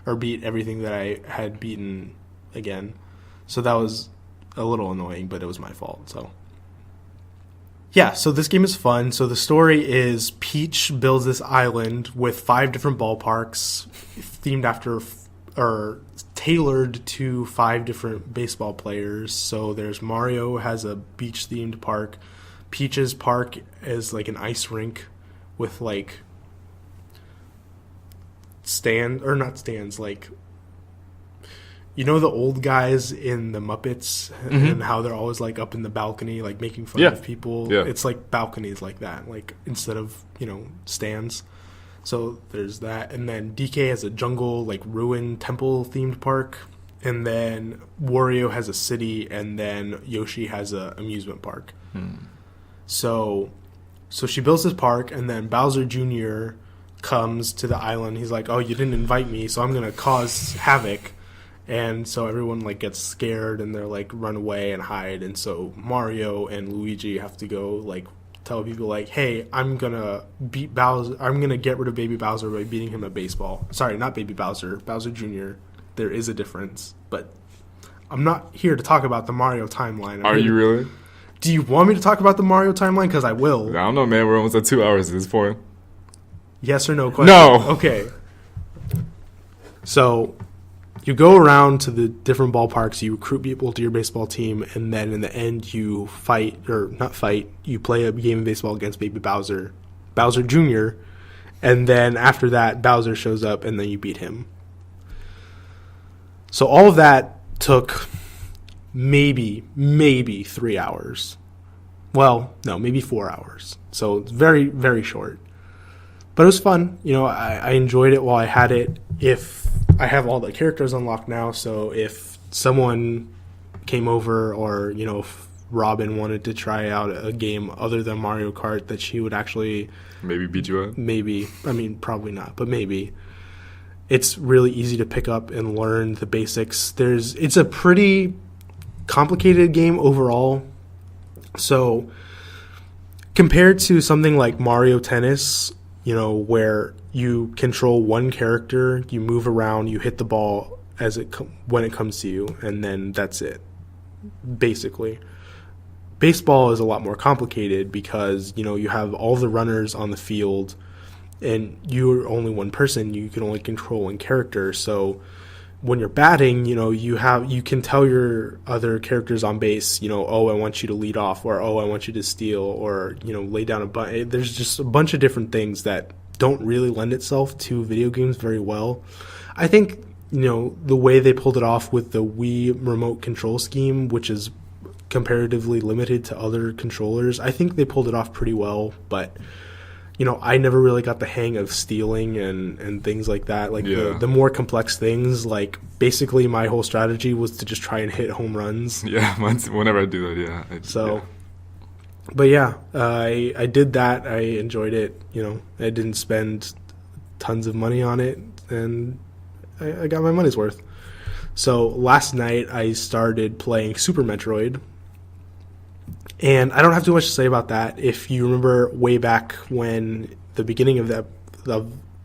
or beat everything that I had beaten again. So that was a little annoying, but it was my fault, so... Yeah, so this game is fun. So the story is Peach builds this island with 5 different ballparks themed after or tailored to 5 different baseball players. So there's Mario has a beach themed park. Peach's park is like an ice rink with like like, you know, the old guys in the Muppets and how they're always like up in the balcony, like making fun of people. Yeah. It's like balconies like that, like instead of, you know, stands. So there's that. And then DK has a jungle, like ruin temple themed park. And then Wario has a city. And then Yoshi has a amusement park. So she builds this park, and then Bowser Jr. comes to the island. He's like, oh, you didn't invite me, so I'm going to cause havoc. And so everyone like gets scared, and they're like run away and hide. And so Mario and Luigi have to go like tell people like, hey, I'm going to beat Bowser. I'm going to get rid of Baby Bowser by beating him at baseball. Sorry, not Baby Bowser, Bowser Jr. There is a difference. But I'm not here to talk about the Mario timeline. Are you really? Do you want me to talk about the Mario timeline? Because I will. I don't know, man. We're almost at 2 hours at this point. Yes or no question? No. Okay. So you go around to the different ballparks, you recruit people to your baseball team, and then in the end you you play a game of baseball against Baby Bowser Jr., and then after that Bowser shows up and then you beat him. So all of that took maybe 3 hours. Well, no, maybe 4 hours. So it's very, very short. But it was fun. You know, I enjoyed it while I had it. If I have all the characters unlocked now, so if someone came over, or, you know, if Robin wanted to try out a game other than Mario Kart that she would actually... Maybe beat you up? Maybe. I mean, probably not, but maybe. It's really easy to pick up and learn the basics. It's a pretty complicated game overall. So compared to something like Mario Tennis, you know, where you control one character, you move around, you hit the ball when it comes to you, and then that's it, basically. Baseball is a lot more complicated because, you know, you have all the runners on the field, and you're only one person. You can only control one character. So when you're batting, you know, you can tell your other characters on base, you know, oh, I want you to lead off, or oh, I want you to steal, or, you know, lay down a bunt. There's just a bunch of different things that don't really lend itself to video games very well. I think, you know, the way they pulled it off with the Wii remote control scheme, which is comparatively limited to other controllers, I think they pulled it off pretty well. But, you know, I never really got the hang of stealing and things like that. Like the more complex things, like basically my whole strategy was to just try and hit home runs. Yeah, whenever I do that, But yeah, I did that. I enjoyed it. You know, I didn't spend tons of money on it, and I got my money's worth. So last night I started playing Super Metroid. And I don't have too much to say about that. If you remember way back when the beginning of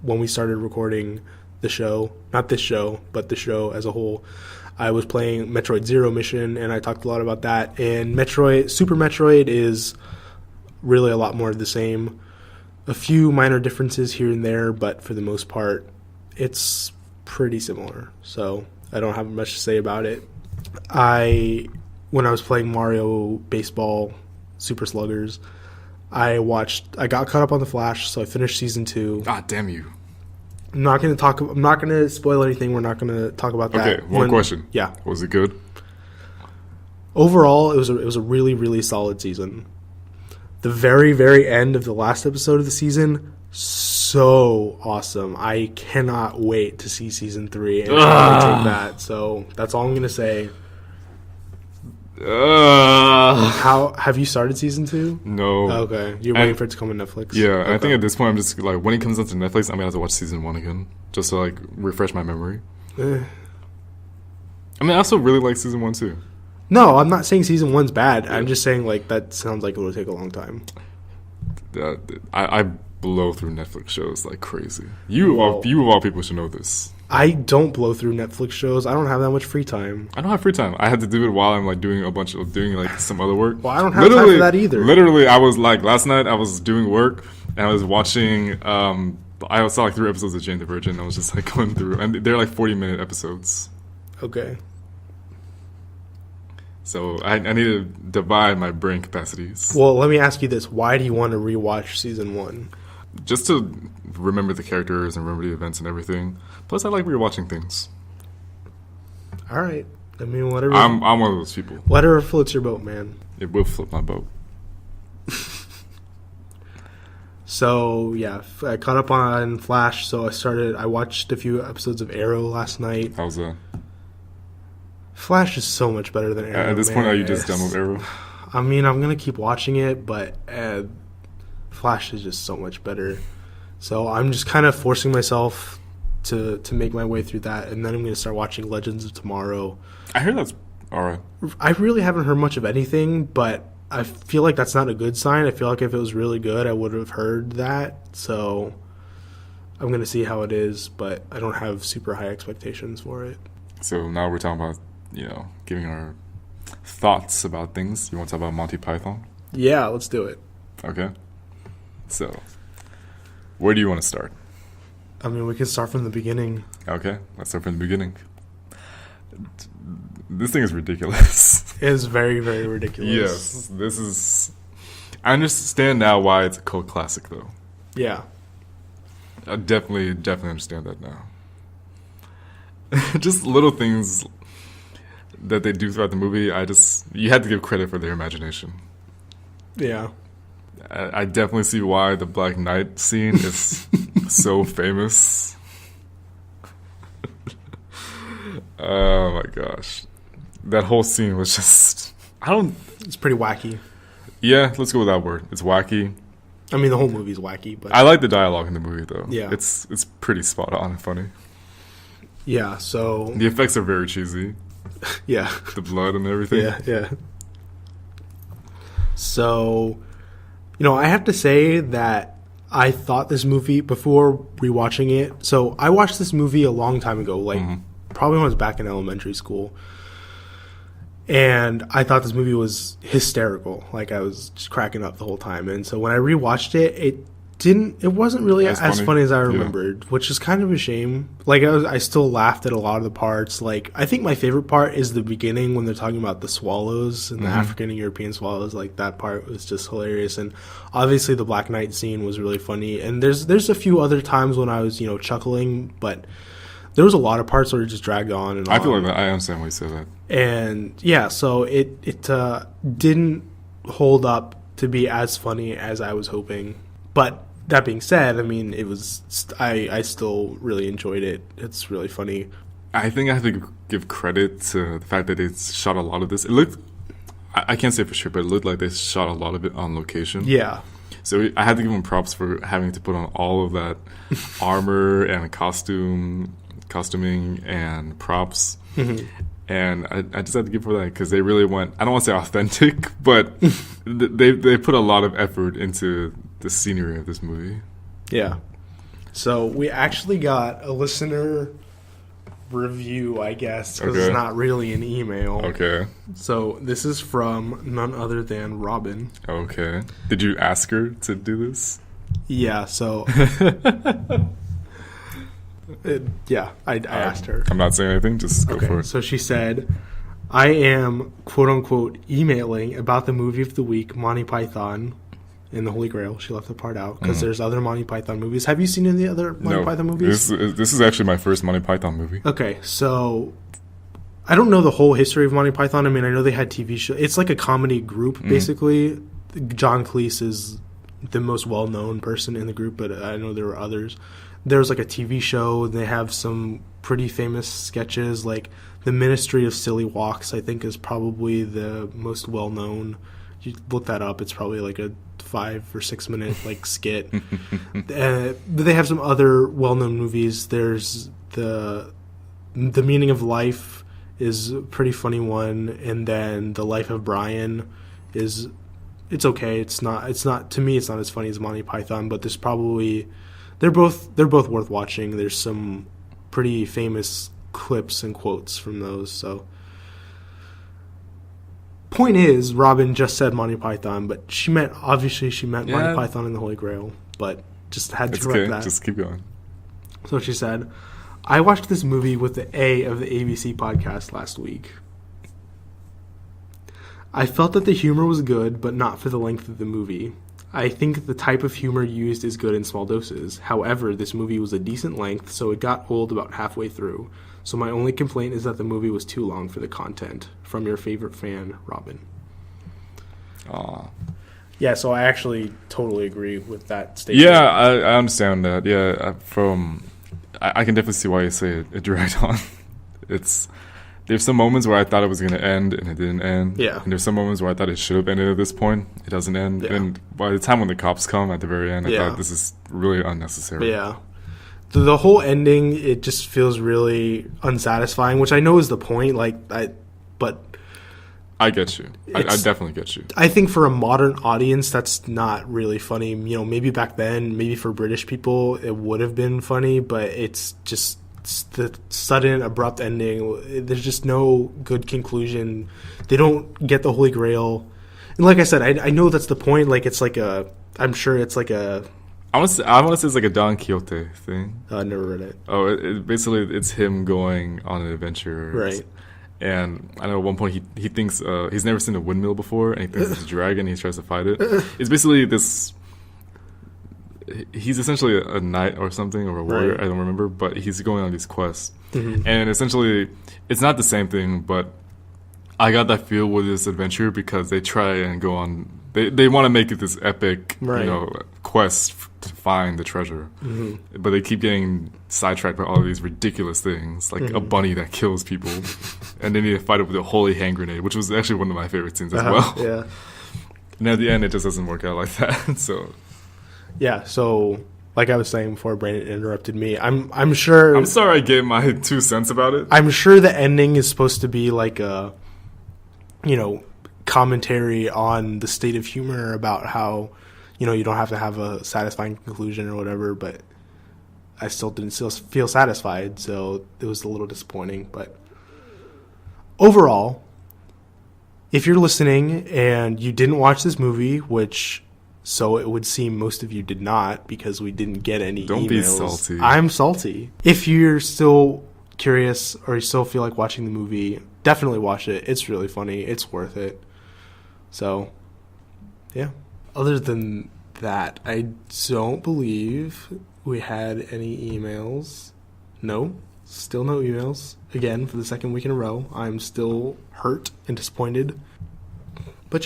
when we started recording the show, not this show, but the show as a whole, I was playing Metroid Zero Mission, and I talked a lot about that. And Super Metroid is really a lot more of the same. A few minor differences here and there, but for the most part, it's pretty similar. So I don't have much to say about it. When I was playing Mario Baseball Super Sluggers, I got caught up on The Flash, so I finished season 2. Ah, damn you. I'm not going to spoil anything. We're not going to talk about that. Okay, one question. Yeah. Was it good? Overall, it was a really, really solid season. The very, very end of the last episode of the season, so awesome. I cannot wait to see season 3 and take that. So that's all I'm going to say. How have you started season 2? No. Okay, you're waiting for it to come on Netflix. Yeah, okay. I think at this point I'm just like, when it comes onto Netflix, I'm gonna have to watch season 1 again just to like refresh my memory. I mean, I also really like season 1 too. No, I'm not saying season 1's bad. Yeah. I'm just saying like that sounds like it will take a long time. I blow through Netflix shows like crazy. You of all people should know this. I don't blow through Netflix shows. I don't have that much free time. I don't have free time. I had to do it while I'm like doing like some other work. Well, I don't have time for that either. Literally, I was like last night. I was doing work and I was watching. I saw like 3 episodes of Jane the Virgin. I was just like going through, and they're like 40-minute episodes. Okay. So I need to divide my brain capacities. Well, let me ask you this: why do you want to rewatch season 1? Just to remember the characters and remember the events and everything. Plus, I like rewatching things. All right. I mean, whatever. I'm one of those people. Whatever floats your boat, man. It will float my boat. So, yeah, I caught up on Flash, so I watched a few episodes of Arrow last night. How's that? Flash is so much better than Arrow. At this point, are you just done with Arrow? I mean, I'm going to keep watching it, but Flash is just so much better. So I'm just kind of forcing myself to make my way through that, and then I'm going to start watching Legends of Tomorrow. I hear that's all right. I really haven't heard much of anything, but I feel like that's not a good sign. I feel like if it was really good, I would have heard that. So I'm going to see how it is, but I don't have super high expectations for it. So now we're talking about, giving our thoughts about things. You want to talk about Monty Python? Yeah, let's do it. Okay. So, where do you want to start? I mean, we can start from the beginning. Okay, let's start from the beginning. This thing is ridiculous. It is very, very ridiculous. Yes, this is... I understand now why it's a cult classic, though. Yeah. I definitely understand that now. Just little things that they do throughout the movie, you had to give credit for their imagination. Yeah. I definitely see why the Black Knight scene is so famous. Oh my gosh. That whole scene was just... It's pretty wacky. Yeah, let's go with that word. It's wacky. I mean, the whole movie's wacky, but... I like the dialogue in the movie, though. Yeah. It's pretty spot on and funny. Yeah, so... The effects are very cheesy. Yeah. The blood and everything. Yeah. So, I have to say that I thought this movie, before rewatching it... So, I watched this movie a long time ago, probably when I was back in elementary school. And I thought this movie was hysterical. Like, I was just cracking up the whole time. And so when I rewatched it, it wasn't really as funny as I remembered, which is kind of a shame. Like, I still laughed at a lot of the parts. Like, I think my favorite part is the beginning when they're talking about the swallows and the African and European swallows. Like, that part was just hilarious. And obviously the Black Knight scene was really funny. And there's a few other times when I was, chuckling, but there was a lot of parts where it just dragged on and on. I feel like that. I understand why you say that. And yeah, so it didn't hold up to be as funny as I was hoping. But that being said, I mean, it was. I still really enjoyed it. It's really funny. I think I have to give credit to the fact that they shot a lot of this. It looked, I can't say for sure, but it looked like they shot a lot of it on location. Yeah. So I had to give them props for having to put on all of that armor and costuming and props. Mm-hmm. And I just had to give for that because they really went, I don't want to say authentic, but they put a lot of effort into the scenery of this movie. Yeah. So we actually got a listener review, I guess, because it's not really an email. Okay. So this is from none other than Robin. Okay. Did you ask her to do this? Yeah, so... I asked her. I'm not saying anything, just go for it. So she said, I am, quote-unquote, emailing about the movie of the week, Monty Python and the Holy Grail. She left the part out, because there's other Monty Python movies. Have you seen any other Monty Python movies? This is actually my first Monty Python movie. Okay, so I don't know the whole history of Monty Python. I mean, I know they had TV shows. It's like a comedy group, basically. John Cleese is the most well-known person in the group, but I know there were others. There's like a TV show. They have some pretty famous sketches, like The Ministry of Silly Walks, I think is probably the most well-known. You look that up, it's probably like a 5 or 6 minute like skit. But they have some other well-known movies. There's the Meaning of Life is a pretty funny one, and then The Life of Brian is, it's okay. It's not to me, it's not as funny as Monty Python, but there's probably they're both worth watching. There's some pretty famous clips and quotes from those. So, point is, Robin just said Monty Python, but she meant Monty Python and the Holy Grail. But just had to correct that. Just keep going. So she said, I watched this movie with the A of the ABC podcast last week. I felt that the humor was good, but not for the length of the movie. I think the type of humor used is good in small doses. However, this movie was a decent length, so it got old about halfway through. So my only complaint is that the movie was too long for the content. From your favorite fan, Robin. Aw. Yeah, so I actually totally agree with that statement. Yeah, I understand that. Yeah, I can definitely see why you say it dragged on. There's some moments where I thought it was going to end and it didn't end. Yeah. And there's some moments where I thought it should have ended at this point. It doesn't end. Yeah. And by the time when the cops come at the very end, I thought this is really unnecessary. Yeah. The whole ending, it just feels really unsatisfying, which I know is the point. But I get you. I definitely get you. I think for a modern audience, that's not really funny. You know, maybe back then, maybe for British people, it would have been funny, but it's just the sudden, abrupt ending. There's just no good conclusion. They don't get the Holy Grail. And like I said, I know that's the point. Like, it's like I'm sure it's like a... I want to say it's like a Don Quixote thing. I never read it. Oh, basically, it's him going on an adventure. Right. And I know at one point he thinks he's never seen a windmill before, and he thinks it's a dragon. He tries to fight it. It's basically this. He's essentially a knight or something, or a warrior. Right. I don't remember, but he's going on these quests, and essentially it's not the same thing. But I got that feel with this adventure because they try and go on. They want to make it this epic, quest to find the treasure, but they keep getting sidetracked by all of these ridiculous things, like a bunny that kills people, and they need to fight it with a holy hand grenade, which was actually one of my favorite scenes as well. Yeah, and at the end, it just doesn't work out like that. So, yeah. So, like I was saying before, Brandon interrupted me. I'm sure. I'm sorry, I gave my 2 cents about it. I'm sure the ending is supposed to be like a, commentary on the state of humor about how, you don't have to have a satisfying conclusion or whatever, but I still didn't feel satisfied, so it was a little disappointing. But overall, if you're listening and you didn't watch this movie, which so it would seem most of you did not because we didn't get any emails. Don't be salty. I'm salty. If you're still curious or you still feel like watching the movie, definitely watch it. It's really funny. It's worth it. So, yeah. Other than that, I don't believe we had any emails. No, still no emails. Again, for the second week in a row, I'm still hurt and disappointed. But,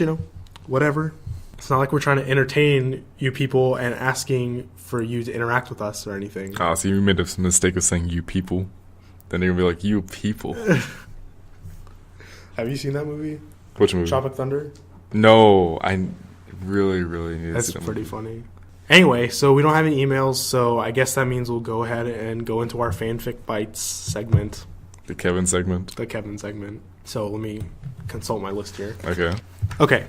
whatever. It's not like we're trying to entertain you people and asking for you to interact with us or anything. Ah, so you made a mistake of saying you people. Then they're going to be like, you people. Have you seen that movie? Which movie? Tropic Thunder? No, I really, really need to see that movie. That's pretty funny. Anyway, so we don't have any emails, so I guess that means we'll go ahead and go into our Fan Fic Fights segment. The Kevin segment? The Kevin segment. So let me consult my list here. Okay.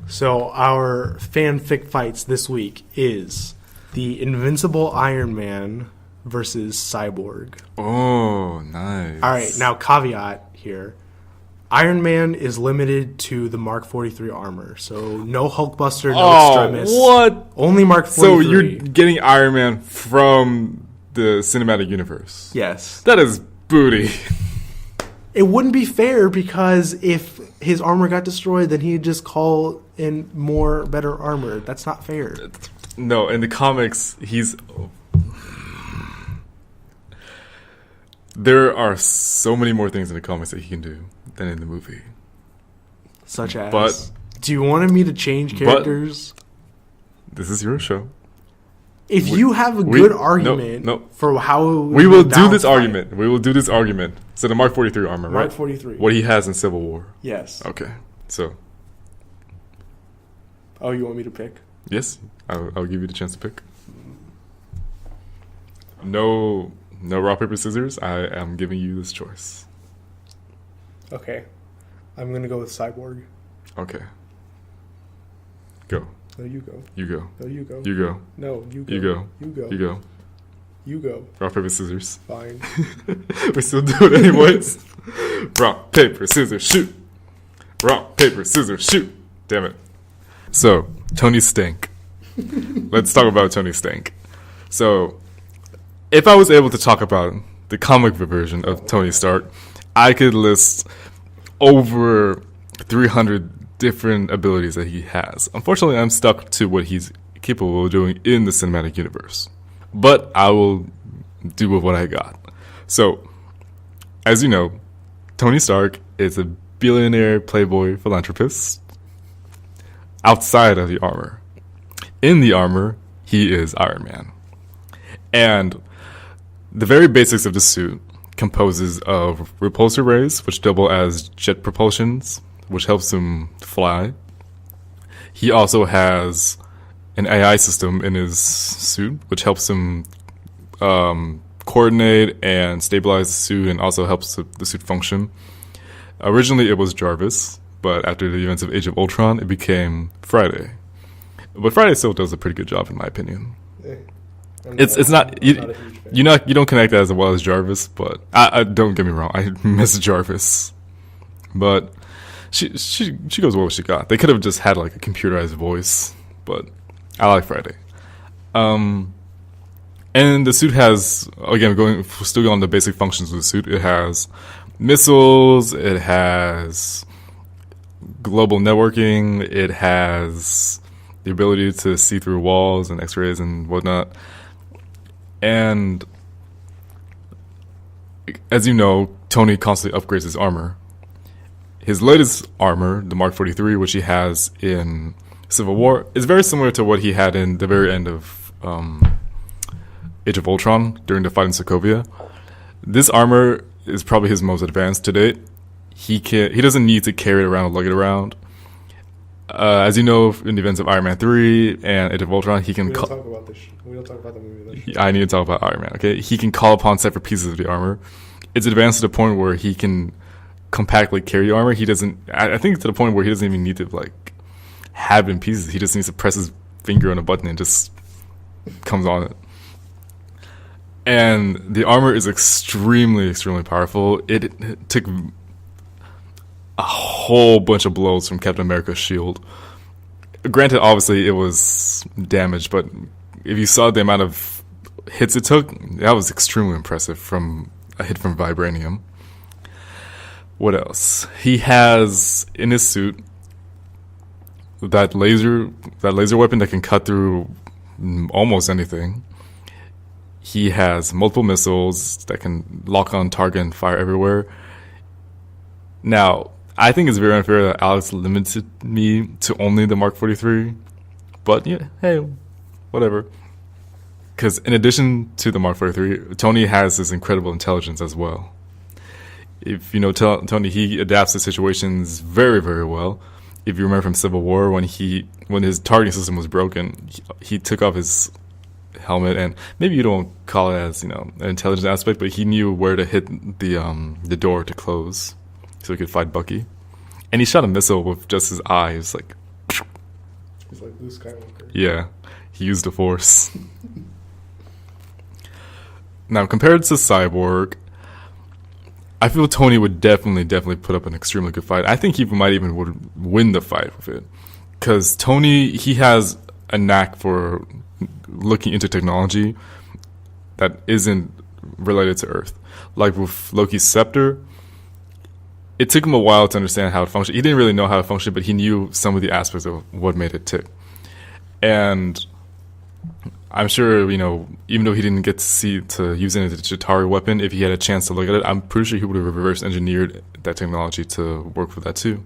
So our Fan Fic Fights this week is the Invincible Iron Man versus Cyborg. Oh, nice. All right, now caveat here. Iron Man is limited to the Mark 43 armor, so no Hulkbuster, no Extremis. What? Only Mark 43. So you're getting Iron Man from the cinematic universe? Yes. That is booty. It wouldn't be fair because if his armor got destroyed, then he'd just call in more better armor. That's not fair. No, in the comics, there are so many more things in the comics that he can do than in the movie. Such as? Do you want me to change characters? This is your show. If you have a good argument for how we will do this argument. We will do this argument. So the Mark 43 armor, right? Mark 43. What he has in Civil War. Yes. Okay. So. Oh, you want me to pick? Yes. I'll give you the chance to pick. No rock, paper, scissors. I am giving you this choice. Okay. I'm going to go with Cyborg. Okay. Go. No, you go. You go. No, you go. You go. No, you go. You go. You go. You go. You go. Rock, paper, scissors. Fine. We still do it anyways. Rock, paper, scissors, shoot. Rock, paper, scissors, shoot. Damn it. So, Tony Stank. Let's talk about Tony Stank. So, if I was able to talk about the comic version of Tony Stark, I could list over 300 different abilities that he has. Unfortunately, I'm stuck to what he's capable of doing in the cinematic universe. But I will do with what I got. So, as you know, Tony Stark is a billionaire playboy philanthropist outside of the armor. In the armor, he is Iron Man. And the very basics of the suit composes of repulsor rays, which double as jet propulsions, which helps him fly. He also has an AI system in his suit, which helps him coordinate and stabilize the suit and also helps the suit function. Originally, it was Jarvis, but after the events of Age of Ultron, it became Friday. But Friday still does a pretty good job, in my opinion. It's not you don't connect as well as Jarvis, but I don't get me wrong, I miss Jarvis, but she goes well what she got. They could have just had like a computerized voice, but I like Friday. And the suit has, again, still on the basic functions of the suit. It has missiles. It has global networking. It has the ability to see through walls and X-rays and whatnot. And as you know, Tony constantly upgrades his armor. His latest armor, the Mark 43, which he has in Civil War, is very similar to what he had in the very end of Age of Ultron during the fight in Sokovia. This armor is probably his most advanced to date. He doesn't need to carry it around or lug it around. As you know, in the events of Iron Man 3 and Age of Ultron, he can... We don't talk about this. We don't talk about the movie. I need to talk about Iron Man, okay? He can call upon separate pieces of the armor. It's advanced to the point where he can compactly carry armor. He doesn't... I think to the point where he doesn't even need to, like, have it in pieces. He just needs to press his finger on a button and just comes on it. And the armor is extremely, extremely powerful. It took a whole bunch of blows from Captain America's shield. Granted, obviously, it was damaged, but if you saw the amount of hits it took, that was extremely impressive from a hit from vibranium. What else? He has, in his suit, that laser weapon that can cut through almost anything. He has multiple missiles that can lock on target and fire everywhere. Now, I think it's very unfair that Alex limited me to only the Mark 43. But, yeah, hey, whatever. Because in addition to the Mark 43, Tony has this incredible intelligence as well. If you know Tony, he adapts to situations very, very well. If you remember from Civil War, when his targeting system was broken, he took off his helmet, and maybe you don't call it as, an intelligence aspect, but he knew where to hit the door to close so he could fight Bucky. And he shot a missile with just his eyes, like... He's like Luke Skywalker. Yeah, he used the Force. Now, compared to Cyborg, I feel Tony would definitely put up an extremely good fight. I think he might even would win the fight with it. Because Tony, he has a knack for looking into technology that isn't related to Earth. Like with Loki's scepter, it took him a while to understand how it functioned. He didn't really know how it functioned, but he knew some of the aspects of what made it tick. And I'm sure, even though he didn't get to use it as a Chitauri weapon, if he had a chance to look at it, I'm pretty sure he would have reverse engineered that technology to work for that too.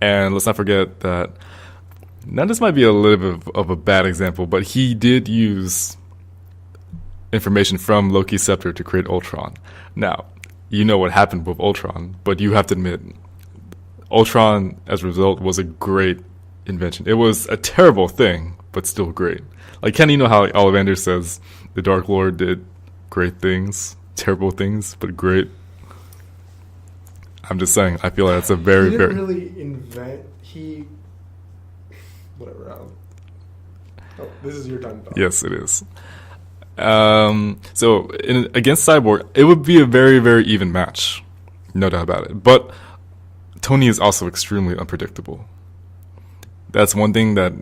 And let's not forget that, now this might be a little bit of a bad example, but he did use information from Loki's scepter to create Ultron. Now, you know what happened with Ultron, but you have to admit, Ultron, as a result, was a great invention. It was a terrible thing, but still great. Like, Ken, you know how Ollivander says the Dark Lord did great things, terrible things, but great? I'm just saying, I feel like that's a very, he very... didn't really invent... Whatever. Oh, this is your time to talk. Yes, it is. Against Cyborg, it would be a very, very even match. No doubt about it. But Tony is also extremely unpredictable. That's one thing that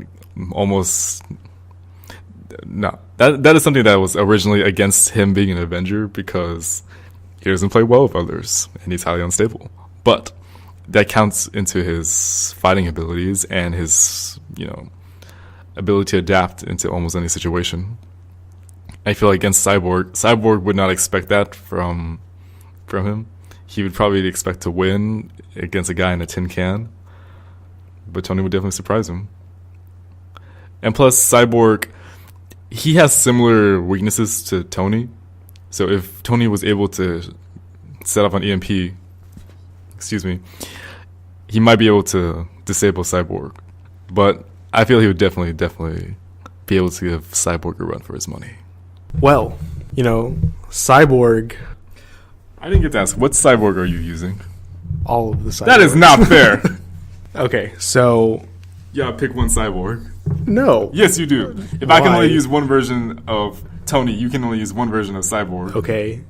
that is something that was originally against him being an Avenger, because he doesn't play well with others and he's highly unstable. But that counts into his fighting abilities and his, ability to adapt into almost any situation. I feel like against Cyborg would not expect that from him. He would probably expect to win against a guy in a tin can, but Tony would definitely surprise him. And plus, Cyborg, he has similar weaknesses to Tony. So if Tony was able to set off an EMP, he might be able to disable Cyborg. But I feel he would definitely be able to give Cyborg a run for his money. Well, Cyborg... I didn't get to ask, what Cyborg are you using? All of the Cyborgs. That is not fair. Okay, so... Yeah, pick one Cyborg. No. Yes, you do. If I can only use one version of Tony, you can only use one version of Cyborg. Okay.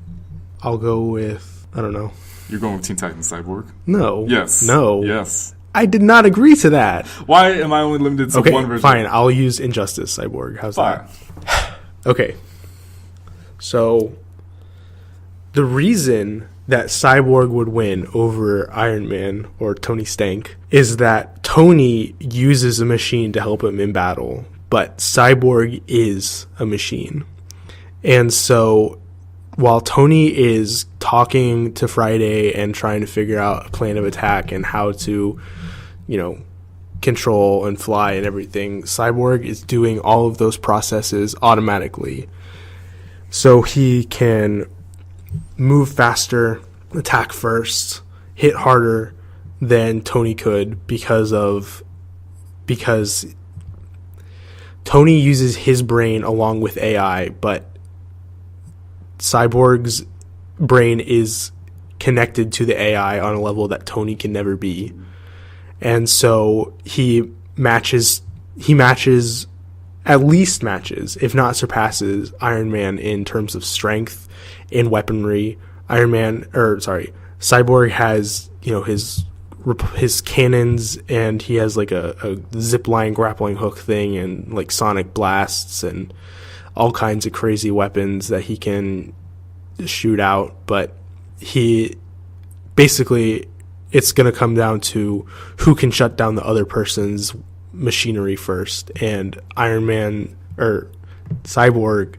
I'll go with... I don't know. You're going with Teen Titans Cyborg? No. Yes. No. Yes. I did not agree to that. Why am I only limited to one version? Fine. I'll use Injustice Cyborg. How's that? Okay. So... the reason that Cyborg would win over Iron Man or Tony Stank is that Tony uses a machine to help him in battle, but Cyborg is a machine. And so while Tony is talking to Friday and trying to figure out a plan of attack and how to, control and fly and everything, Cyborg is doing all of those processes automatically. So he can move faster, attack first, hit harder than Tony could because Tony uses his brain along with AI, but Cyborg's brain is connected to the AI on a level that Tony can never be. And so he at least matches, if not surpasses, Iron Man in terms of strength, in weaponry. Cyborg has, his cannons, and he has like a zipline grappling hook thing, and like sonic blasts and all kinds of crazy weapons that he can shoot out. But he basically, it's going to come down to who can shut down the other person's machinery first. And Iron Man or Cyborg,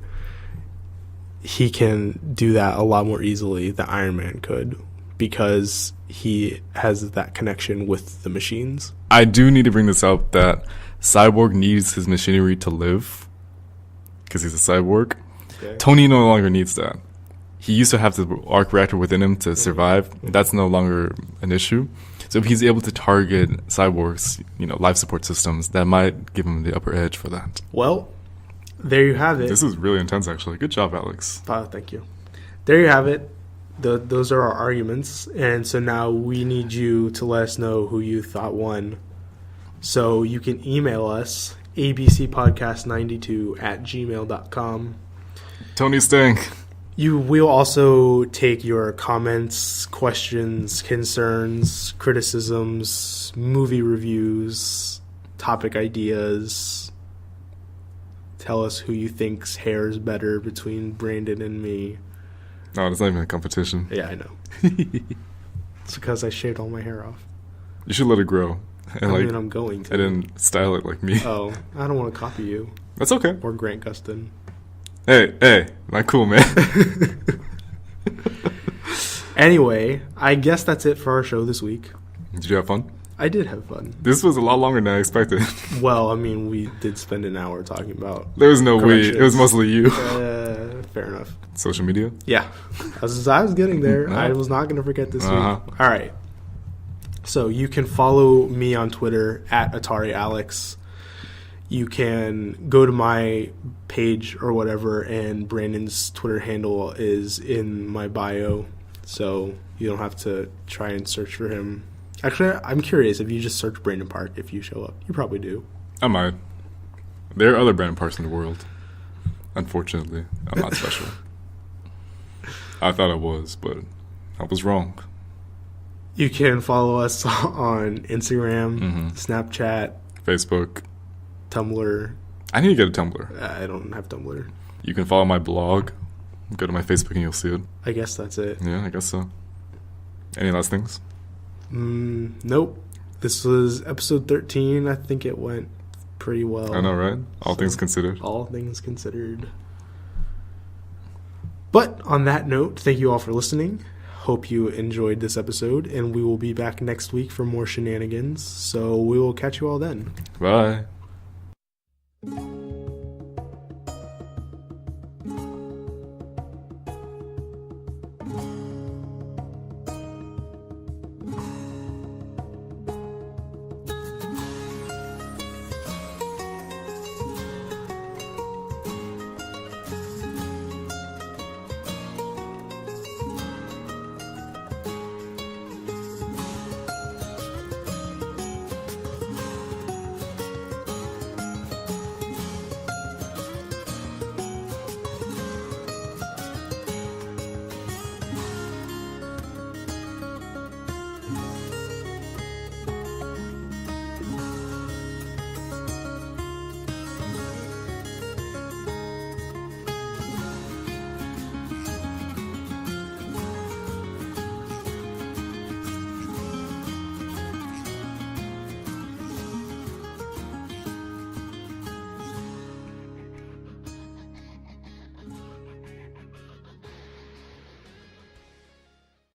he can do that a lot more easily than Iron Man could because he has that connection with the machines. I do need to bring this up that Cyborg needs his machinery to live because he's a cyborg. Okay. Tony no longer needs that. He used to have the arc reactor within him to survive. That's no longer an issue. So if he's able to target Cyborg's, life support systems, that might give him the upper edge for that. Well, there you have it. This is really intense, actually. Good job, Alex. Thank you. There you have it. Those are our arguments. And so now we need you to let us know who you thought won. So you can email us, abcpodcast92@gmail.com. Tony Stank. We'll also take your comments, questions, concerns, criticisms, movie reviews, topic ideas. Tell us who you think's hair is better between Brandon and me. No, it's not even a competition. Yeah, I know. It's because I shaved all my hair off. You should let it grow. And I'm going to. And then style it like me. Oh, I don't want to copy you. That's okay. Or Grant Gustin. Hey, not cool, man. Anyway, I guess that's it for our show this week. Did you have fun? I did have fun. This was a lot longer than I expected. Well, I mean, we did spend an hour talking about... There was no we. It was mostly you. Fair enough. Social media? Yeah. I was getting there. I was not going to forget this week. All right. So you can follow me on Twitter @AtariAlex. You can go to my page or whatever, and Brandon's Twitter handle is in my bio, so you don't have to try and search for him. Actually, I'm curious if you just search Brandon Park, if you show up. You probably do. I might. There are other Brandon Parks in the world. Unfortunately, I'm not special. I thought I was, but I was wrong. You can follow us on Instagram, Snapchat, Facebook, Tumblr. I need to get a Tumblr. I don't have Tumblr. You can follow my blog. Go to my Facebook and you'll see it. I guess that's it. Yeah, I guess so. Any last things? Nope. This was episode 13. I think it went pretty well. I know, right? All things considered. All things considered. But on that note, thank you all for listening. Hope you enjoyed this episode, and we will be back next week for more shenanigans. So we will catch you all then. Bye.